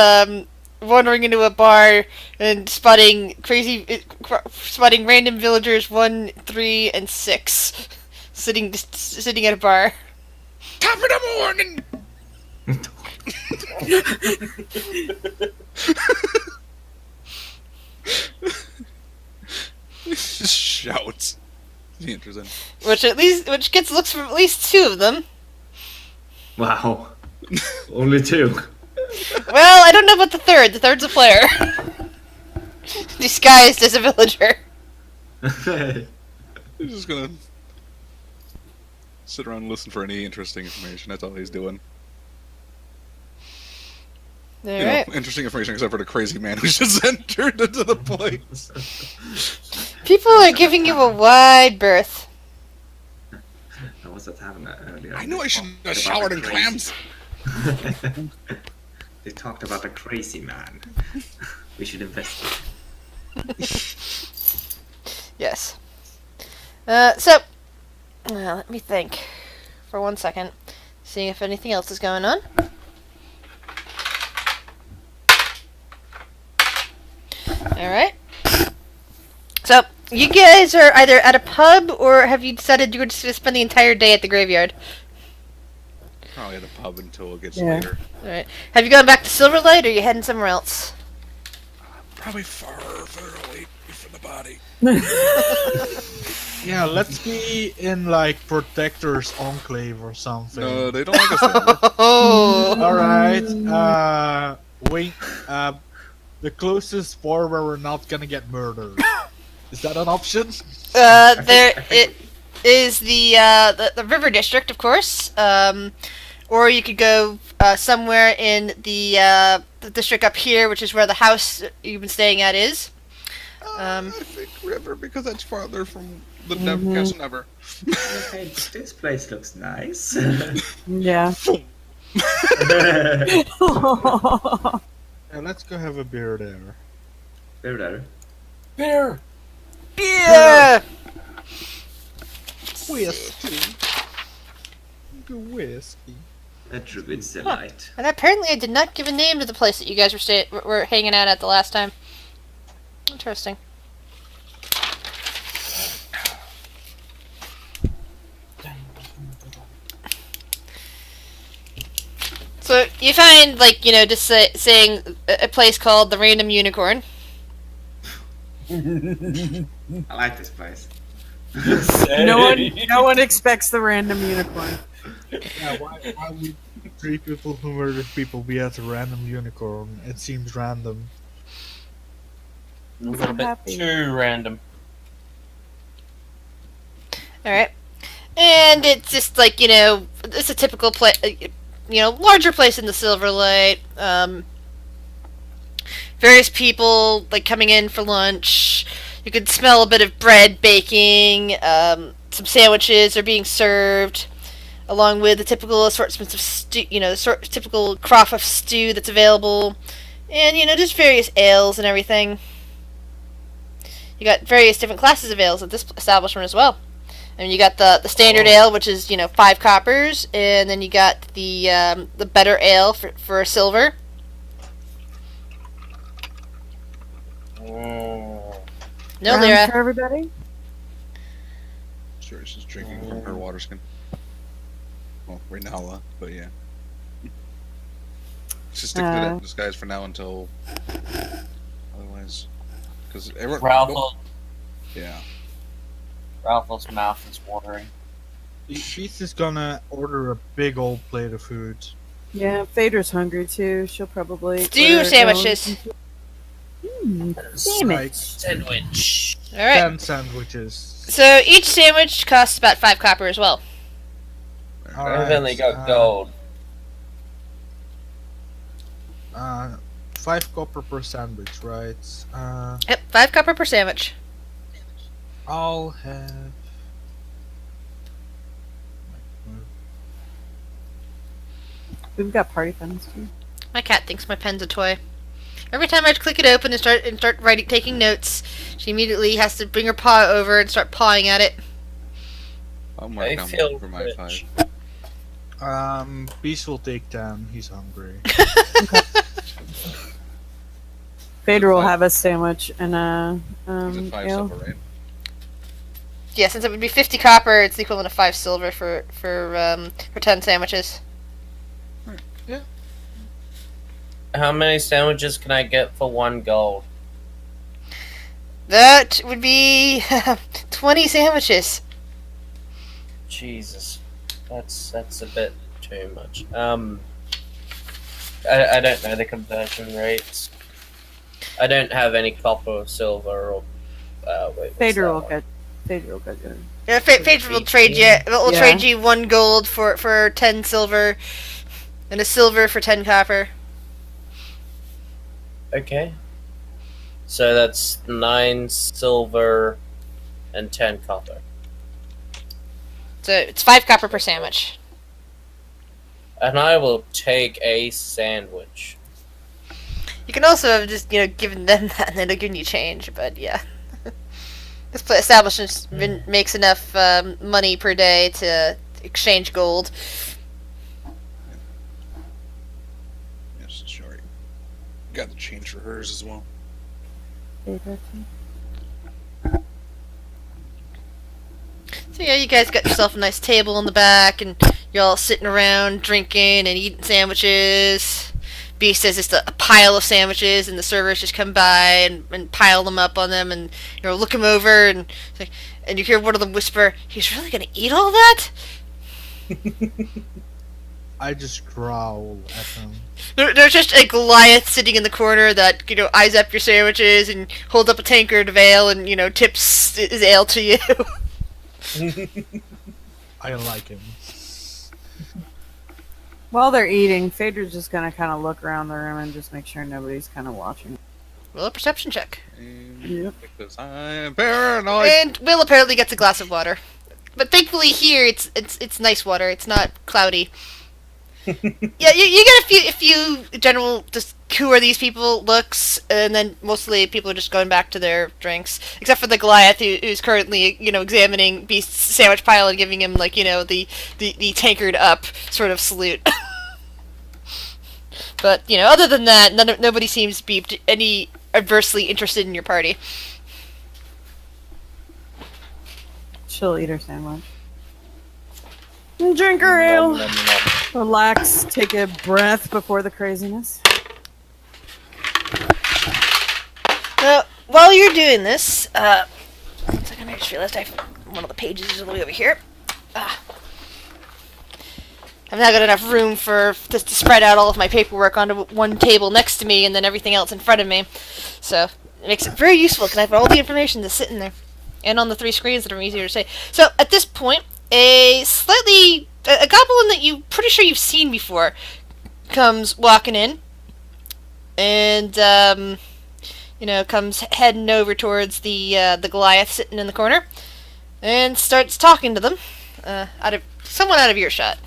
wandering into a bar and spotting random villagers 1, 3, and 6 sitting at a bar. Top of the morning. Just shouts. He enters in. Which gets looks from at least 2 of them. Wow. Only 2. Well, I don't know about the third. The third's a player. Disguised as a villager. He's just gonna sit around and listen for any interesting information. That's all he's doing. Alright. Interesting information except for the crazy man who just entered into the place. People are giving you a wide berth. I was at having that earlier. I knew I should have showered in clams. They talked about a crazy man. We should investigate. Yes. Let me think for 1 second. Seeing if anything else is going on. Alright. So, you guys are either at a pub, or have you decided you were just going to spend the entire day at the graveyard? Probably at a pub until it gets Yeah. later. Alright. Have you gone back to Silverlight, or are you heading somewhere else? Probably further away from the body. Yeah, let's be in like Protector's Enclave or something. No, they don't like us there. Oh! Alright, wait, the closest bar where we're not gonna get murdered. Is that an option? There it is the River District, of course. Or you could go somewhere in the district up here, which is where the house you've been staying at is. I think River, because that's farther from the Castle Never. Okay, this place looks nice. Yeah. Yeah, let's go have a beer there. There. Beer! Yeah! Whiskey. The whiskey. A druid's delight. And apparently I did not give a name to the place that you guys were hanging out at the last time. Interesting. So you find, like, just saying a place called the Random Unicorn. I like this place. No one expects the random unicorn. Yeah, why would 3 people who murdered people be at a random unicorn? It seems random. A little bit Happy. too random. Alright. And it's just like, it's a typical place, larger place in the Silverlight. Various people, like, coming in for lunch. You could smell a bit of bread baking. Some sandwiches are being served, along with the typical assortments of stew, typical crop of stew that's available. And, just various ales and everything. You got various different classes of ales at this establishment as well. I mean, you got the standard ale, which is 5 coppers, and then you got the better ale for a silver. No, Round Lyra. for everybody. Sure, she's drinking from her water skin. Well, right now, but yeah. Just stick to that disguise for now until. Otherwise. Because everyone. Ralph, Yeah. Ralph's mouth is watering. She's just gonna order a big old plate of food. Yeah, Phaedra's hungry too. She'll probably Stew order sandwiches. Sandwich. Sandwich. Alright. 10 sandwiches. So each sandwich costs about 5 copper as well. I've only got gold. 5 copper per sandwich, right? Yep, 5 copper per sandwich. I'll have. We've got party pens too. My cat thinks my pen's a toy. Every time I click it open and start taking notes, She immediately has to bring her paw over and start pawing at it. I'll mark I down feel one for my rich. 5. Beast will take 10. He's hungry. Phaedra will have a sandwich and a Is it 5 ale. silver, right? Yeah, since it would be 50 copper, it's the equivalent of 5 silver for 10 sandwiches. How many sandwiches can I get for 1 gold? That would be 20 sandwiches. Jesus, that's a bit too much. I don't know the conversion rates. I don't have any copper or silver or wait. what's Phaedra that will one? get. Phaedra will get it. Yeah, Phaedra will trade you. We'll Yeah. trade you 1 gold for 10 silver, and a silver for 10 copper. Okay. So that's 9 silver and 10 copper. So it's 5 copper per sandwich. And I will take a sandwich. You can also have just given them that, and then they'll give you change. But yeah, this establishment makes enough money per day to exchange gold. Yes, sure. Got the change for hers as well. Phaedra. So yeah, you guys got yourself a nice table in the back, and you're all sitting around drinking and eating sandwiches. Beast has just a pile of sandwiches, and the servers just come by and pile them up on them, and look him over, and you hear one of them whisper, "He's really gonna eat all that?" I just growl at him. There's just a Goliath sitting in the corner that eyes up your sandwiches and holds up a tankard of ale and tips his ale to you. I like him. While they're eating, Phaedra's just gonna kind of look around the room and just make sure nobody's kind of watching. Roll a perception check. Yep. Because I'm paranoid. And Will apparently gets a glass of water, but thankfully here it's nice water. It's not cloudy. Yeah, you get a few general just who are these people looks, and then mostly people are just going back to their drinks, except for the Goliath who's currently examining Beast's sandwich pile and giving him the tankard up sort of salute. But other than that, nobody seems to be any adversely interested in your party. She'll eat her sandwich. And drink her ale. Nom, nom, nom. Relax. Take a breath before the craziness. Now, while you're doing this, one second, I just realized one of the pages is all the way over here. I've now got enough room to spread out all of my paperwork onto one table next to me and then everything else in front of me. So it makes it very useful because I've got all the information that's sitting there. And on the 3 screens that are easier to say. So at this point, a goblin that you pretty sure you've seen before comes walking in. And, comes heading over towards the Goliath sitting in the corner. And starts talking to them. Somewhat out of earshot.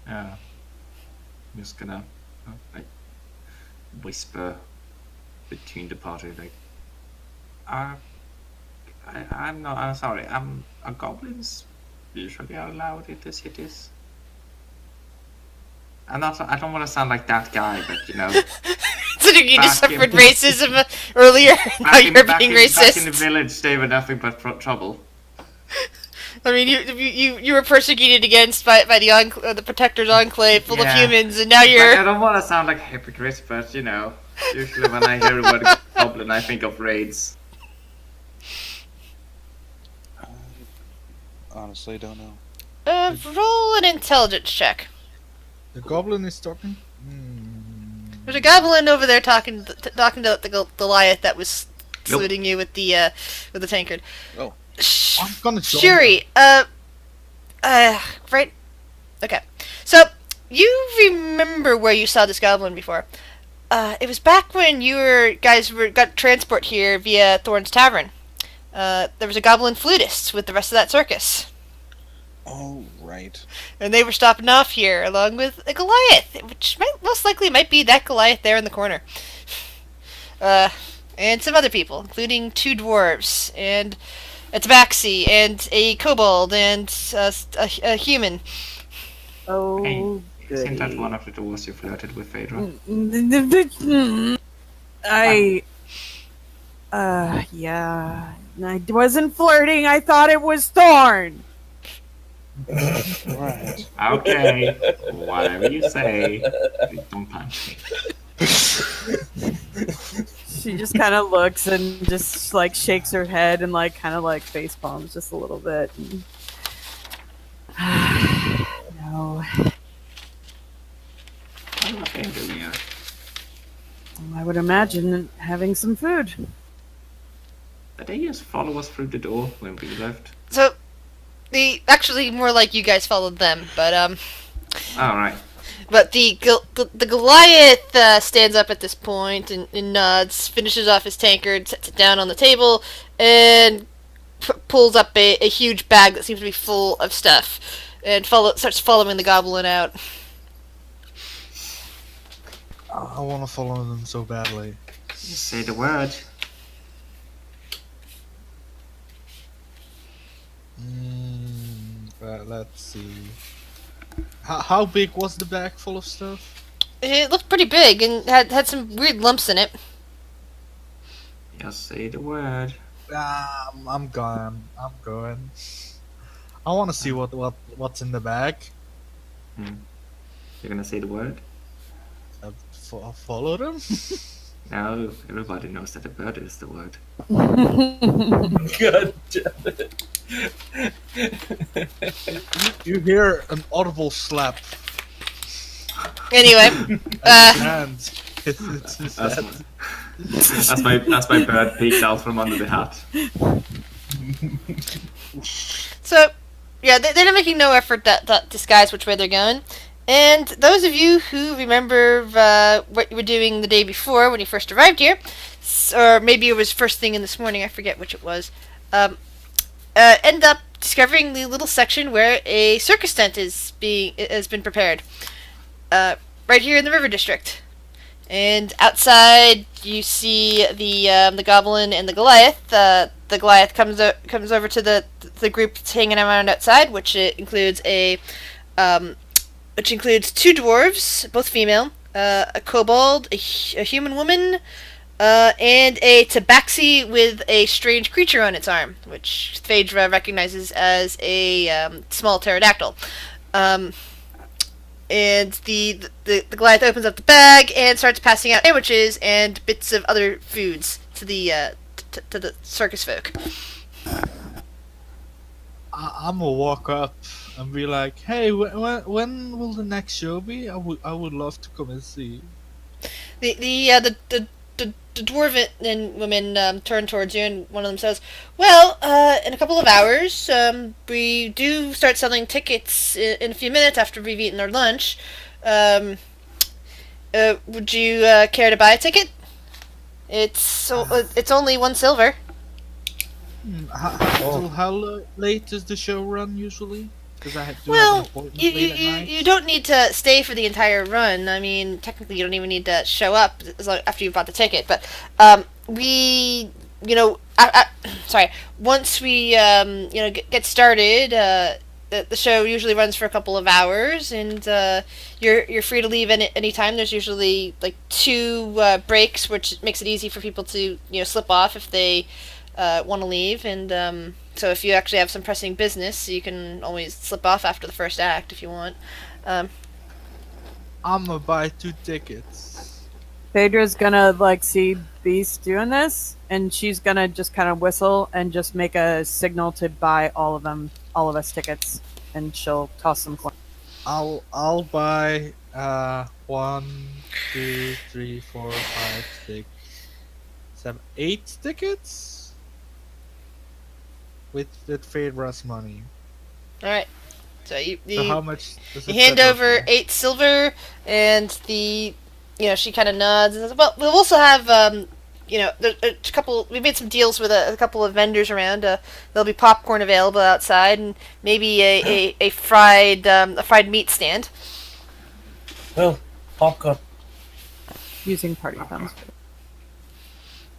I'm just gonna whisper between the party, I'm sorry. Are goblins usually allowed in the cities? I don't want to sound like that guy, but So you just Back in- suffered racism earlier, and now you're being back in the racist. village, they were nothing but trouble. I mean, you were persecuted against by the Protector's Enclave full of Yeah. humans, and now But I you're... don't want to sound like a hypocrite, but usually when I hear the word goblin, I think of raids. Honestly, don't know. Roll an intelligence check. The goblin is talking. There's a goblin over there talking to the Goliath that was saluting you with the tankard. Oh. I'm gonna join Shuri, right? Okay. So, you remember where you saw this goblin before. It was back when guys got transport here via Thorn's Tavern. There was a goblin flutist with the rest of that circus. Oh, right. And they were stopping off here along with a Goliath, which most likely might be that Goliath there in the corner. And some other people, including 2 dwarves, and a tabaxi, and a kobold, and a human. Oh, Hey, isn't that goody. one of the dwarves you flirted with, Phaedra? Yeah. I wasn't flirting. I thought it was Thorn. Right. Okay, whatever you say. Please don't punch me. She just kind of looks and just like shakes her head and like kind of like face palms just a little bit. No, What are they doing here? I would imagine having some food. Did they just follow us through the door when we left? So, actually more like you guys followed them, but Alright. But the Goliath stands up at this point and nods, finishes off his tankard, sets it down on the table, and pulls up a huge bag that seems to be full of stuff, and starts following the goblin out. I want to follow them so badly. Just say the word. But let's see. How big was the bag full of stuff? It looked pretty big and had some weird lumps in it. Just say the word. I'm going. I'm going. I want to see what's in the bag. You're gonna say the word? Follow them. No, everybody knows that the word is the word. God damn it. You hear an audible slap. Anyway, And it's his As head. my bird peeks out from under the hat. so yeah, they're making no effort to disguise which way they're going. And those of you who remember what you were doing the day before when you first arrived here, or maybe it was first thing in this morning, I forget which it was, end up discovering the little section where a circus tent has been prepared, right here in the River District. And outside, you see the goblin and the Goliath. The Goliath comes over to the group that's hanging around outside, which includes which includes 2 dwarves, both female, a kobold, a human woman, and a tabaxi with a strange creature on its arm, which Phaedra recognizes as a small pterodactyl. And the Goliath opens up the bag and starts passing out sandwiches and bits of other foods to the to the circus folk. I'm gonna walk up and be like, "Hey, when will the next show be? I would love to come and see." The dwarven and women turn towards you, and one of them says, "Well, in a couple of hours, we do start selling tickets in a few minutes after we've eaten our lunch. Would you care to buy a ticket? It's only 1 silver." How late does the show run usually? Because I have Well, an appointment late at night. you don't need to stay for the entire run. I mean, technically, you don't even need to show up after you've bought the ticket. But sorry. Once we get started, the show usually runs for a couple of hours, and you're free to leave any time. There's usually like 2 breaks, which makes it easy for people to slip off if they want to leave. And so if you actually have some pressing business, you can always slip off after the first act if you want. I'm gonna buy 2 tickets. Phaedra's gonna like see Beast doing this, and she's gonna just kind of whistle and just make a signal to buy all of us tickets, and she'll toss some coins. I'll buy 1, 2, 3, 4, 5, 6, 7, 8 tickets with Phaedra's money. All right. So So how much does you it hand set up over for? 8 silver, and she kind of nods and says, "Well, we'll also have there's a couple. We made some deals with a couple of vendors around. There'll be popcorn available outside, and maybe a fried meat stand. Well, popcorn. Using party funds.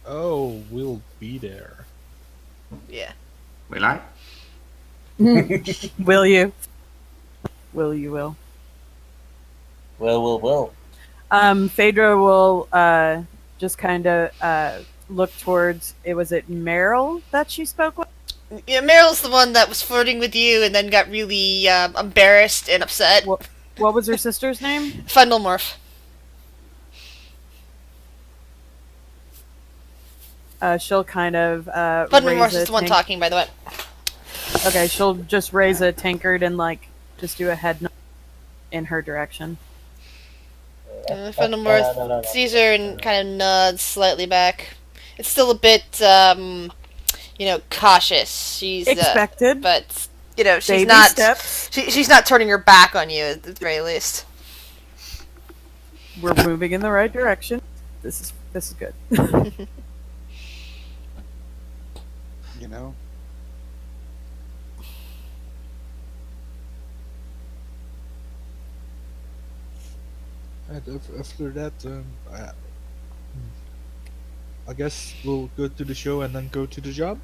Oh, we'll be there. Yeah. Will I? Will you? Will you? Will. Well. Phaedra will just kind of look towards. Was it Meryl that she spoke with? Yeah, Meryl's the one that was flirting with you and then got really embarrassed and upset. What was her sister's name? Fundlemorph. She'll kind of Fundlemorph is the one talking, by the way. Okay, she'll just raise a tankard and just do a head nod in her direction. Fundlemorph sees her and kind of nods slightly back. It's still a bit, cautious. She's expected, but she's baby not. Steps. She's not turning her back on you at the very least. We're moving in the right direction. This is good. You know. And after that, I guess we'll go to the show and then go to the job.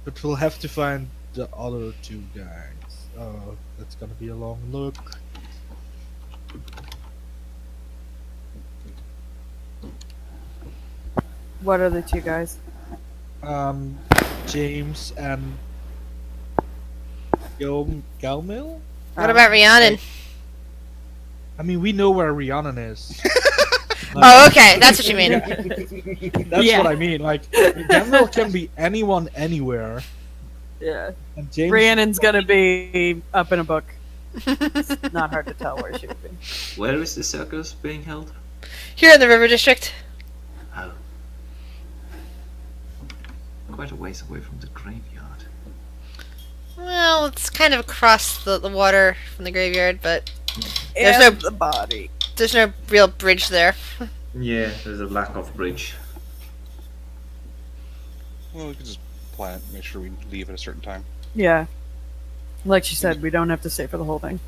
But we'll have to find the other two guys. Oh, that's gonna be a long look. What are the two guys? James and Galmil? What about Rhiannon? I mean, we know where Rhiannon is. Oh, okay, that's what you mean. That's what I mean. Galmil can be anyone, anywhere. Yeah. And James Rhiannon's gonna be up in a book. It's not hard to tell where she would be. Where is the circus being held? Here in the River District. Oh. Quite a ways away from the graveyard. Well, it's kind of across the water from the graveyard, but there's the body. There's no real bridge there. Yeah, there's a lack of bridge. Well, we can just plan it, make sure we leave at a certain time. Yeah. Like she said, we don't have to stay for the whole thing.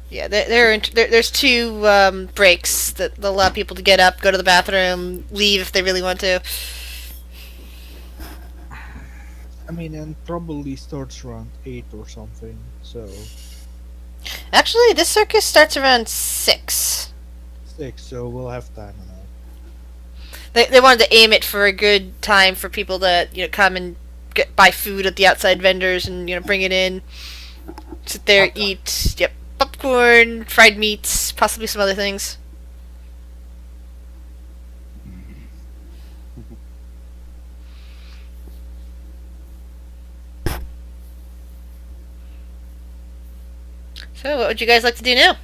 Yeah, there's two breaks that allow people to get up, go to the bathroom, leave if they really want to. I mean, and probably starts around 8 or something, so... Actually, this circus starts around 6. 6, so we'll have time enough. They wanted to aim it for a good time for people to come and buy food at the outside vendors and bring it in, sit there, eat. Yep, popcorn, fried meats, possibly some other things. So, what would you guys like to do now?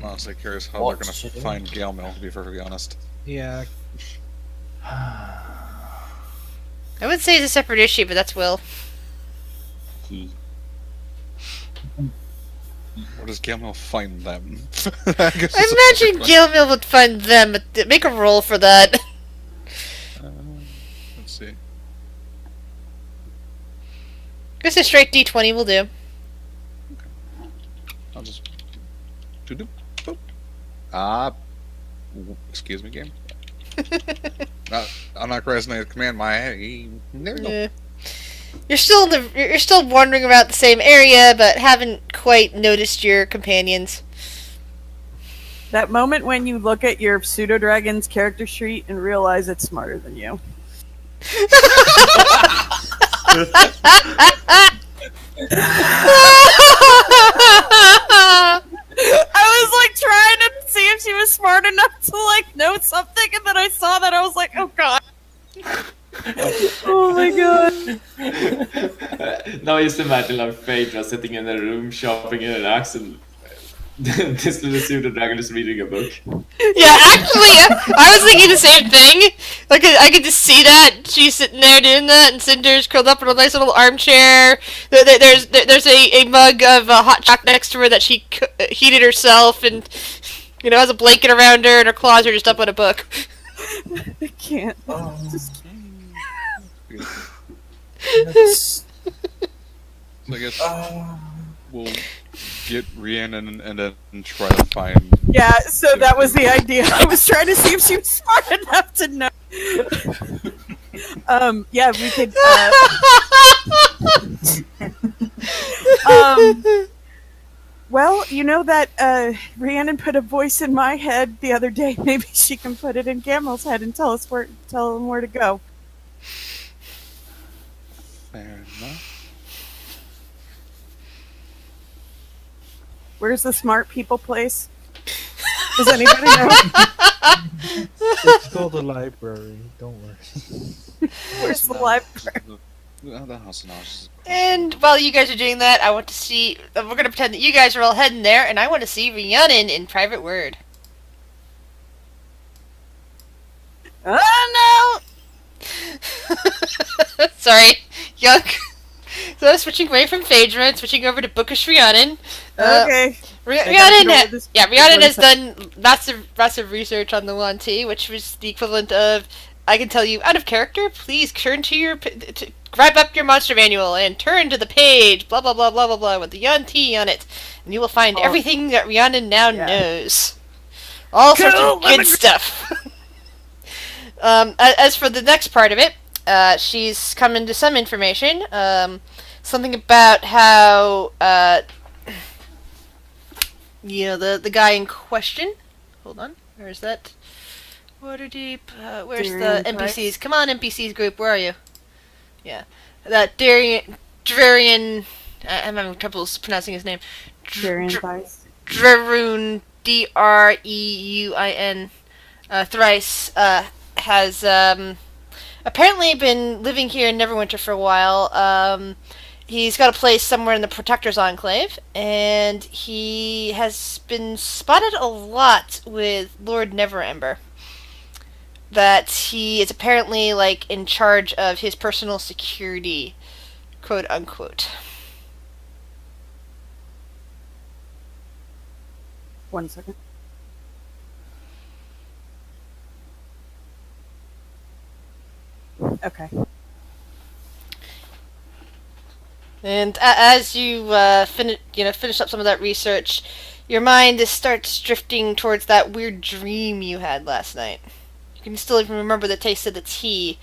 Honestly, curious how What they're to gonna do? find Galmil, to be perfectly honest. Yeah, I would say it's a separate issue, but that's Will. Where does Galmil find them? I guess I it's a imagine question. Gilmill would find them, but make a roll for that. Let's see. I guess a straight D20 will do. I'll just... Doo-doo, boop. Excuse me, game. I'm not grasping the command. There you go. Yeah. You're still wandering about the same area, but haven't quite noticed your companions. That moment when you look at your pseudo dragon's character sheet and realize it's smarter than you. I was trying to see if she was smart enough to know something, and then I saw that I was like, oh god. Oh my god. Now just imagine Phaedra sitting in a room shopping in an axe and this little pseudo dragon is reading a book. Yeah, actually, I was thinking the same thing. I could just see that she's sitting there doing that, and Cinder's curled up in a nice little armchair. There's a mug of hot chocolate next to her that she heated herself, and has a blanket around her, and her claws are just up on a book. I can't. So I guess we'll get Rhiannon and then try to find. Yeah, so that was the idea. I was trying to see if she was smart enough to know. Yeah, we could. Well, you know that Rhiannon put a voice in my head the other day. Maybe she can put it in Gamel's head and tell him where to go. Fair enough. Where's the smart people place? Does anybody know? It's called the library. Don't worry. Where's the library? The house and house. And while you guys are doing that, I want to see. We're going to pretend that you guys are all heading there, and I want to see Rhiannon in private word. Oh no! Sorry, Young. So I'm switching away from Phaedra and switching over to Bookish Rhiannon. no! Okay. Rhiannon has done lots of research on the 1T, which was the equivalent of, I can tell you, out of character, please turn to grab up your monster manual and turn to the page, blah blah blah blah blah blah, with the 1T on it, and you will find everything that Rhiannon now knows. All sorts of good stuff. As for the next part of it, she's come into some information. Something about how the guy in question. Hold on, where is that? Waterdeep. Where's the NPCs? Come on, NPCs group. Where are you? Yeah, that Darian. I'm having trouble pronouncing his name. Dreun. Dreuin. Thrice has apparently been living here in Neverwinter for a while. He's got a place somewhere in the Protector's Enclave, and he has been spotted a lot with Lord Neverember. That he is apparently, in charge of his personal security, quote unquote. 1 second. Okay. And as you finish up some of that research, your mind starts drifting towards that weird dream you had last night. You can still even remember the taste of the tea,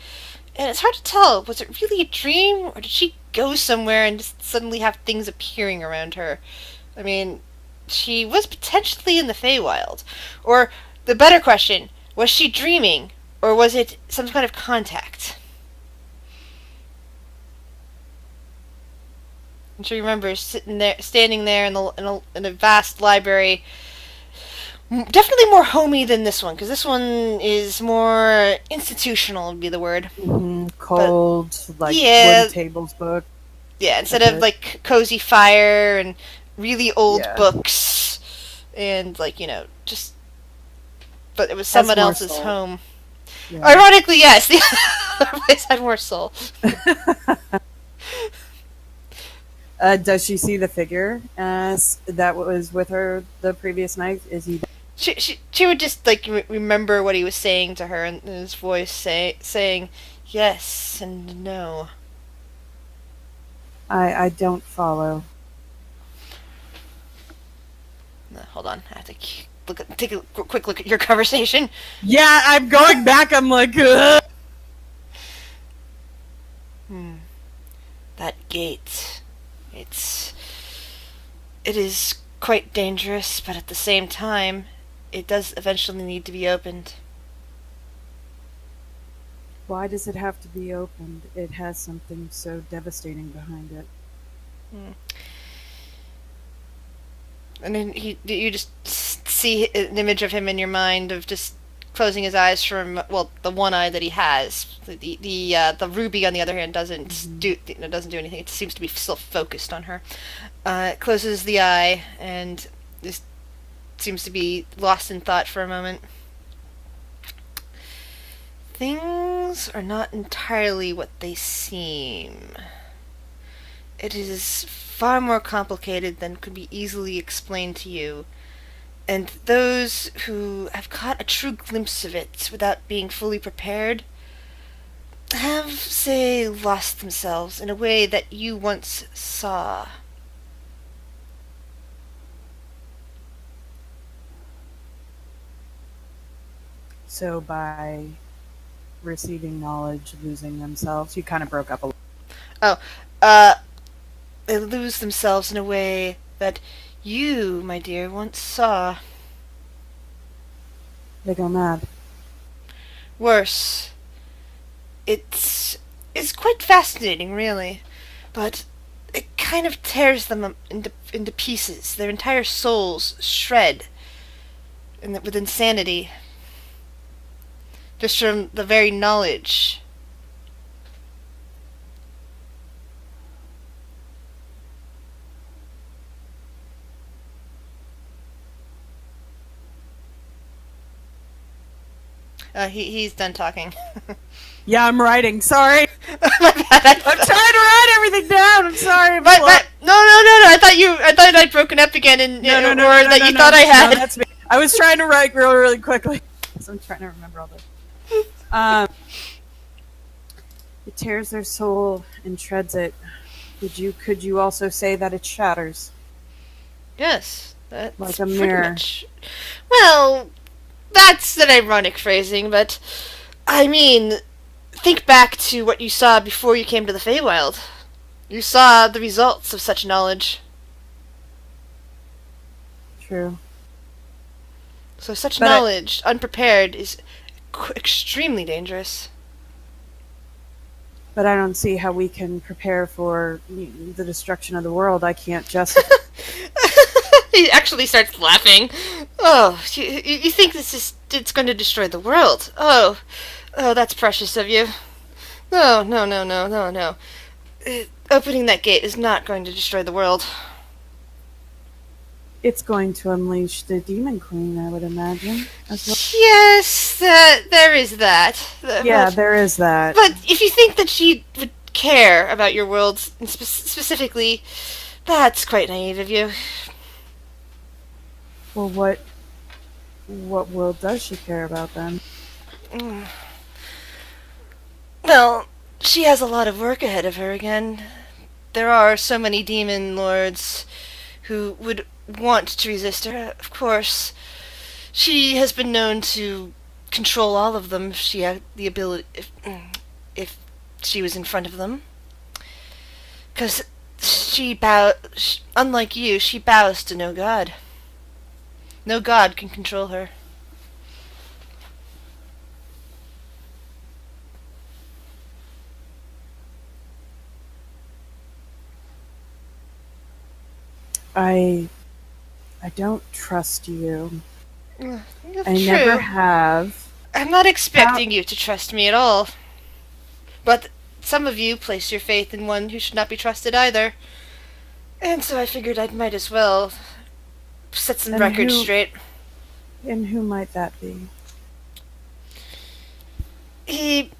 and it's hard to tell. Was it really a dream, or did she go somewhere and just suddenly have things appearing around her? I mean, she was potentially in the Feywild, or the better question: was she dreaming, or was it some kind of contact? And she remembers standing there in a vast library. Definitely more homey than this one, because this one is more institutional, would be the word. Cold, wooden tables book. Yeah, instead of cozy fire and really old books, and just. But it was someone else's home. Yeah. Ironically, yes, the other place had more soul. Does she see the figure that was with her the previous night? Is he? She would just remember what he was saying to her, and his voice saying yes and no. I don't follow. Hold on, I have to take a quick look at your conversation. Yeah, I'm going back. I'm like, ugh. That gate. It is quite dangerous, but at the same time, it does eventually need to be opened. Why does it have to be opened? It has something so devastating behind it. And then you just see an image of him in your mind of just closing his eyes from the one eye that he has. The ruby on the other hand doesn't do anything. It seems to be still focused on her. It closes the eye and just seems to be lost in thought for a moment. Things things are not entirely what they seem. It is far more complicated than could be easily explained to you, and those who have caught a true glimpse of it without being fully prepared have, say, lost themselves in a way that you once saw. So by receiving knowledge, losing themselves, you kind of broke up a little. They lose themselves in a way that you, my dear, once saw. They go mad. Worse. It's quite fascinating, really, but it kind of tears them into pieces. Their entire souls shred with insanity. Just from the very knowledge. He's done talking. Yeah, I'm writing. Sorry. My bad. I'm trying to write everything down. I'm sorry. No. I thought I'd broken up again, and No, that you thought I had. No, that's me. I was trying to write really quickly. So I'm trying to remember all this. It tears their soul and shreds it. Could you also say that it shatters? Yes, that's Like a pretty mirror. much. Well, that's an ironic phrasing, but I mean, think back to what you saw before you came to the Feywild. You saw the results of such knowledge. True. So such But knowledge, unprepared, is extremely dangerous. But I don't see how we can prepare for the destruction of the world. I can't just. He actually starts laughing. Oh, you think it's going to destroy the world? Oh, that's precious of you. No. Opening that gate is not going to destroy the world. It's going to unleash the Demon Queen, I would imagine. As well. Yes, there is that. Yeah, there is that. But if you think that she would care about your world specifically, that's quite naive of you. Well, what world does she care about then? Well, she has a lot of work ahead of her again. There are so many demon lords who would want to resist her. Of course, she has been known to control all of them if she had the ability, if she was in front of them. Because unlike you, she bows to no god. No god can control her. I don't trust you. True. I never have. I'm not expecting you to trust me at all. But some of you place your faith in one who should not be trusted either. And so I figured I might as well set some records straight. And who might that be? He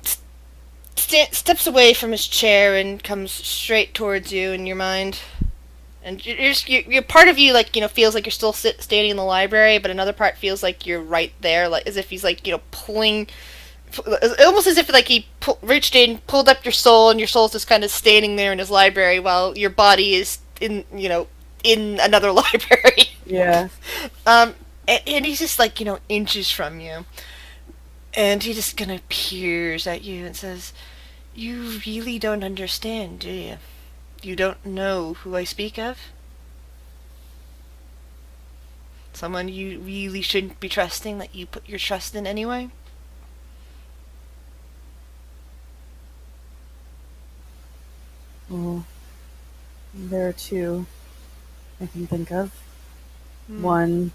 steps away from his chair and comes straight towards you in your mind. And you're part of you, like, feels like you're still standing in the library, but another part feels like you're right there, like as if he's, like, pulling, almost as if, like, he reached in, pulled up your soul, and your soul's just kind of standing there in his library while your body is in another library. Yeah. And he's just, like, inches from you. And he just kind of peers at you and says, "You really don't understand, do you? You don't know who I speak of? Someone you really shouldn't be trusting, that you put your trust in anyway?" Well, there are two I can think of. One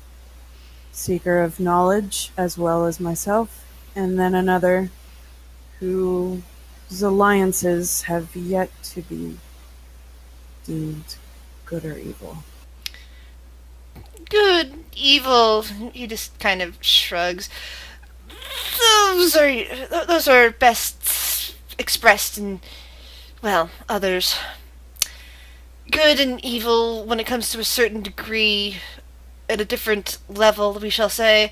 seeker of knowledge as well as myself, and then another whose alliances have yet to be deemed good or evil. Good, evil, he just kind of shrugs. Those are best expressed in, well, others. Good and evil, when it comes to a certain degree, at a different level, we shall say,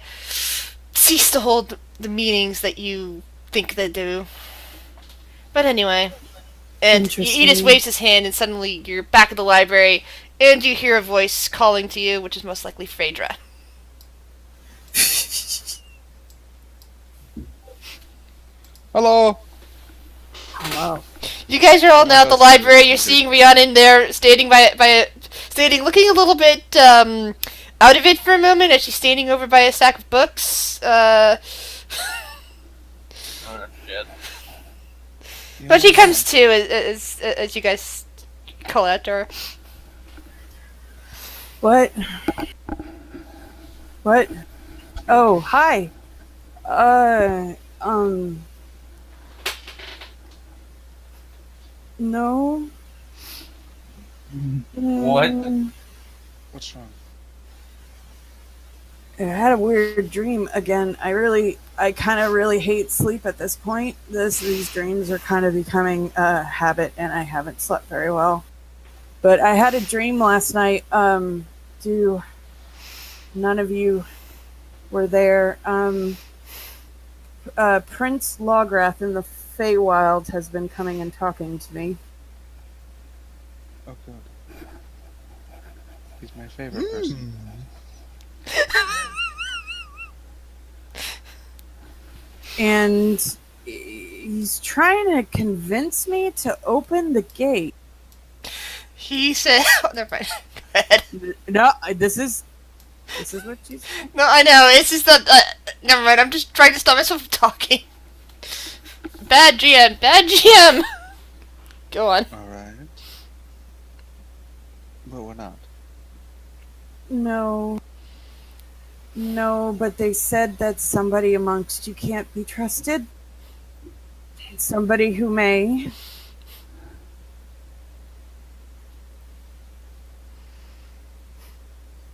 cease to hold the meanings that you think they do. But anyway, and he just Interesting. waves his hand, and suddenly you're back at the library, and you hear a voice calling to you, which is most likely Phaedra. Hello. Hello. You guys are all now at the That's good. library. You're seeing Rhiannon there, standing, looking a little bit out of it for a moment as she's standing over by a stack of books. Oh shit. But she comes to as you guys call out to her. What? What? Oh, hi. No. What? What's wrong? I had a weird dream again. I kind of really hate sleep at this point. These dreams are kind of becoming a habit, and I haven't slept very well. But I had a dream last night. None of you were there. Prince Lograth in the Feywild has been coming and talking to me. Oh, good. He's my favorite person. And he's trying to convince me to open the gate. He said, oh, never mind. Go ahead. No, this is what she's. No, I know. It's just that. Never mind. I'm just trying to stop myself from talking. Bad GM. Bad GM. Go on. All right. But we're not. No, but they said that somebody amongst you can't be trusted. Somebody who may.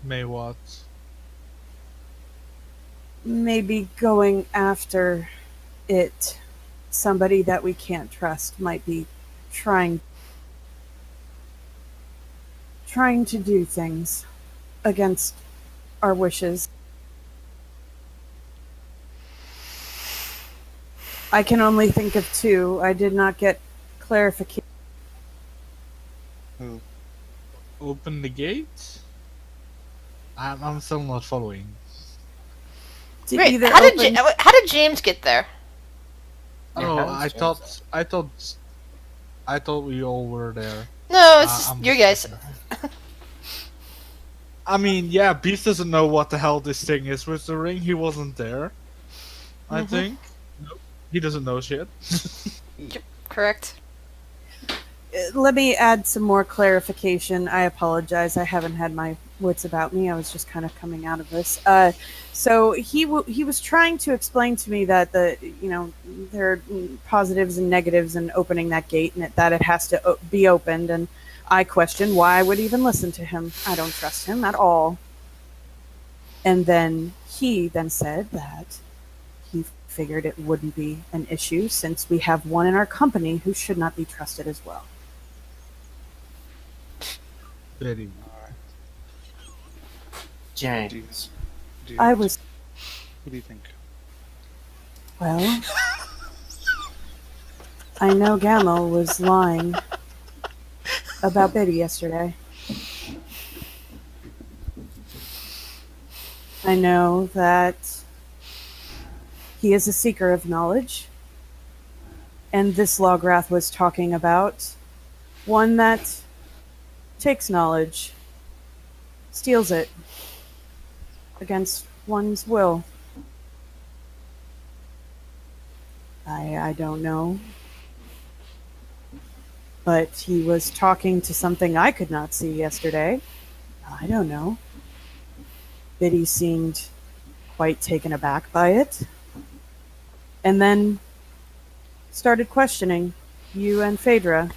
May what? Maybe going after it. Somebody that we can't trust might be trying to do things against our wishes. I can only think of two. I did not get clarification. Who? Open the gate? I'm still not following. To Wait, either how did open- how did James get there? Oh, how I does thought we all were there. No, it's just I'm you guys. I mean, yeah, Beast doesn't know what the hell this thing is with the ring. He wasn't there. I Mhm. think. Nope. He doesn't know shit. Correct. Let me add some more clarification. I apologize. I haven't had my wits about me. I was just kind of coming out of this. So he was trying to explain to me that there are positives and negatives in opening that gate, and that it has to be opened. And I questioned why I would even listen to him. I don't trust him at all. And then he said that he figured it wouldn't be an issue since we have one in our company who should not be trusted as well. Very. James. Do you, I was, What do you think? well, I know Gamel was lying about Biddy yesterday. I know that he is a seeker of knowledge, and this Lograth was talking about one that takes knowledge, steals it against one's will. I don't know. But he was talking to something I could not see yesterday. I don't know. Biddy seemed quite taken aback by it. And then started questioning you and Phaedra.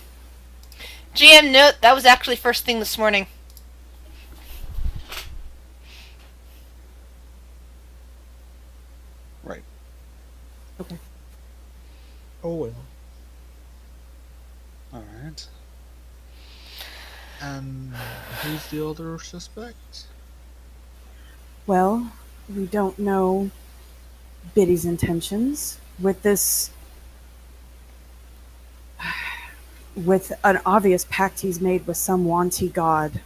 GM, note that was actually first thing this morning. Right. Okay. Oh well. Alright. And who's the other suspect? Well, we don't know Biddy's intentions with this, with an obvious pact he's made with some wanty god.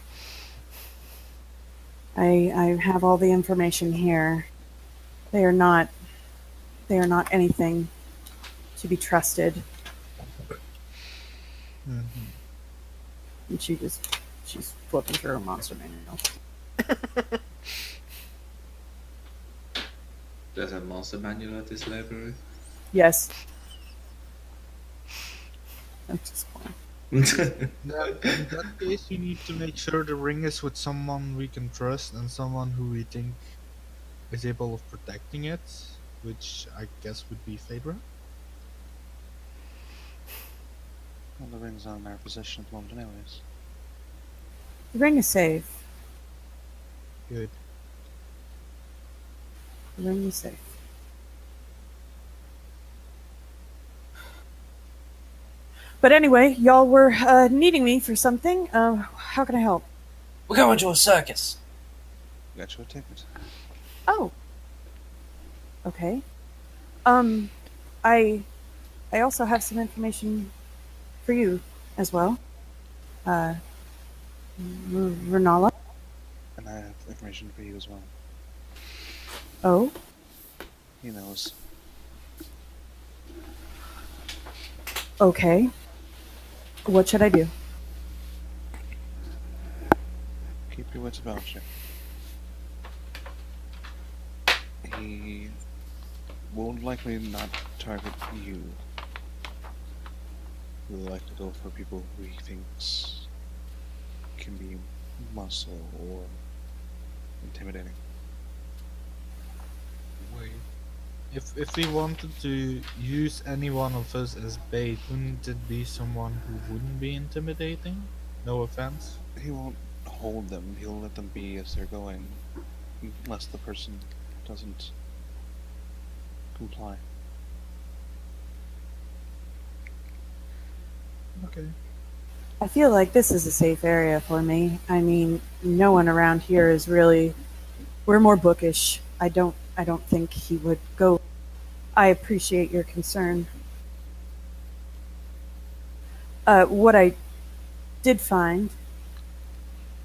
I have all the information here. They are not anything to be trusted. Mhm. And she's flipping through her monster manual. There's a monster manual at this library. Yes. I'm just playing. Now, in that case, we need to make sure the ring is with someone we can trust and someone who we think is able of protecting it, which I guess would be Phaedra. Well, the ring's not in our possession at the moment, anyways. The ring is safe. Good. The ring is safe. But anyway, y'all were needing me for something. How can I help? We're going to a circus. Got you a ticket. Oh. Okay. I also have some information for you as well. Renala. And I have information for you as well. Oh. He knows. Okay. What should I do? Keep your wits about you. He will likely not target you. He will like to go for people who he thinks can be muscle or intimidating. Wait. If we wanted to use any one of us as bait, wouldn't it be someone who wouldn't be intimidating? No offense. He won't hold them, he'll let them be as they're going, unless the person doesn't comply. Okay. I feel like this is a safe area for me. I mean, no one around here is really. We're more bookish. I don't think he would go. I appreciate your concern. What I did find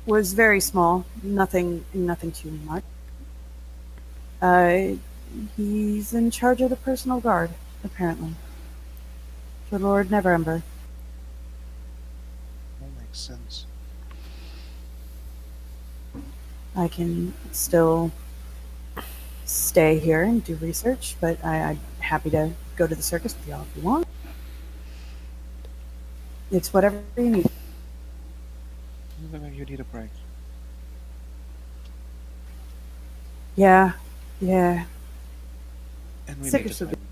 was very small. Nothing too much. He's in charge of the personal guard, apparently. The Lord Neverember. That makes sense. I can still stay here and do research, but I'm happy to go to the circus with y'all if you want. It's whatever you need. You look like you need a break. Yeah. And we need Circus to would be- find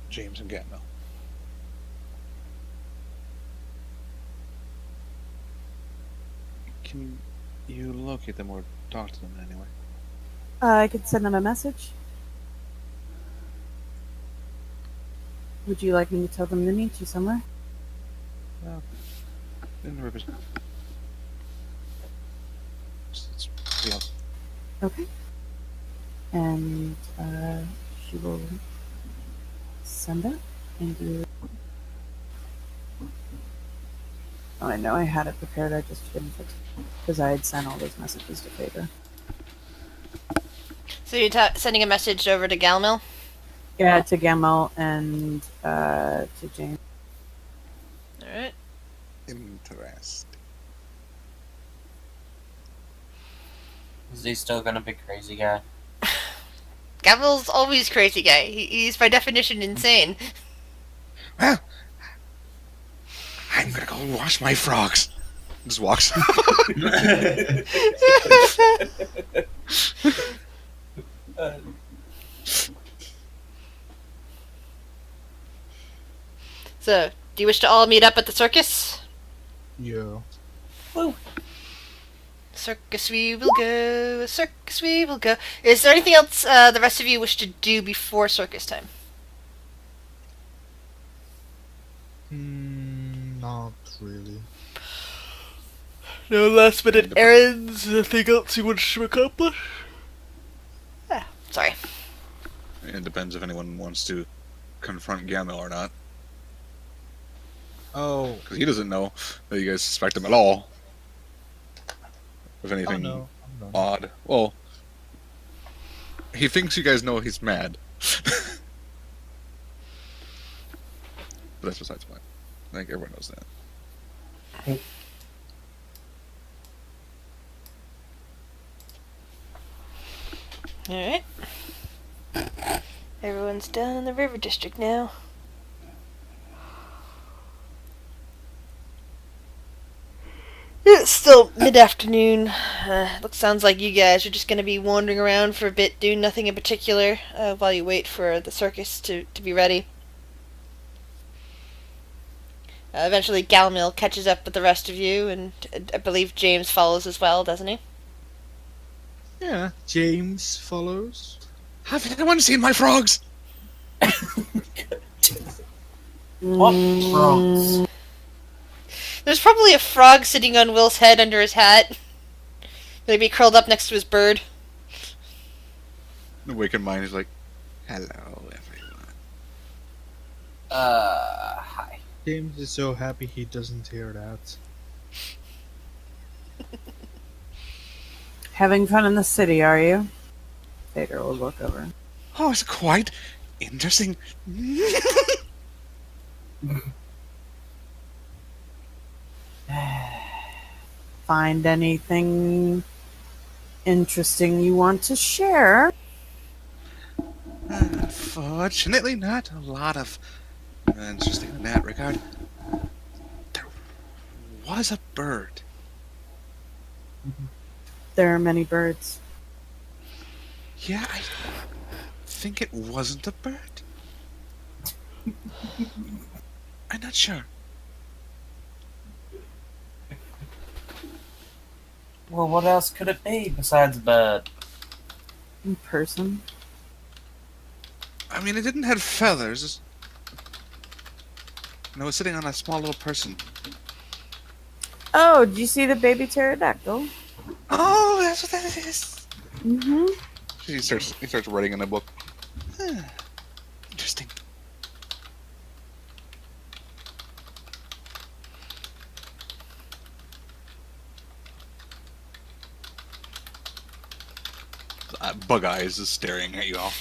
James and Gatmo. Can you locate them or talk to them anyway? I could send them a message. Would you like me to tell them to meet you somewhere? Well, in the rivers. It's pretty out. Okay. And she will send that, and you. Oh, I know I had it prepared. I just didn't fix it because I had sent all those messages to Phaedra. So you're sending a message over to Galmil? Yeah, to Gamel and to James. Alright. Interesting. Is he still gonna be crazy guy? Galmil's always crazy guy. He's by definition insane. Well, I'm gonna go wash my frogs. Just walks. So, do you wish to all meet up at the circus? Yeah. Circus we will go, circus we will go. Is there anything else the rest of you wish to do before circus time? No. Not really. No last minute errands, anything else you want to accomplish? Ah, sorry. It depends if anyone wants to confront Gamil or not. Oh, Because he doesn't know that you guys suspect him at all. If oh anything no, I'm done. odd. Well, he thinks you guys know he's mad. But that's besides the point. I think everyone knows that. Alright. Everyone's down in the river district now. It's still mid-afternoon. Sounds like you guys are just going to be wandering around for a bit, doing nothing in particular, while you wait for the circus to be ready. Eventually Galmil catches up with the rest of you, and I believe James follows as well, doesn't he? Yeah, James follows. Have anyone seen my frogs? What frogs? There's probably a frog sitting on Will's head under his hat. Maybe curled up next to his bird. The Wicked Mind is like, hello, everyone. Hi. James is so happy he doesn't hear that. Having fun in the city, are you? Vader will look over. Oh, it's quite interesting. Find anything interesting you want to share? Unfortunately, not a lot of interesting in that regard. There was a bird. There are many birds. Yeah, I think it wasn't a bird. I'm not sure. Well, what else could it be besides a bird? In person? I mean, it didn't have feathers. And it was sitting on a small little person. Oh, did you see the baby pterodactyl? Oh, that's what that is. Mm-hmm. He starts writing in a book. Huh. Interesting. Bug Eyes is staring at you all.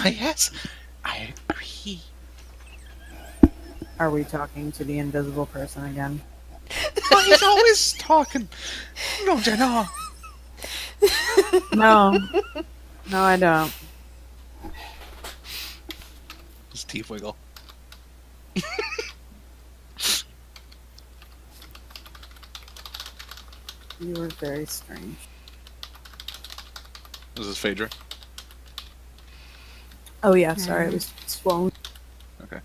Yes, I agree. Are we talking to the invisible person again? Oh, he's always talking. Don't you know? No. No, I don't. His teeth wiggle. You were very strange. This is Phaedra. Oh yeah, sorry, it was swollen. Okay.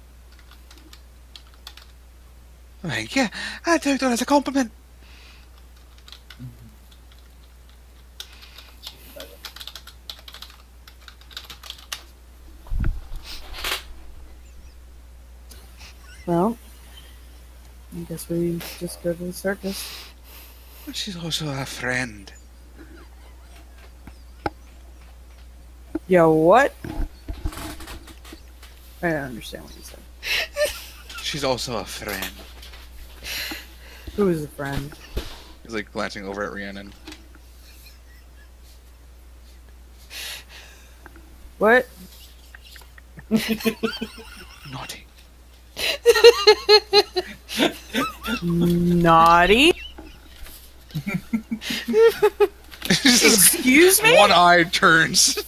Thank you. I took that as a compliment. Well, I guess we just go to the circus. She's also a friend. Yo, what? I don't understand what you said. She's also a friend. Who is a friend? He's like glancing over at Rhiannon. What? Naughty. Naughty? Excuse me? One eye turns.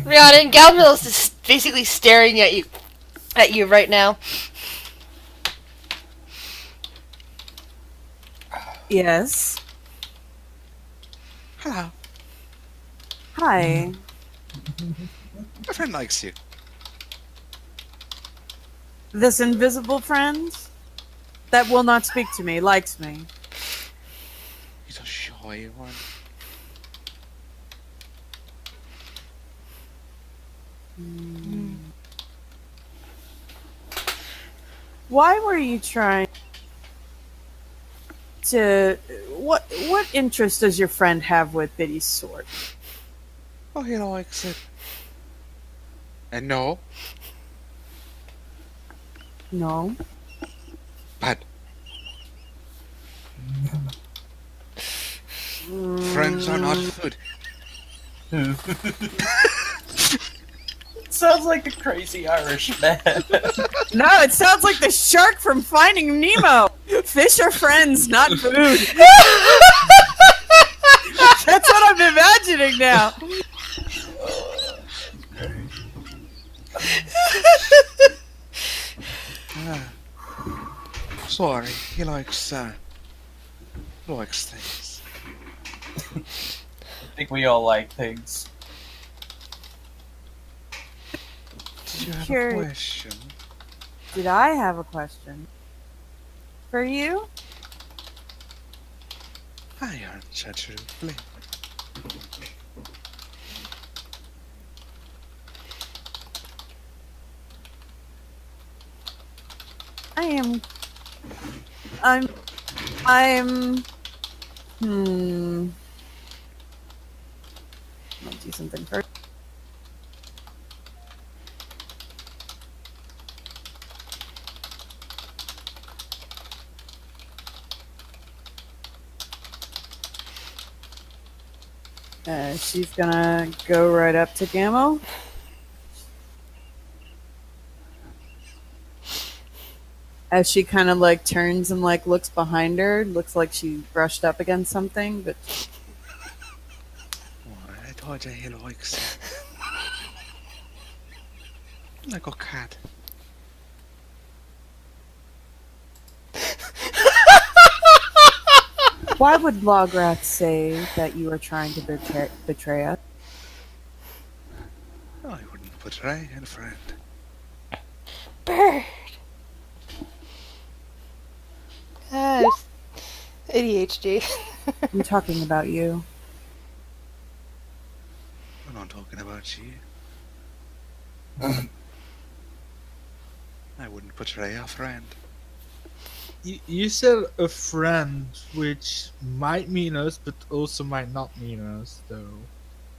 Rhiannon, Galmil is just basically staring at you right now. Yes. Hello. Hi. My friend likes you. This invisible friend that will not speak to me likes me. He's a shy one. Hmm. Why were you trying to? What interest does your friend have with Biddy's sword? Oh, he likes it. And no, No. bad. Friends are not food. Sounds like a crazy Irish man. No, it sounds like the shark from Finding Nemo. Fish are friends, not food. That's what I'm imagining now. Sorry, he likes things. I think we all like pigs. Did you have Sure. a question? Did I have a question for you? I aren't such a flame. I'm. I'll do something first. She's gonna go right up to Gamo. As she kind of like turns and like looks behind her, looks like she brushed up against something, but Oh, I told you he likes it. Like a cat. why would Lograth say that you are trying to betray us? I wouldn't betray a friend. Bird. Yes. ADHD. I'm talking about you. I'm not talking about you. I wouldn't betray a friend. You said a friend, which might mean us, but also might not mean us, though.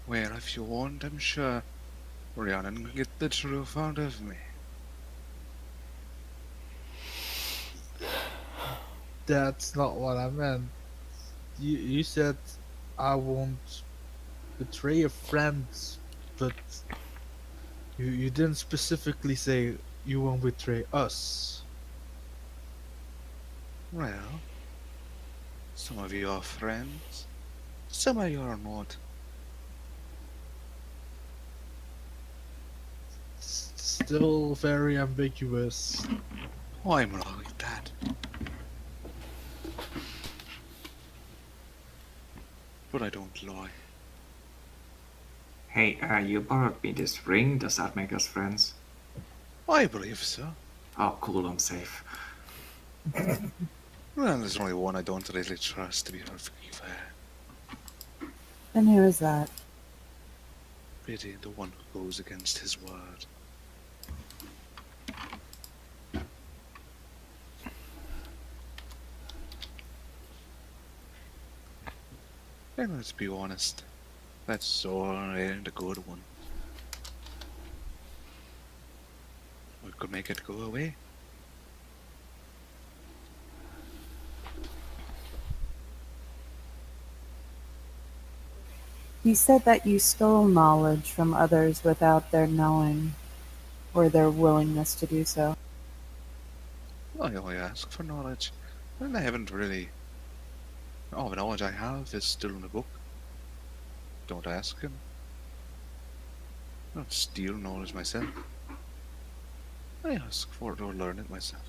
Well, if you want, I'm sure Rhiannon can get the truth out of me. That's not what I meant. You said I won't betray a friend, but you didn't specifically say you won't betray us. Well, some of you are friends, some of you are not. Still very ambiguous. I'm like that. But I don't lie. Hey, you borrowed me this ring. Does that make us friends? I believe so. Oh, cool, I'm safe. Well, there's only one I don't really trust, to be perfectly fair. And who is that? Biddy, the one who goes against his word. And let's be honest, that sword ain't a good one. We could make it go away. You said that you stole knowledge from others without their knowing or their willingness to do so. I only ask for knowledge, and I haven't really. All the knowledge I have is still in the book. Don't ask him. I don't steal knowledge myself. I ask for it or learn it myself.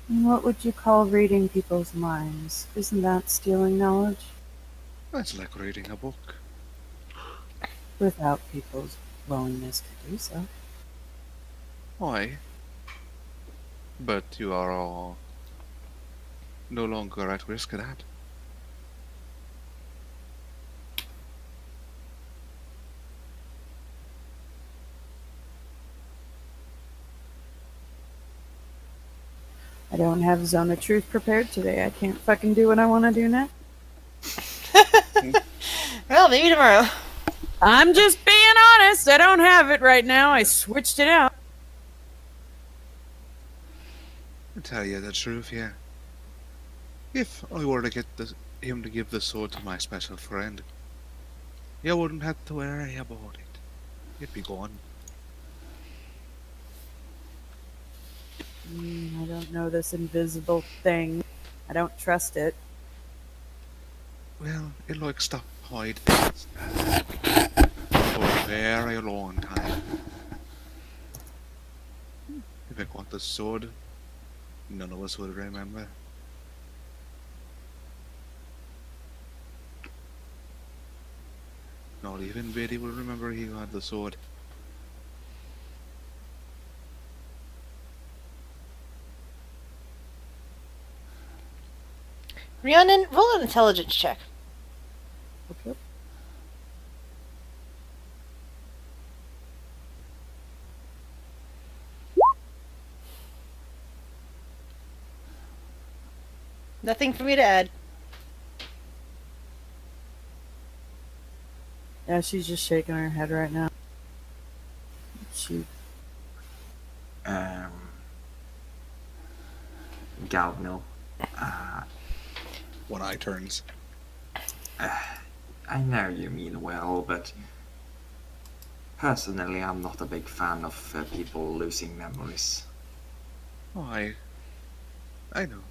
And what would you call reading people's minds? Isn't that stealing knowledge? That's like reading a book. Without people's willingness to do so. Why? But you are all no longer at risk of that. I don't have Zone of Truth prepared today. I can't fucking do what I want to do now. Well, maybe tomorrow. I'm just being honest. I don't have it right now. I switched it out. To tell you the truth, yeah. If I were to get him to give the sword to my special friend, you wouldn't have to worry about it. It'd be gone. I don't know this invisible thing. I don't trust it. Well, it likes to hide things for a very long time. If it got the sword, none of us would remember. Not even Biddy will remember he got the sword. Rhiannon, roll an intelligence check. Okay. Nothing for me to add. Yeah, she's just shaking her head right now. She Galvno. One eye turns. I know you mean well, but personally, I'm not a big fan of people losing memories. Oh, I know.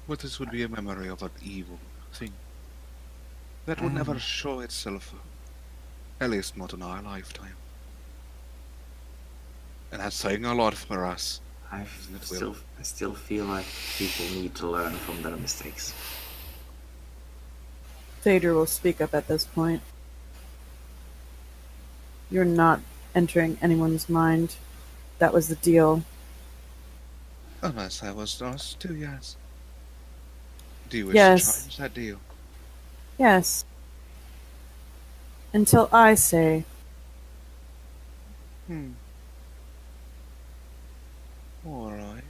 But this would be a memory of an evil thing that would never show itself, at least not in our lifetime. And that's saying a lot for us. I still feel like people need to learn from their mistakes. Phaedra will speak up at this point. You're not entering anyone's mind. That was the deal. Unless I was lost too, yes. Do you wish Yes. to change that deal? Yes. Until I say, Alright.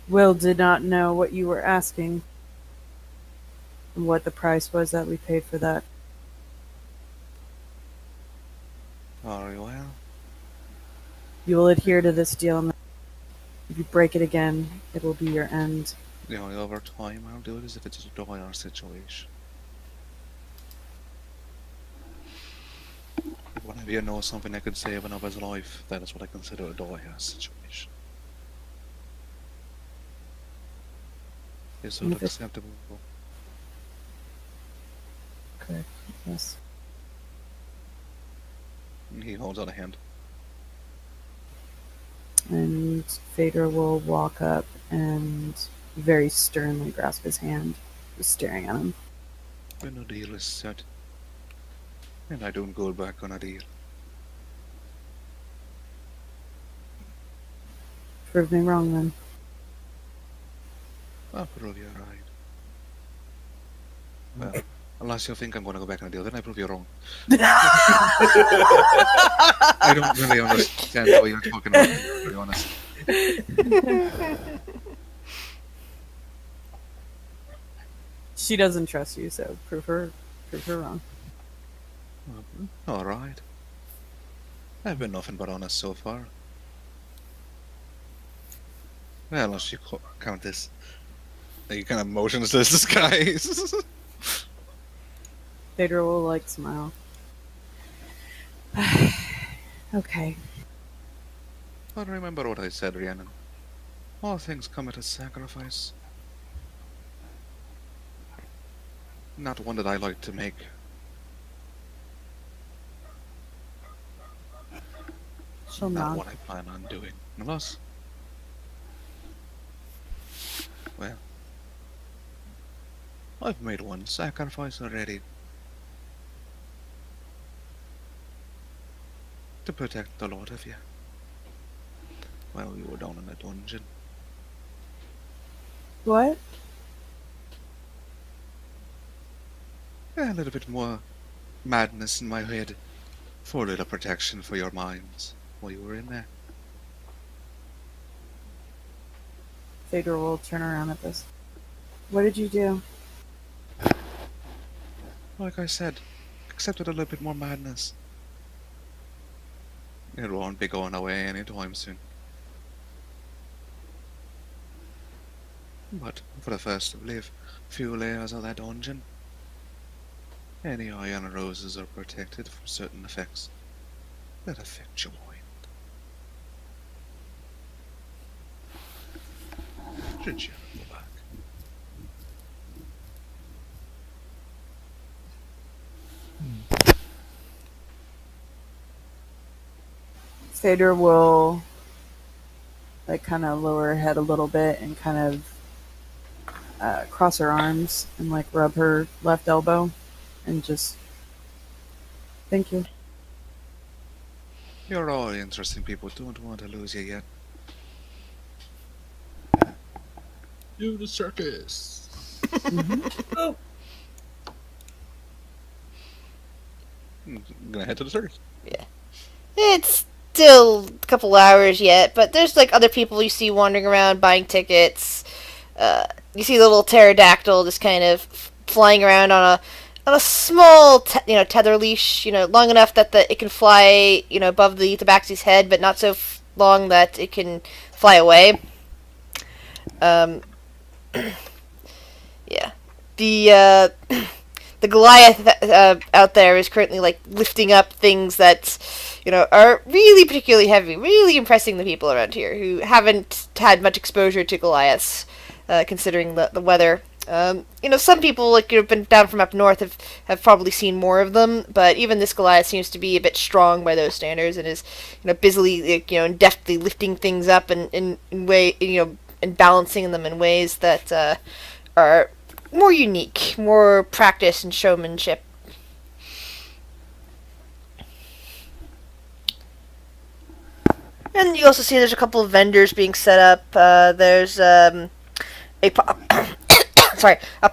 Will did not know what you were asking and what the price was that we paid for that. Very well. You will adhere to this deal, and if you break it again, it will be your end. The only other time I'll do it is if it's a dire situation. If one of you knows something that could save another's life, that is what I consider a dire situation. Is And that if it- acceptable? Correct. Yes. He holds out a hand. And Phaedra will walk up and very sternly grasp his hand, just staring at him. When a deal is set, and I don't go back on a deal. Prove me wrong then. I'll prove you're right. Well, unless you think I'm going to go back on a deal, then I prove you're wrong. I don't really understand what you're talking about, to be honest. She doesn't trust you, so prove her wrong. Alright. I've been nothing but honest so far. Well, unless you count this. He kind of motions to this guy. Phaedra will smile. Okay. But remember what I said, Rhiannon. All things come at a sacrifice. Not one that I like to make. She'll Not nod. what I plan on doing. Unless... Well... I've made one sacrifice already. To protect the lot of you. While we were down in the dungeon. What? A little bit more madness in my head. for a little protection for your minds while you were in there. Phaedra will turn around at this. What did you do? Like I said, accepted a little bit more madness. It won't be going away anytime soon. But for the first, I believe, few layers of that dungeon, any iron roses are protected from certain effects that affect your mind. Should you ever go back? Phaedra will like kind of lower her head a little bit and kind of cross her arms and like rub her left elbow and just thank you. You're all interesting people. Don't want to lose you yet. To the circus. I'm gonna head to the circus. It's still a couple hours yet, but there's like other people you see wandering around buying tickets. You see the little pterodactyl just kind of flying around on a small tether leash, long enough that it can fly above the tabaxi's head, but not so long that it can fly away. Yeah, the Goliath out there is currently like lifting up things that are really particularly heavy, really impressing the people around here who haven't had much exposure to Goliaths, considering the weather. Some people who've been down from up north have probably seen more of them, but even this Goliath seems to be a bit strong by those standards and is busily and deftly lifting things up and balancing them in ways that are more unique, more practice and showmanship. And you also see there's a couple of vendors being set up. There's a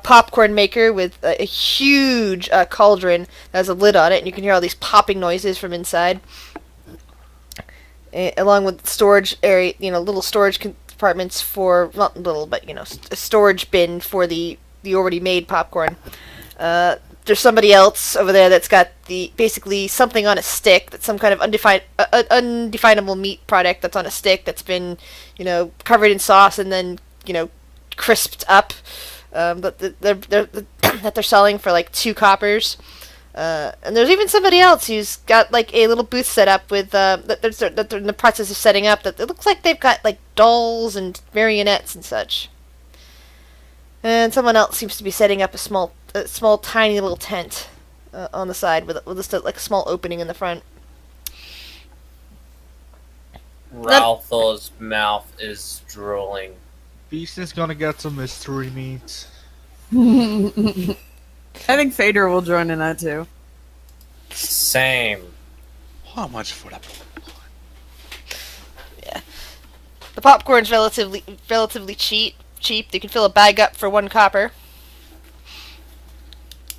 popcorn maker with a huge cauldron that has a lid on it, and you can hear all these popping noises from inside. Along with storage area, little storage compartments for, not little, but a storage bin for the already made popcorn. There's somebody else over there that's got basically something on a stick, that's some kind of undefinable meat product that's on a stick that's been covered in sauce and then crisped up, that they're selling for like 2 coppers. And there's even somebody else who's got like a little booth set up with that they're in the process of setting up, that it looks like they've got like dolls and marionettes and such. And someone else seems to be setting up a small tiny little tent on the side with just like a small opening in the front. Ralthor's mouth is drooling. Beast is gonna get some mystery meat. I think Phaedra will join in that too. Same. How much for that? Yeah, the popcorn's relatively cheap. You can fill a bag up for 1 copper.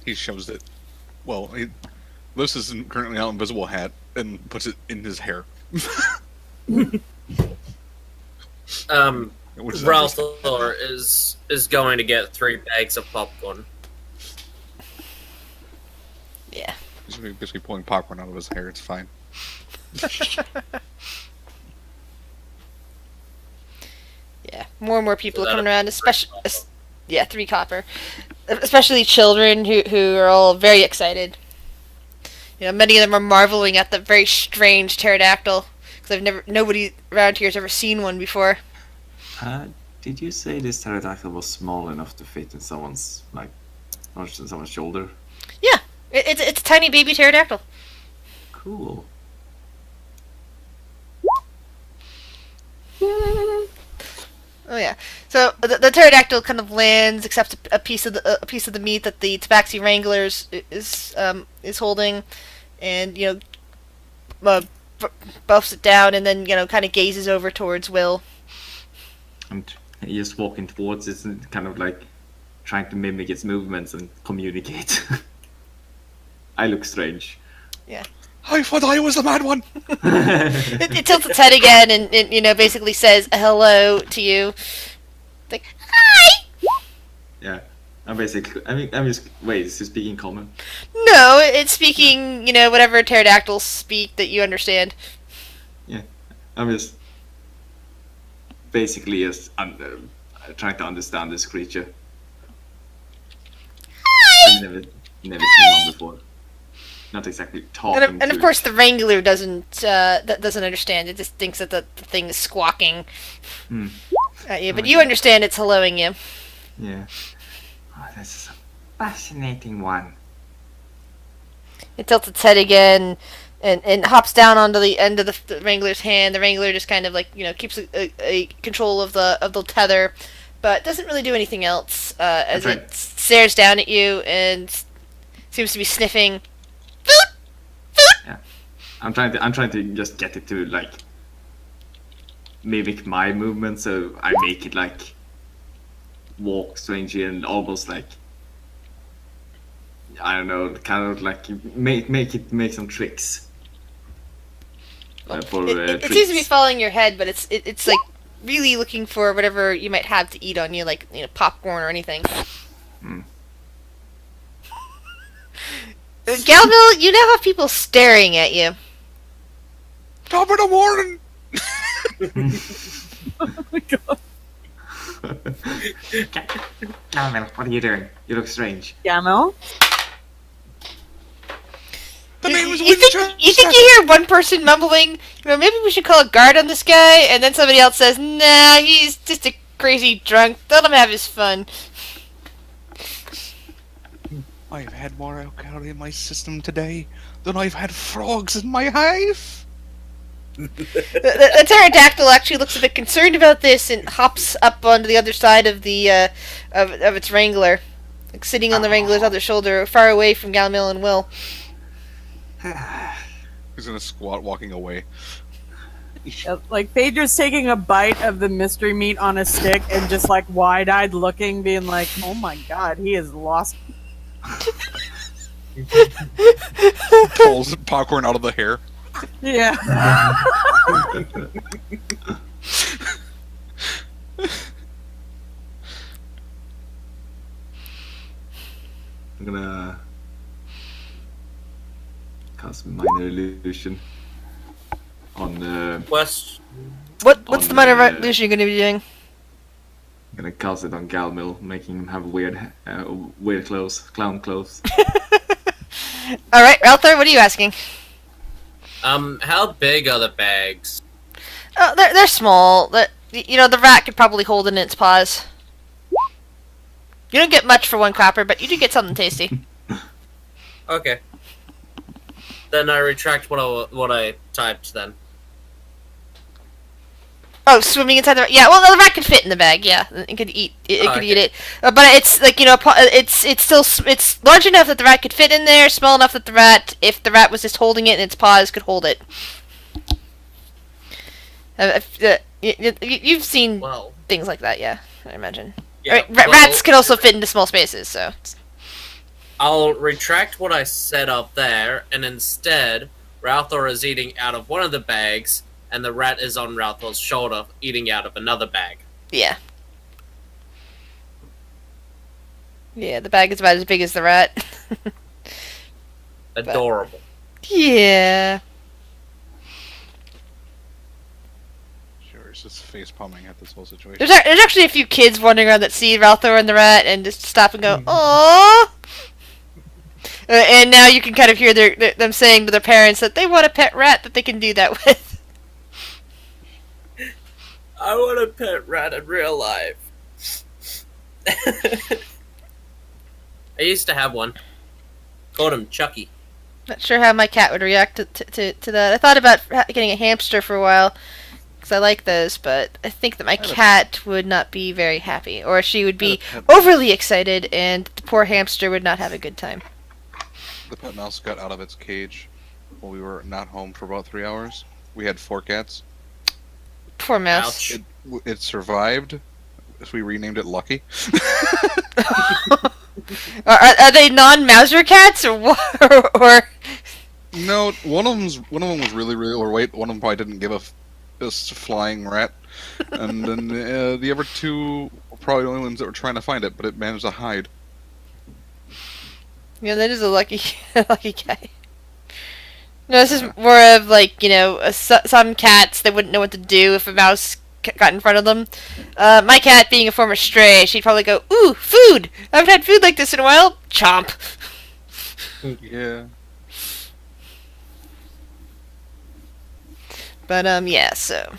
He shoves it. Well, he lifts his currently out invisible hat and puts it in his hair. Ralthor is going to get 3 bags of popcorn. Yeah. He's basically pulling popcorn out of his hair. It's fine. Yeah, more and more people are coming around, especially 3 copper, especially children who are all very excited. Many of them are marveling at the very strange pterodactyl because nobody around here has ever seen one before. Did you say this pterodactyl was small enough to fit in someone's shoulder? Yeah, it's a tiny baby pterodactyl. Cool. Oh yeah. So the pterodactyl kind of lands, accepts a piece of the meat that the Tabaxi Wrangler is holding, and buffs it down, and then kind of gazes over towards Will. And just walking towards it and kind of like trying to mimic its movements and communicate. I look strange. Yeah. I thought I was the mad one. It tilts its head again and you know, basically says hello to you. Like, hi! Yeah. I'm basically. I'm just. Wait, is he speaking common? No, it's speaking, you know, whatever pterodactyls speak that you understand. Yeah. I'm just. Basically, just trying to understand this creature. I've never seen one before. Not exactly talking. And of course, the Wrangler doesn't understand. It just thinks that the thing is squawking at you. But you understand it's helloing you. Yeah. Oh, this is a fascinating one. It tilts its head again and hops down onto the end of the Wrangler's hand. The Wrangler just kind of like, you know, keeps a control of the tether, but doesn't really do anything else as it stares down at you and seems to be sniffing. Yeah. I'm trying to just get it to like mimic my movement, so I make it like walk strangely and almost like, I don't know, kind of like make some tricks. It seems to be following your head, but it's like really looking for whatever you might have to eat on you, like, you know, popcorn or anything. Galville, you now have people staring at you. Top of the morning. Oh my god. Calvin, what are you doing? You look strange. Gamel? The name was You think you hear one person mumbling, you know, maybe we should call a guard on this guy, and then somebody else says, nah, he's just a crazy drunk, let him have his fun. I've had more alcohol in my system today than I've had frogs in my hive. The pterodactyl actually looks a bit concerned about this and hops up onto the other side of the of its wrangler, like sitting on the wrangler's other shoulder, far away from Galmil and Will. He's gonna squat, walking away. Like Phaedra's taking a bite of the mystery meat on a stick and just like wide-eyed looking, being like, "Oh my god, he is lost." Pulls popcorn out of the hair. Yeah. I'm gonna cast minor illusion on West. What's the minor on, illusion you're going to be doing? I'm gonna cast it on Galmil, making him have weird clothes, clown clothes. Alright, Ralthor, what are you asking? How big are the bags? Oh, they're small. You know, the rat could probably hold it in its paws. You don't get much for one copper, but you do get something tasty. Okay. Then I retract what I typed then. Oh, swimming inside the rat. Yeah, well, the rat could fit in the bag. Yeah, it could eat. It could eat it. But it's like, you know, it's large enough that the rat could fit in there. Small enough that the rat, if the rat was just holding it in its paws, could hold it. You've seen things like that, yeah? I imagine. Yeah, Rats can also fit into small spaces, so. I'll retract what I said up there, and instead, Ralthor is eating out of one of the bags, and the rat is on Ralthor's shoulder, eating out of another bag. Yeah. Yeah, the bag is about as big as the rat. Adorable. Yeah. Sure, he's just face palming at this whole situation. There's actually a few kids wandering around that see Ralthor and the rat and just stop and go, "Aww." And now you can kind of hear them saying to their parents that they want a pet rat that they can do that with. I want a pet rat in real life. I used to have one. Called him Chucky. Not sure how my cat would react to that. I thought about getting a hamster for a while, because I like those, but I think that my cat would not be very happy, or she would be overly excited, and the poor hamster would not have a good time. The pet mouse got out of its cage while we were not home for about 3 hours. We had 4 cats. Poor mouse. Ouch. It survived, so we renamed it Lucky. Are they non-Mauser cats, or No, one of them was really overweight. One of them probably didn't give a this flying rat, and then the other two were probably the only ones that were trying to find it, but it managed to hide. Yeah, that is a lucky, lucky guy. No, this is more of like, you know, some cats, they wouldn't know what to do if a mouse got in front of them. My cat, being a former stray, she'd probably go, "Ooh, food! I haven't had food like this in a while." Chomp. Yeah. But yeah. So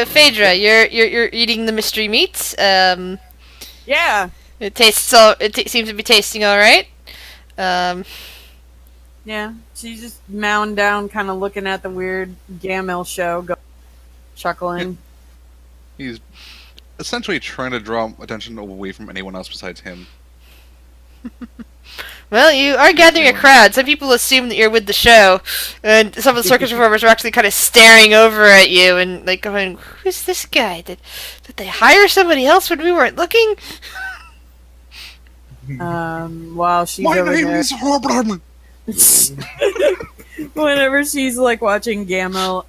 Phaedra, you're eating the mystery meats. Yeah. It tastes seems to be tasting all right. Yeah. She's just mound down, kind of looking at the weird Gamil show, chuckling. He's essentially trying to draw attention away from anyone else besides him. Well, you are gathering a crowd. Some people assume that you're with the show, and some of the circus performers are actually kind of staring over at you and like going, "Who's this guy? Did they hire somebody else when we weren't looking?" While she's over there, whenever she's like watching Gamil,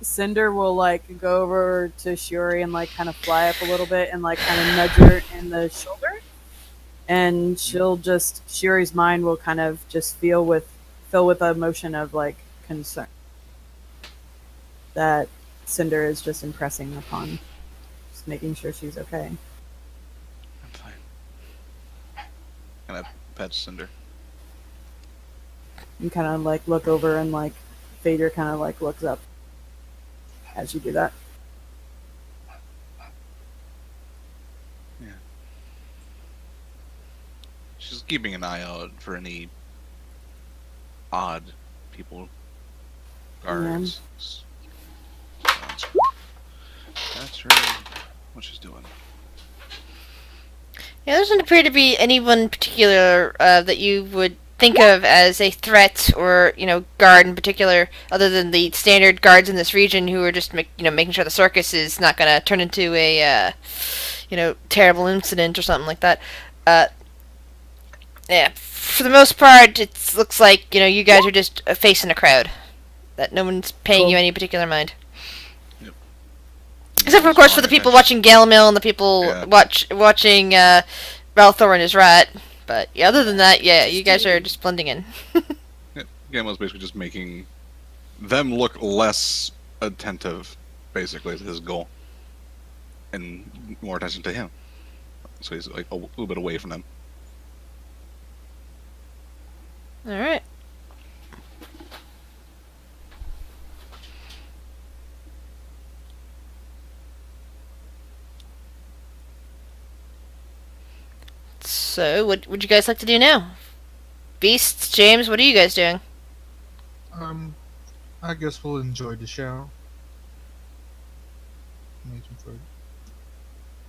Cinder will like go over to Shuri and like kind of fly up a little bit and like kind of nudge her in the shoulder. And Shuri's mind will kind of just fill with a emotion of like concern that Cinder is just impressing upon, just making sure she's okay. I'm fine. And I pet Cinder. You kind of like look over and like Phaedra kind of like looks up as you do that. She's keeping an eye out for any odd people. Guards. That's her. What she's doing. Yeah, there doesn't appear to be anyone particular that you would think of as a threat or, you know, guard in particular, other than the standard guards in this region who are just, making sure the circus is not going to turn into a, terrible incident or something like that. Yeah, for the most part, it looks like, you guys are just facing a crowd. That no one's paying you any particular mind. Yep. Except for, of course, for the people watching Galamill and the people watching Ralthor and his rat. But yeah, other than that, yeah, you guys are just blending in. Yeah, Gamel's basically just making them look less attentive, basically, is his goal. And more attention to him. So he's like a little bit away from them. Alright. So, what would you guys like to do now? Beasts, James, what are you guys doing? I guess we'll enjoy the show.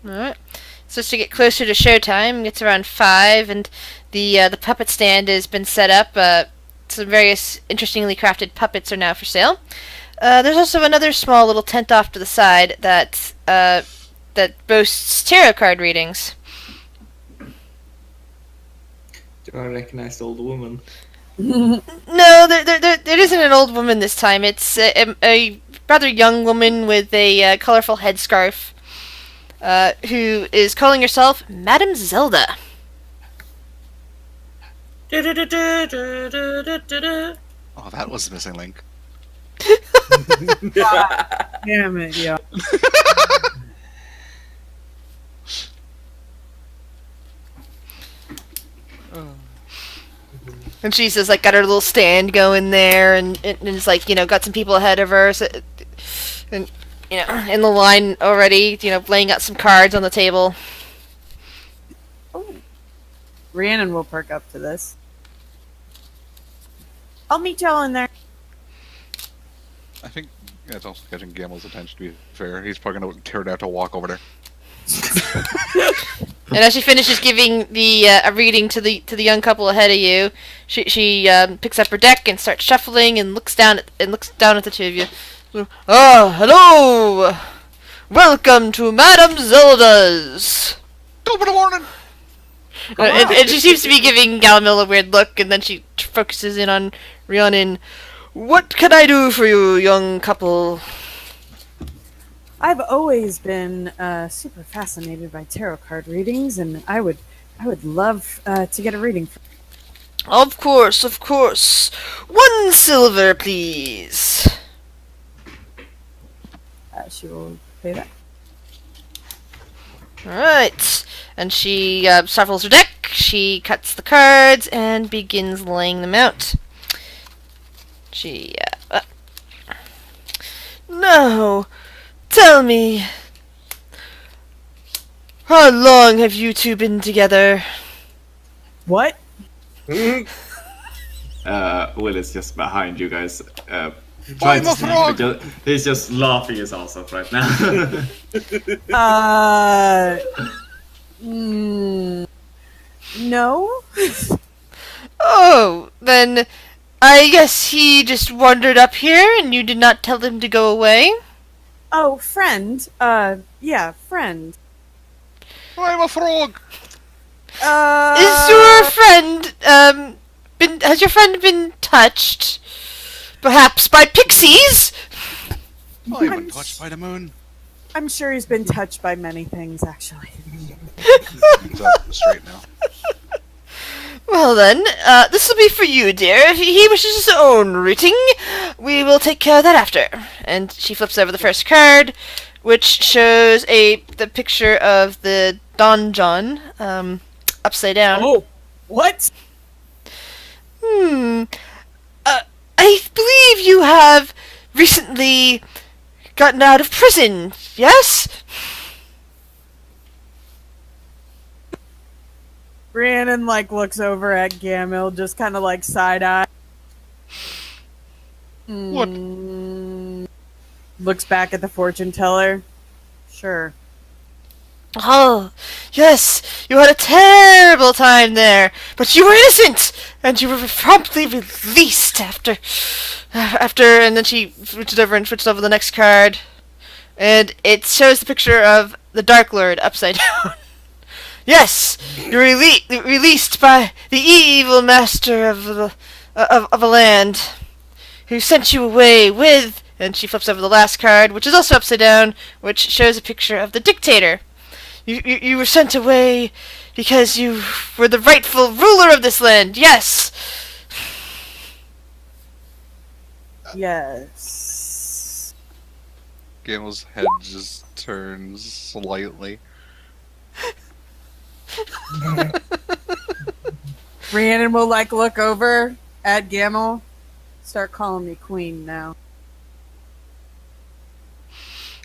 Alright. So as to get closer to showtime, it's around 5, and the puppet stand has been set up. Some various interestingly crafted puppets are now for sale. There's also another small little tent off to the side that boasts tarot card readings. Do I recognize the old woman? No, there isn't an old woman this time. It's a rather young woman with a colorful headscarf, who is calling herself Madame Zelda. Oh, that was the missing link. Damn it, yeah. And she's just like got her little stand going there, and it's like, got some people ahead of her, so, and in the line already, laying out some cards on the table. Oh. Rhiannon will perk up to this. I'll meet y'all in there. I think it's also catching Gamel's attention, to be fair. He's probably going to pterodactyl walk over there. And as she finishes giving the a reading to the young couple ahead of you, she picks up her deck and starts shuffling and looks down at the two of you. Oh, hello! Welcome to Madame Zelda's. Top of the morning. And she seems to be giving Galamil a weird look, and then she focuses in on Rhiannon. What can I do for you, young couple? I've always been super fascinated by tarot card readings, and I would love to get a reading. Of course, of course. 1 silver, please. She will pay that. Alright. And she shuffles her deck, she cuts the cards, and begins laying them out. She, Now, tell me, how long have you two been together? What? Will is just behind you guys. I'm a frog! He's just laughing his ass off right now. No. Oh, then I guess he just wandered up here and you did not tell him to go away? Oh, friend. Yeah, friend. I'm a frog! Is your friend, has your friend been touched? Perhaps by pixies? I've been touched by the moon. I'm sure he's been touched by many things, actually. He's up straight now. Well then, this will be for you, dear. If he wishes his own reading, we will take care of that after. And she flips over the first card, which shows the picture of the donjon, upside down. Oh, what? I believe you have recently gotten out of prison, yes? Rhiannon, looks over at Gamil, just kind of, side-eye. What? Looks back at the fortune teller. Sure. Oh, yes, you had a terrible time there, but you were innocent, and you were promptly released after, and then she switches over the next card, and it shows the picture of the Dark Lord upside down. Yes, you're released by the evil master of a land, who sent you away with, and she flips over the last card, which is also upside down, which shows a picture of the dictator. You were sent away because you were the rightful ruler of this land, yes! Yes. Gamel's head just turns slightly. Rhiannon will, look over at Gamil. Start calling me queen now.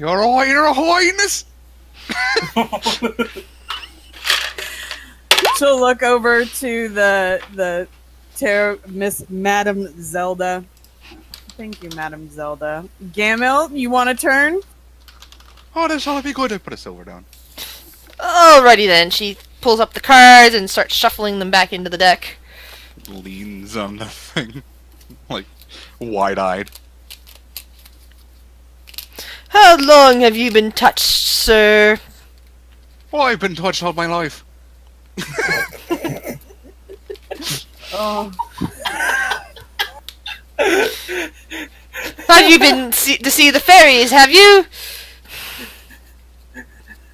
You're a highness! She'll look over to the Madam Zelda. Thank you, Madam Zelda. Gamil, you want a turn? Oh, this ought to be good. I put a silver down. Alrighty then, she pulls up the cards and starts shuffling them back into the deck. Leans on the thing. Wide-eyed. How long have you been touched, sir? Oh, I've been touched all my life. Oh. Have you been to see the fairies, have you?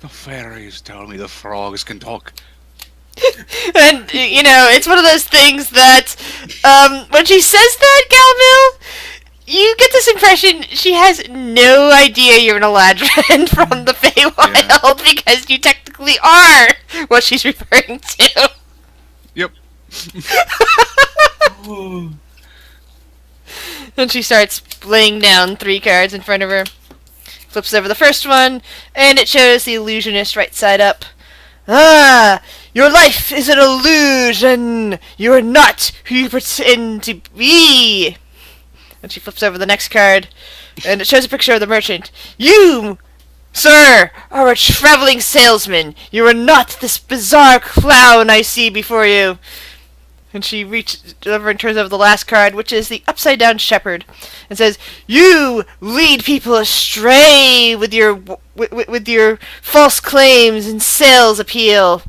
The fairies tell me the frogs can talk. And, it's one of those things that, when she says that, Galmil, you get this impression she has no idea you're an Eladrin from the Feywild, because you technically are what she's referring to. Yep. And she starts laying down 3 cards in front of her. Flips over the first one, and it shows the illusionist right side up. Ah, your life is an illusion. You are not who you pretend to be. And she flips over the next card, and it shows a picture of the merchant. You, sir, are a traveling salesman. You are not this bizarre clown I see before you. And she reaches over and turns over the last card, which is the upside-down shepherd, and says, "You lead people astray with your false claims and sales appeal."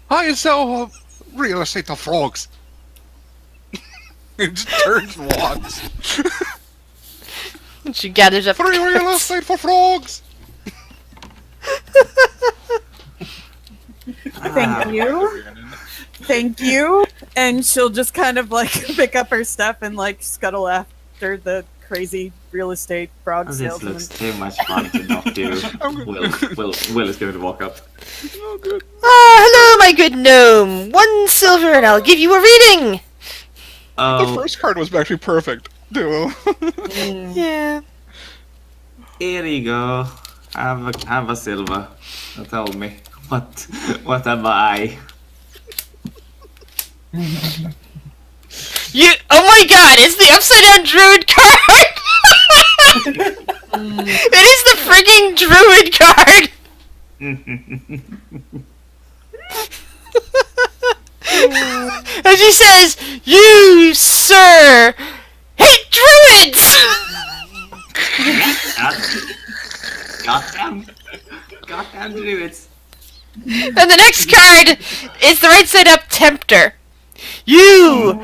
I sell real estate to frogs. It just turns and walks. And she gathers up. Free real estate for frogs. Thank you. Thank you. And she'll just kind of like pick up her stuff and like scuttle after the crazy real estate frog This salesman. looks too much fun to not do. Will is going to walk up. Oh, good. Hello, my good gnome. 1 silver, and I'll give you a reading. The Oh, first card was actually perfect, too. Yeah. here you go. Have a silver. Now tell me, what am I? You. Oh my God! It's the upside down druid card. It is the frigging druid card. And she says, "You, sir, hate druids." Goddamn druids. And the next card is the right side up tempter. You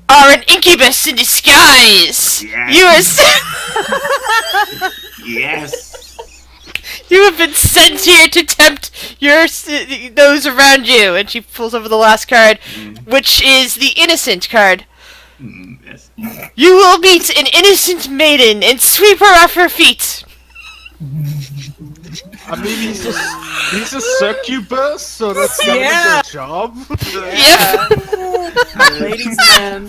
are an incubus in disguise. Yes. You are. Yes. You have been sent here to tempt those around you. And she pulls over the last card, which is the innocent card. Yes. You will meet an innocent maiden and sweep her off her feet. I mean, he's a succubus, so that's not Yeah. a good job. Yep. Ladies man.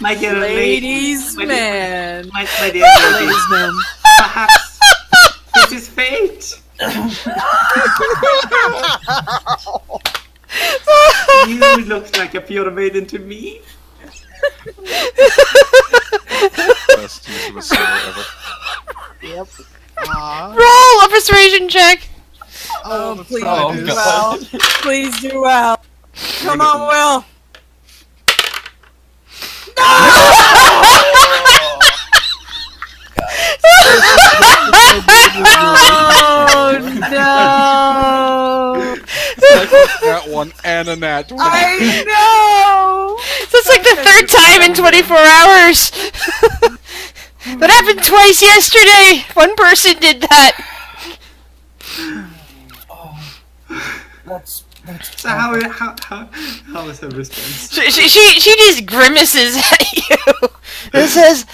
My dear Ladies my dear- man. My dear lady, Ladies man. perhaps this is fate. You look like a pure maiden to me. Best use of a silver ever. Yep. Roll a persuasion check. Oh, please Oh, do God. well. Please do well. Come on, Will. Oh no! That one and a nat. I know. That's like the third time in 24 hours. That happened twice yesterday. One person did that. That's So how is her response? She just grimaces at you and says,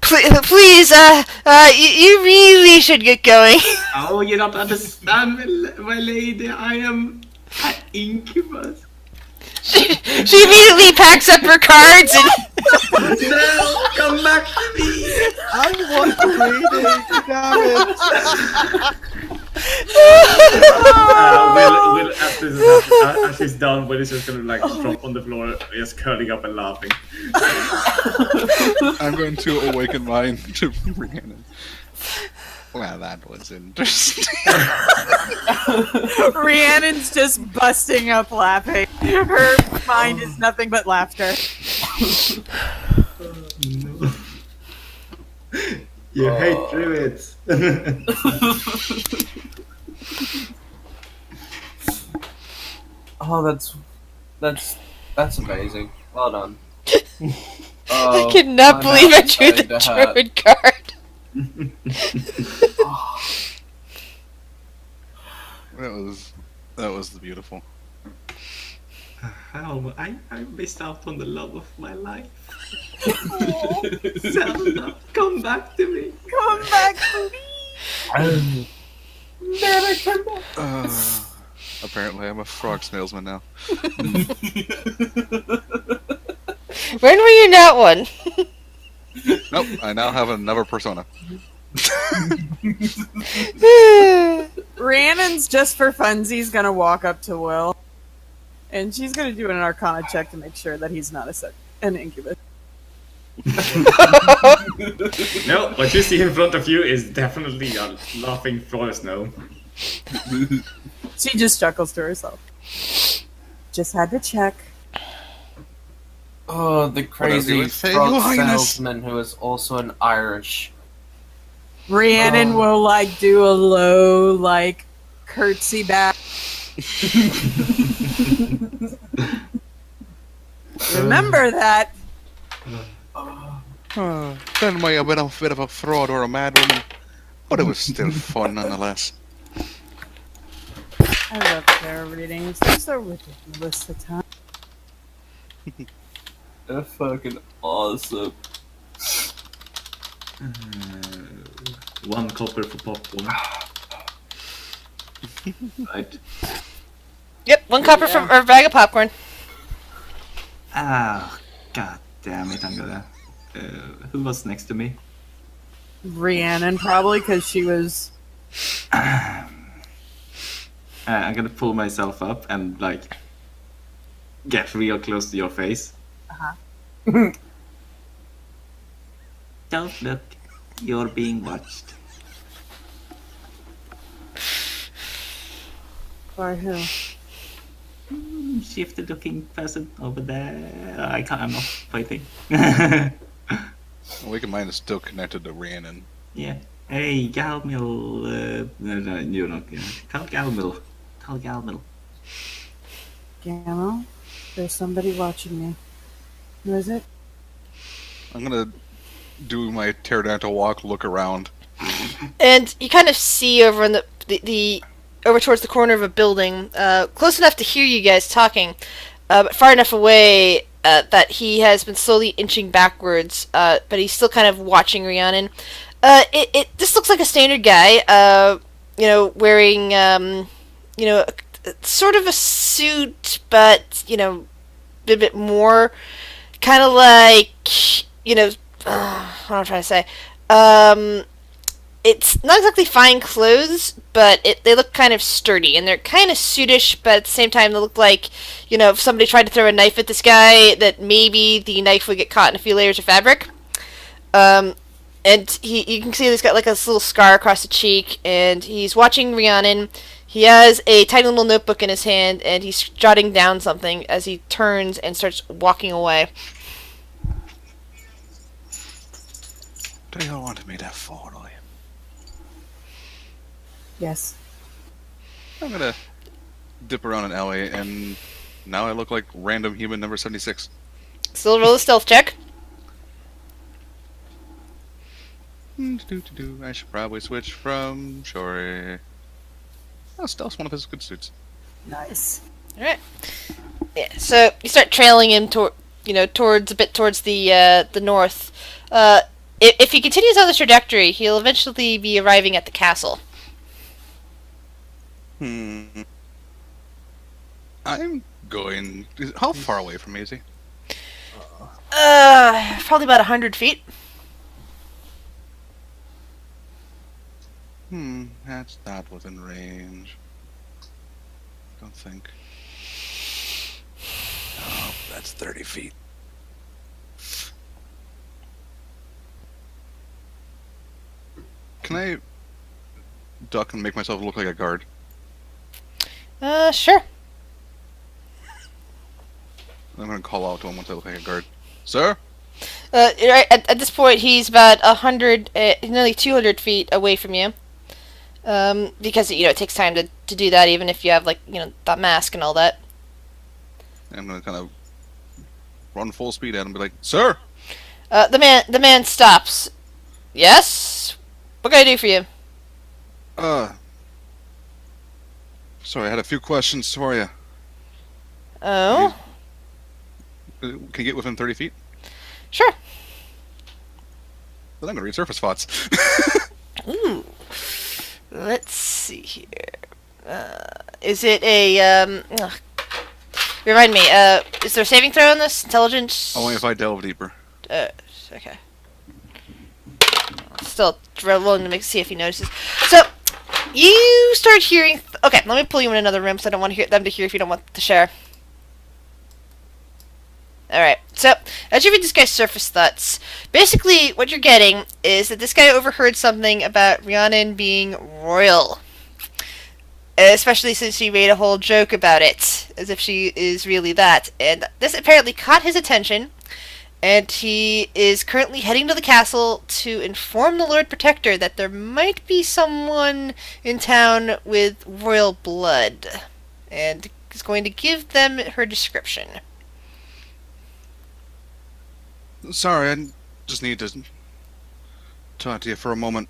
"Please, you really should get going." Oh, you don't understand, my lady. I am an incubus. She immediately packs up her cards and No, come back to me. I want to read it, damn it. Will as she's done, Will is just gonna like drop on the floor, just curling up and laughing. I'm going to awaken mine to Rhiannon. Well, that was interesting. Rhiannon's just busting up laughing. Her mind is nothing but laughter. No. You hate druids. oh, that's amazing. Well done. I cannot believe I drew the druid card. That was beautiful. How I missed out on the love of my life. Zelda, come back to me. Come back to me. Apparently, I'm a frog salesman now. When were you not one? Nope, I now have another persona. Rhiannon's just for funsies gonna walk up to Will, and she's gonna do an Arcana check to make sure that he's not an incubus. No, what you see in front of you is definitely a laughing forest gnome. She just chuckles to herself. Just had to check. Oh, the crazy you would say, frog Your Highness. salesman who is also an Irish. Rhiannon Oh. will like do a low like curtsy back. Remember that. Then may have been a bit of a fraud or a madwoman, but it was still fun nonetheless. I love tarot readings. They're so ridiculous at times. They're fucking awesome. 1 copper for popcorn. Right. Yep, 1 copper for or a bag of popcorn. Ah, god damn it! I'm gonna. Who was next to me? Rhiannon, probably, because she was. I'm gonna pull myself up and like get real close to your face. Don't look. You're being watched. By who? Shifty looking person over there. I'm not fighting. Awakened Mind is still connected to Rhiannon. Yeah. Hey, Galmil. No, you're not. Tell Galmil. Tell Galmil. Gamma? There's somebody watching me. Who is it? I'm gonna do my pterodactyl walk, look around. And you kind of see over in the over towards the corner of a building, close enough to hear you guys talking, but far enough away that he has been slowly inching backwards, but he's still kind of watching Rhiannon. This looks like a standard guy, wearing, sort of a suit, but, a bit more, kind of like, what am I trying to say? It's not exactly fine clothes, but they look kind of sturdy, and they're kind of suitish, but at the same time they look like, if somebody tried to throw a knife at this guy, that maybe the knife would get caught in a few layers of fabric. And you can see he's got like a little scar across the cheek, and he's watching Rhiannon. He has a tiny little notebook in his hand, and he's jotting down something as he turns and starts walking away. Do you want me to follow you? Yes. I'm gonna dip around an alley, and now I look like random human number 76. Still roll a stealth check. I should probably switch from Shori. Oh, stealth's one of his good suits. Nice. Alright. Yeah, so you start trailing him towards the north. If he continues on this trajectory, he'll eventually be arriving at the castle. I'm going. How far away from me is he? Probably about 100 feet. That's not within range. Don't think. Oh, that's 30 feet. Can I duck and make myself look like a guard? Sure. I'm gonna call out to him once I look like a guard. Sir? At this point, he's about 100, nearly 200 feet away from you. Because, it takes time to do that, even if you have, that mask and all that. I'm gonna kind of run full speed at him and be like, Sir! The man stops. Yes? What can I do for you? Sorry, I had a few questions for you. Oh? Can you get within 30 feet? Sure. Then I'm gonna read surface spots. Ooh. Let's see here. Is it a, Remind me, is there a saving throw on this? Intelligence? Only if I delve deeper. Okay. Still rolling to see if he notices. So, you start hearing... Okay, let me pull you in another room, so I don't want them to hear if you don't want to share. Alright, so, as you read this guy's surface thoughts, basically what you're getting is that this guy overheard something about Rhiannon being royal. Especially since she made a whole joke about it, as if she is really that. And this apparently caught his attention, and he is currently heading to the castle to inform the Lord Protector that there might be someone in town with royal blood, and is going to give them her description. Sorry, I just need to talk to you for a moment.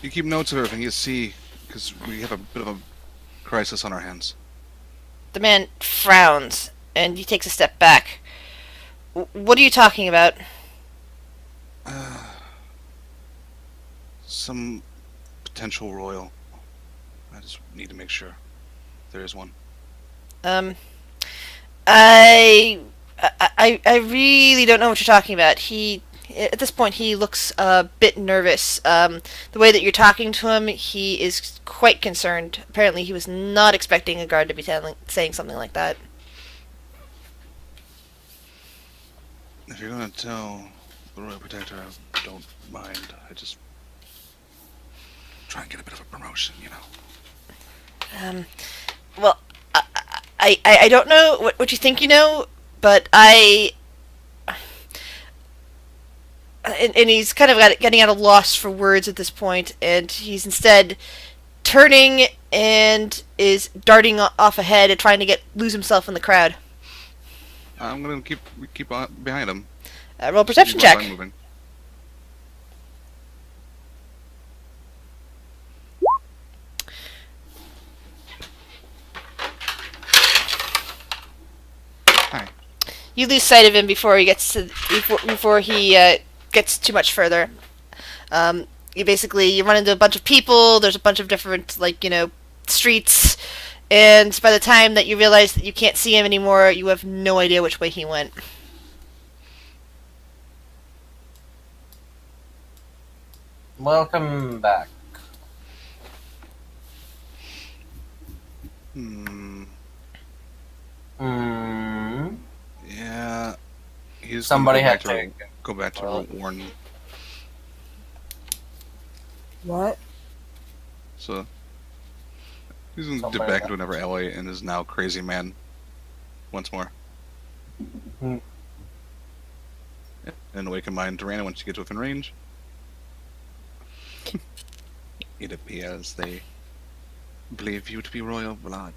You keep notes of everything you see, because we have a bit of a crisis on our hands. The man frowns, and he takes a step back. What are you talking about? Some potential royal. I just need to make sure there is one. I really don't know what you're talking about. At this point, he looks a bit nervous. The way that you're talking to him, he is quite concerned. Apparently, he was not expecting a guard to be saying something like that. If you're gonna tell the Royal Protector, I don't mind. I just try and get a bit of a promotion, you know. Well, I don't know what you think you know, but and he's kind of getting at a loss for words at this point, and he's instead turning and is darting off ahead and trying to lose himself in the crowd. I'm gonna keep on behind him. Roll perception check. Moving. Hi. You lose sight of him before he gets gets too much further. You run into a bunch of people. There's a bunch of different streets, and by the time that you realize that you can't see him anymore, you have no idea which way he went. Welcome back. Yeah. He's Somebody gonna had to go back to Warren. What? So he's gonna dip Somebody back got- into another alley and is now crazy man once more. And awaken mind Durana once she gets within range. It appears they believe you to be royal blood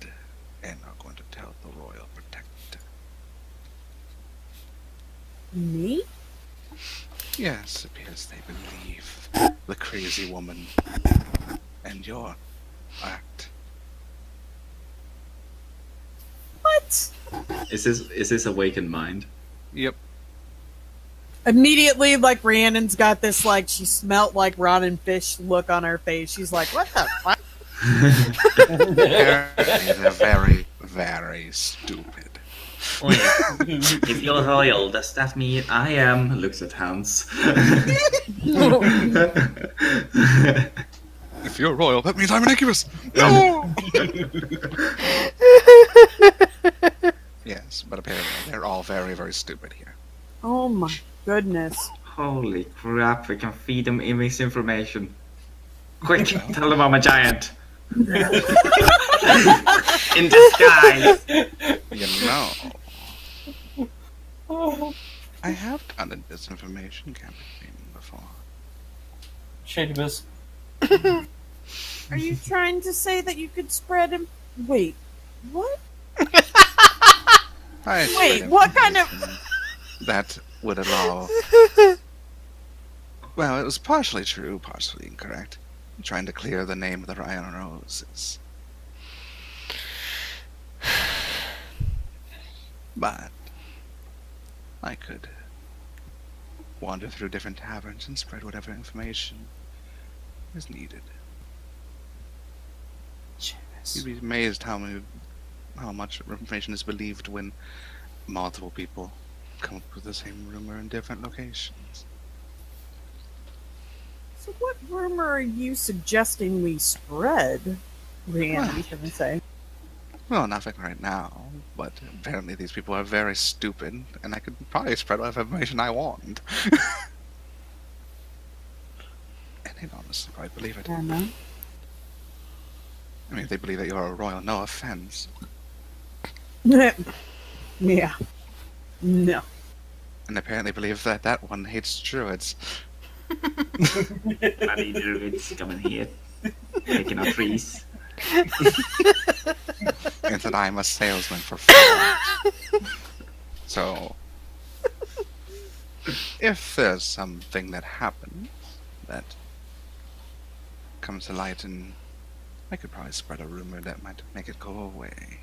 and are going to tell the royal protector. Me? Yes, it appears they believe the crazy woman and your act. What? Is this awakened mind? Yep. Immediately, like, Rhiannon's got this, like, she smelt like rotten fish look on her face. She's like, what the fuck? They're very, very stupid. Wait, if you're royal, does that mean I am? Looks at Hans. If you're royal, that means I'm an incubus. No. Yes, but apparently they're all very, very stupid here. Oh my goodness. Holy crap, we can feed them misinformation. Quick, tell them I'm a giant. In disguise. You know, I have done a disinformation campaign before. Shady Biz. Are you trying to say that you could spread him? Wait, what? I Wait, spread what kind of- information that would allow? Well, it was partially true, partially incorrect. I'm trying to clear the name of the Ryan Roses. But I could wander through different taverns and spread whatever information is needed. You'd be amazed how much information is believed when multiple people come up with the same rumor in different locations. So what rumor are you suggesting we spread? Rhiannon, can I say? Well, nothing right now, but apparently these people are very stupid, and I could probably spread whatever information I want. And they'd honestly probably believe it. I don't know. I mean, if they believe that you're a royal, no offense. Yeah. No. And apparently believe that that one hates druids. Bloody druids coming here, taking our trees. and that I'm a salesman for fun. So, if there's something that happens that comes to light, and I could probably spread a rumor that might make it go away.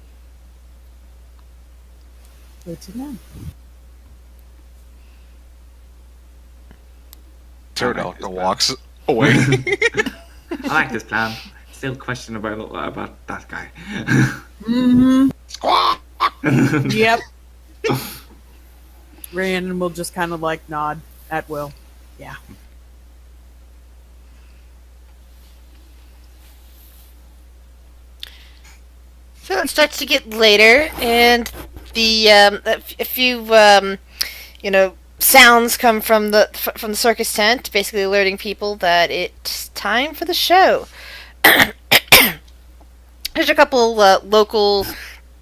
Good to know. Pterodactyl walks away. I like this plan. Still questionable about that guy. Mm-hmm. Yep. Rhiannon will just kind of like nod at will. Yeah. So it starts to get later, and the a few sounds come from the circus tent, basically alerting people that it's time for the show. There's a couple local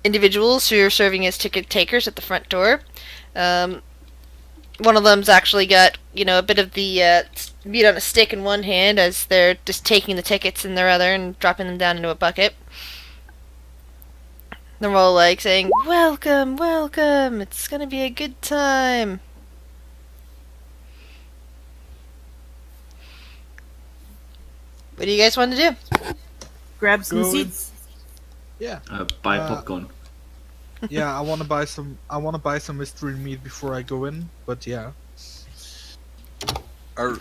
individuals who are serving as ticket takers at the front door. One of them's actually got a bit of the meat on a stick in one hand as they're just taking the tickets in their other and dropping them down into a bucket. They're all like saying, "Welcome, welcome, it's gonna be a good time." What do you guys want to do? Grab some Go seats. Yeah. Buy popcorn. Yeah, I want to buy some. I want to buy some mystery meat before I go in. But yeah, Are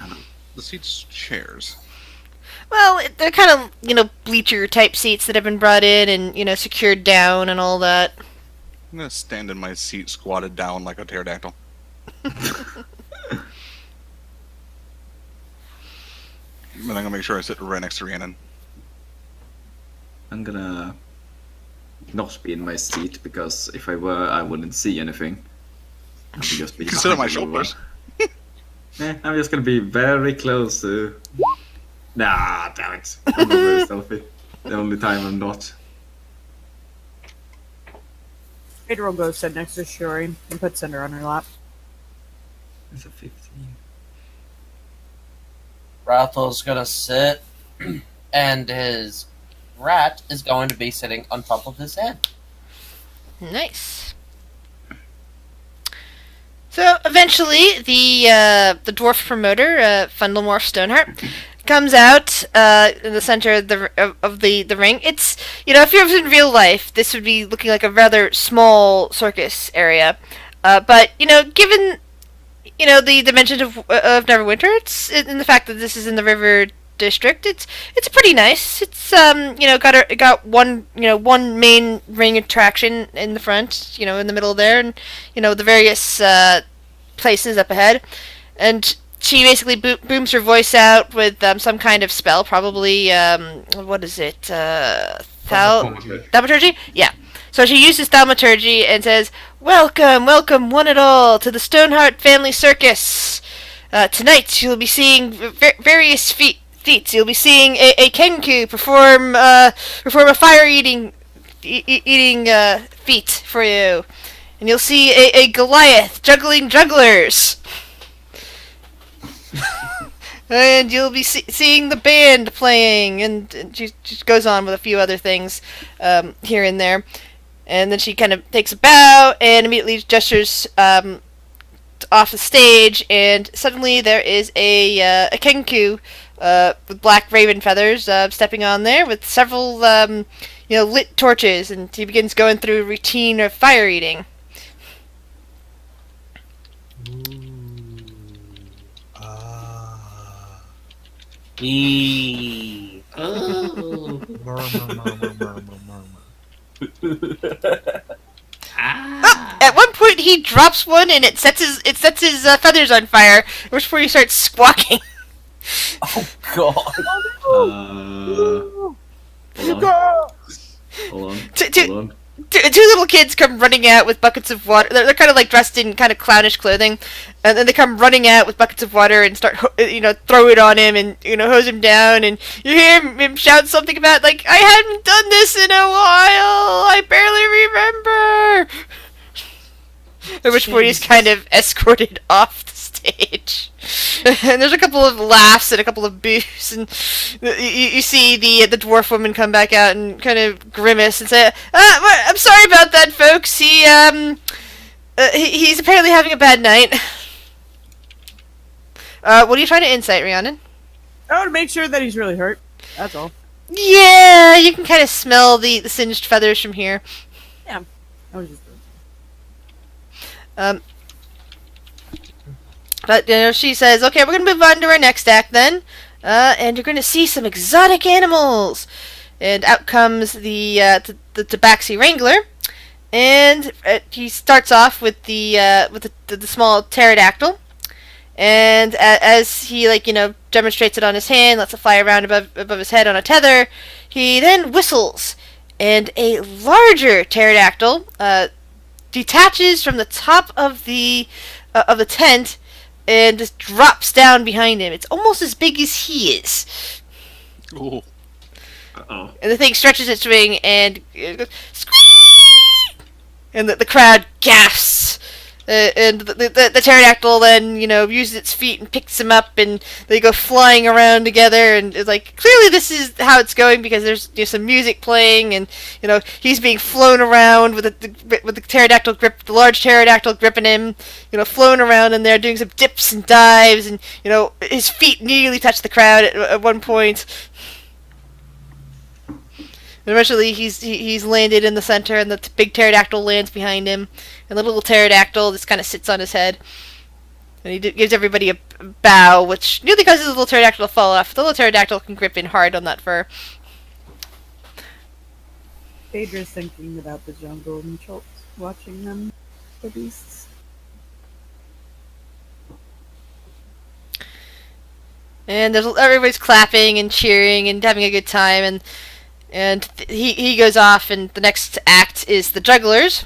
the seats chairs? Well, they're kind of, bleacher type seats that have been brought in and, secured down and all that. I'm gonna stand in my seat, squatted down like a pterodactyl. And I'm gonna make sure I sit right next to Rhiannon. I'm gonna not be in my seat because if I were, I wouldn't see anything. I would just be Consider my behind everyone. shoulders. I'm just gonna be very close to. Nah, damn it! I'm not very stealthy. The only time I'm not. Peter will go sit next to Shuri and put Cinder on her lap. It's a 15. Rathel's gonna sit, and his rat is going to be sitting on top of his head. Nice. So eventually, the dwarf promoter, Fundelmorph Stoneheart, comes out in the center of the ring. It's if you're in real life, this would be looking like a rather small circus area, but given the dimensions of Neverwinter, it's in the fact that this is in the river district. It's pretty nice. It's got one main ring attraction in the front, in the middle there, and the various places up ahead, and she basically booms her voice out with some kind of spell, probably what is it? Thaumaturgy? Yeah. So she uses thaumaturgy and says, "Welcome, welcome, one and all, to the Stoneheart Family Circus. Tonight you'll be seeing various feats. You'll be seeing a Kenku perform a fire eating feat for you, and you'll see a Goliath juggling jugglers." And you'll be seeing the band playing, and she just goes on with a few other things here and there. And then she kind of takes a bow and immediately gestures off the stage, and suddenly there is a Kenku with black raven feathers stepping on there with several lit torches, and he begins going through a routine of fire eating. Oh. murmur, murmur, murmur, murmur. At one point, he drops one, and it sets his feathers on fire. At which point, he starts squawking. Oh god. Hold on. Hold on. Two little kids come running out with buckets of water. They're kind of like dressed in kind of clownish clothing, and then they come running out with buckets of water and start throw it on him and hose him down. And you hear him shout something about like, "I haven't done this in a while. I barely remember." At which point he's kind of escorted off the stage. And there's a couple of laughs and a couple of boos, and you see the dwarf woman come back out and kind of grimace and say, I'm sorry about that, folks. He's apparently having a bad night. What are you trying to insight, Rhiannon? I want to make sure that he's really hurt. That's all. Yeah, you can kind of smell the singed feathers from here. Yeah. I was just But she says, "Okay, we're gonna move on to our next act then, and you're gonna see some exotic animals." And out comes the Tabaxi Wrangler, and he starts off with the small pterodactyl, and as he demonstrates it on his hand, lets it fly around above his head on a tether, he then whistles, and a larger pterodactyl detaches from the top of the tent and just drops down behind him. It's almost as big as he is. Ooh. Uh-oh. And the thing stretches its wing and it goes squeak! And the crowd gasps. And the pterodactyl then, uses its feet and picks him up, and they go flying around together. And it's like, clearly this is how it's going because there's some music playing, and he's being flown around with the pterodactyl grip, the large pterodactyl gripping him, flown around in there doing some dips and dives, and his feet nearly touch the crowd at one point. And eventually he's landed in the center, and the big pterodactyl lands behind him, and the little pterodactyl just kind of sits on his head. And he gives everybody a bow, which nearly causes the little pterodactyl to fall off. The little pterodactyl can grip in hard on that fur. Phaedra's thinking about the jungle and Chult's watching them, the beasts. And everybody's clapping and cheering and having a good time, and he goes off, and the next act is the jugglers,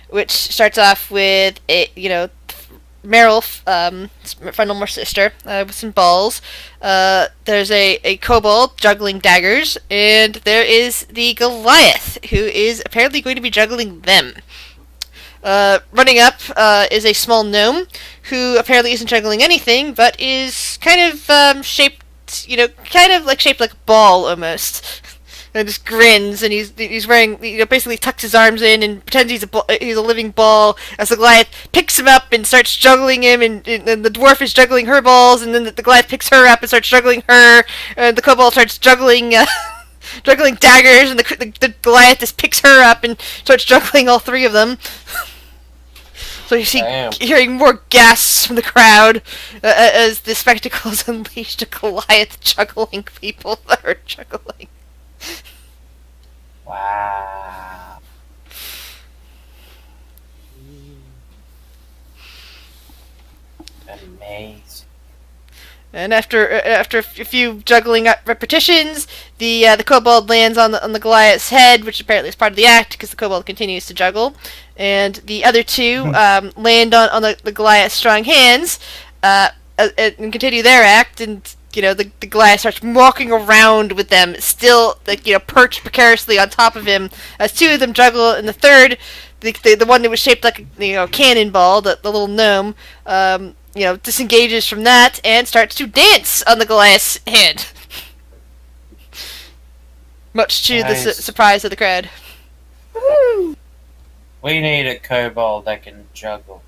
which starts off with Meryl, Frendelmore's sister, with some balls. There's a kobold juggling daggers, and there is the Goliath, who is apparently going to be juggling them. Running up is a small gnome, who apparently isn't juggling anything, but is kind of shaped, shaped like a ball almost. And just grins, and he's wearing, basically tucks his arms in and pretends he's a living ball, as the Goliath picks him up and starts juggling him, and the dwarf is juggling her balls, and then the Goliath picks her up and starts juggling her, and the kobold starts juggling juggling daggers, and the Goliath just picks her up and starts juggling all three of them. So you see, hearing more gasps from the crowd as the spectacle is unleashed, a Goliath juggling people that are juggling. Wow. Amazing. And after a few juggling repetitions, the kobold lands on the Goliath's head, which apparently is part of the act because the kobold continues to juggle, and the other two land on the Goliath's strong hands and continue their act, and the Goliath starts walking around with them, still perched precariously on top of him, as two of them juggle, and the third, the one that was shaped like a cannonball, the little gnome, disengages from that and starts to dance on the Goliath's hand. Much to the surprise of the crowd. Woo! We need a kobold that can juggle.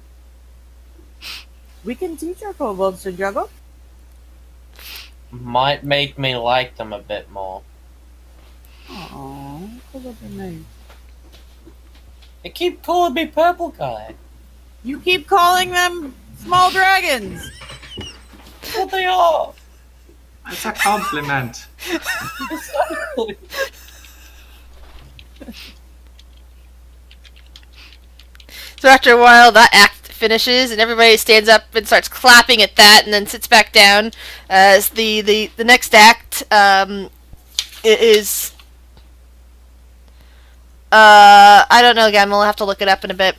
We can teach our kobolds to juggle. Might make me like them a bit more. Aww, kobolds are nice. They keep calling me purple guy. You keep calling them small dragons. What they are? It's a compliment. So after a while, that act finishes, and everybody stands up and starts clapping at that, and then sits back down. As the next act is I don't know again. We'll have to look it up in a bit.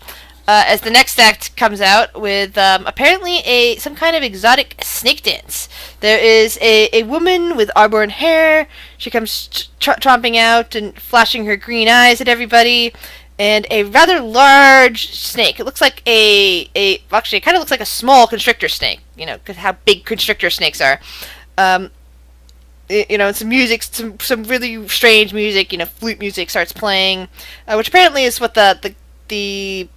As the next act comes out with apparently some kind of exotic snake dance. There is a woman with auburn hair. She comes tromping out and flashing her green eyes at everybody. and a rather large snake. It looks like actually, it kind of looks like a small constrictor snake. You know, because how big constrictor snakes are. You know, some music, some really strange music. You know, flute music starts playing, which apparently is what the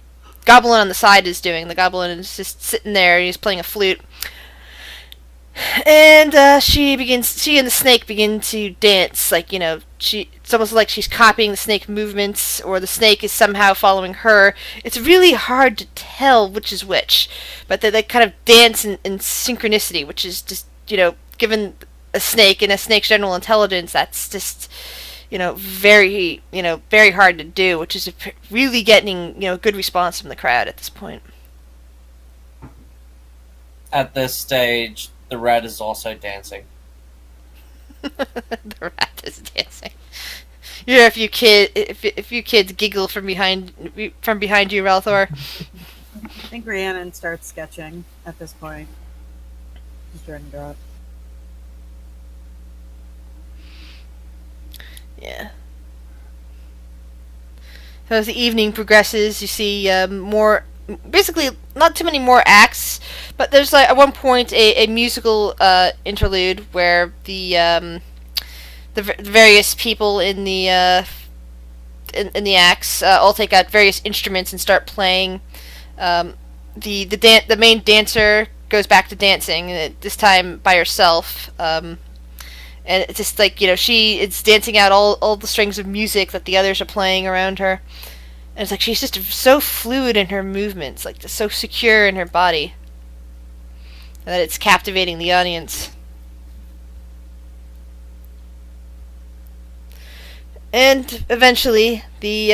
goblin on the side is doing. The goblin is just sitting there and he's playing a flute. And she and the snake begin to dance. Like, you know, it's almost like she's copying the snake movements, or the snake is somehow following her. It's really hard to tell which is which, but they kind of dance in synchronicity, which is just, you know, given a snake and a snake's general intelligence, that's just, you know, very hard to do, which is really getting, you know, good response from the crowd at this point. At this stage, the rat is also dancing. The rat is dancing. You know, if you kids giggle from behind you, Ralthor. I think Rhiannon starts sketching at this point. Just trying to draw it. Yeah. So as the evening progresses, you see basically not too many more acts, but there's like at one point a musical interlude where the various people in the acts all take out various instruments and start playing. The main dancer goes back to dancing, this time by herself. And it's just like, you know, it's dancing out all the strings of music that the others are playing around her. And it's like she's just so fluid in her movements, like just so secure in her body, and that it's captivating the audience. And eventually, the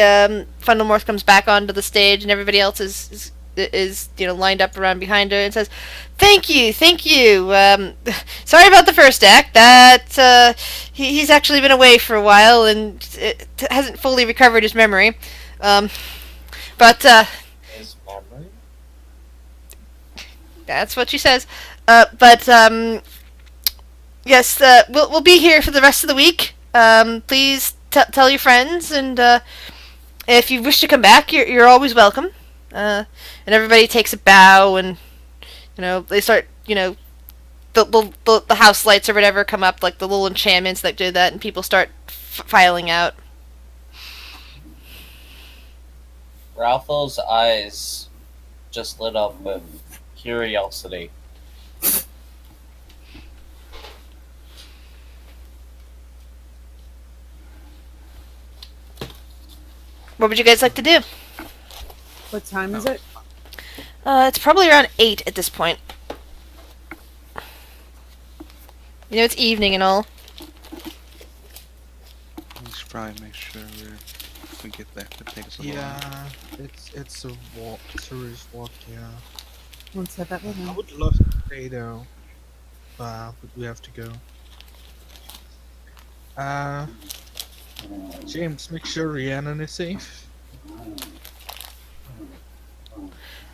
Fundelmorph comes back onto the stage, and everybody else is you know, lined up around behind her and says, "Thank you. Sorry about the first act. That he's actually been away for a while and hasn't fully recovered his memory. But His memory? that's what she says. Yes, we'll be here for the rest of the week. Please tell your friends, and if you wish to come back, you're always welcome." And everybody takes a bow, and, you know, they start, you know, the house lights or whatever come up, like the little enchantments that do that, and people start filing out. Ralpho's eyes just lit up with curiosity. What would you guys like to do? What time is it? It's probably around 8 at this point. You know, it's evening and all. Let's try and make sure we get there. It'll take us a little while. Yeah, it's a walk, serious walk. Yeah, One step at a I time. would love to stay though, but we have to go. James, make sure Rhiannon is safe.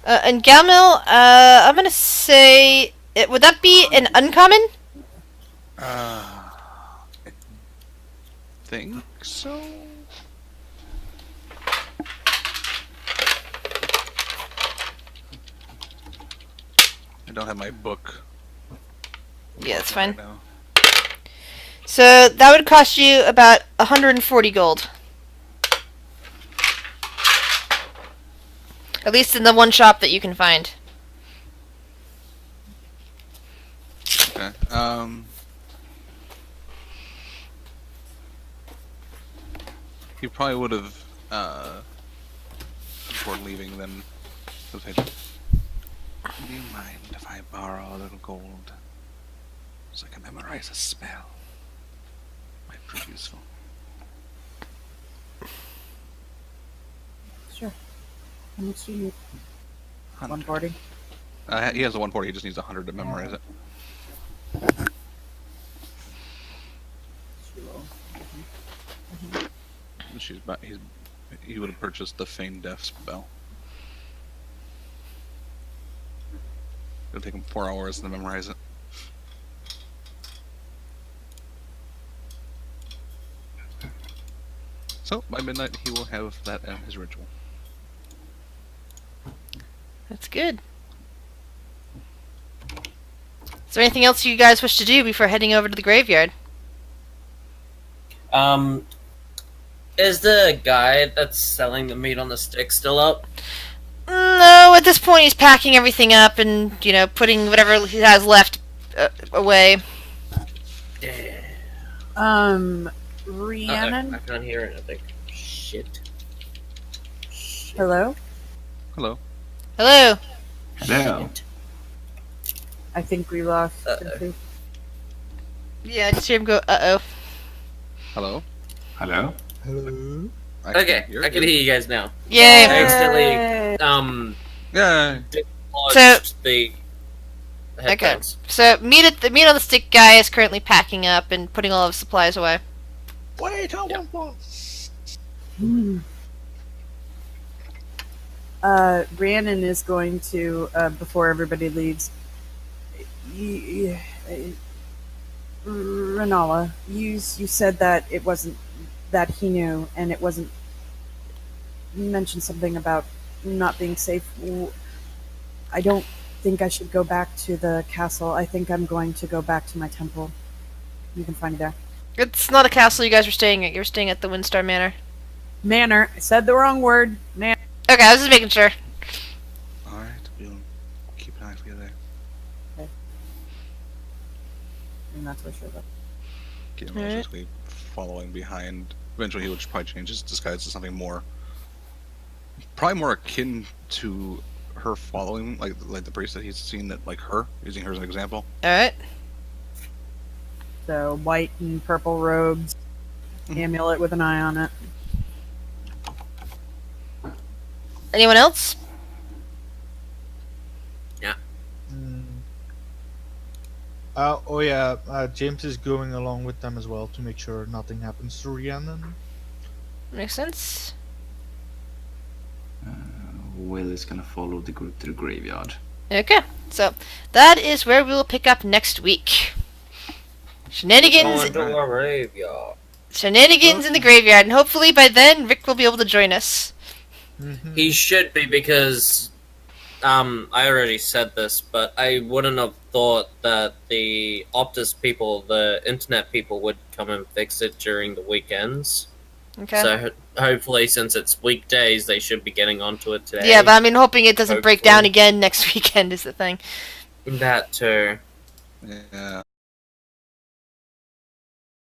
And Gamil, I'm gonna say, would that be an uncommon? I think so. I don't have my book. Yeah, that's fine. Right now. So that would cost you about 140 gold. At least in the one shop that you can find. Okay. He probably would have before leaving then. Okay. Do you mind if I borrow a little gold so I can memorize a spell? Might prove useful. Sure. How much do you need? 100. 140. He has a 140. He just needs 100 to memorize it. He would have purchased the Feigned Death spell. It'll take him 4 hours to memorize it. So by midnight, he will have that and his ritual. That's good. Is there anything else you guys wish to do before heading over to the graveyard? Is the guy that's selling the meat on the stick still up? No, at this point he's packing everything up and, putting whatever he has left away. Rhiannon? I can't hear anything. Shit. Hello? Hello. Hello. Hello. I think we lost. Simply. Yeah, I just hear him go, uh-oh. Hello. Hello. Hello. Okay, I can hear you guys now. Yay! I accidentally, Yeah. dislodged the headphones. So, meat on the stick guy is currently packing up and putting all of his supplies away. Wait, I want one. Rhiannon is going to, before everybody leaves, Renala, you said that it wasn't that he knew, and it wasn't. You mentioned something about not being safe. I don't think I should go back to the castle. I think I'm going to go back to my temple. You can find me there. It's not a castle you guys were staying at. You were staying at the Windstar Manor. Manor. I said the wrong word. Okay, I was just making sure. Alright, we'll keep an eye for you there. I'm not so sure about. Get Alright. basically following behind. Eventually, he will just probably change his disguise to something more, probably more akin to her following, like the priest that he's seen, that like her, using her as an example. Alright. So white and purple robes, amulet with an eye on it. Anyone else? James is going along with them as well to make sure nothing happens to Rhiannon. Makes sense. Will is gonna follow the group to the graveyard. Okay, so that is where we will pick up next week. Shenanigans in the graveyard, and hopefully by then Rick will be able to join us. Mm-hmm. He should be, because I already said this, but I wouldn't have thought that the Optus people, the internet people, would come and fix it during the weekends. Okay. So hopefully, since it's weekdays, they should be getting onto it today. Yeah, but I mean, hoping it doesn't break Hopefully. down again next weekend is the thing. That too. Yeah.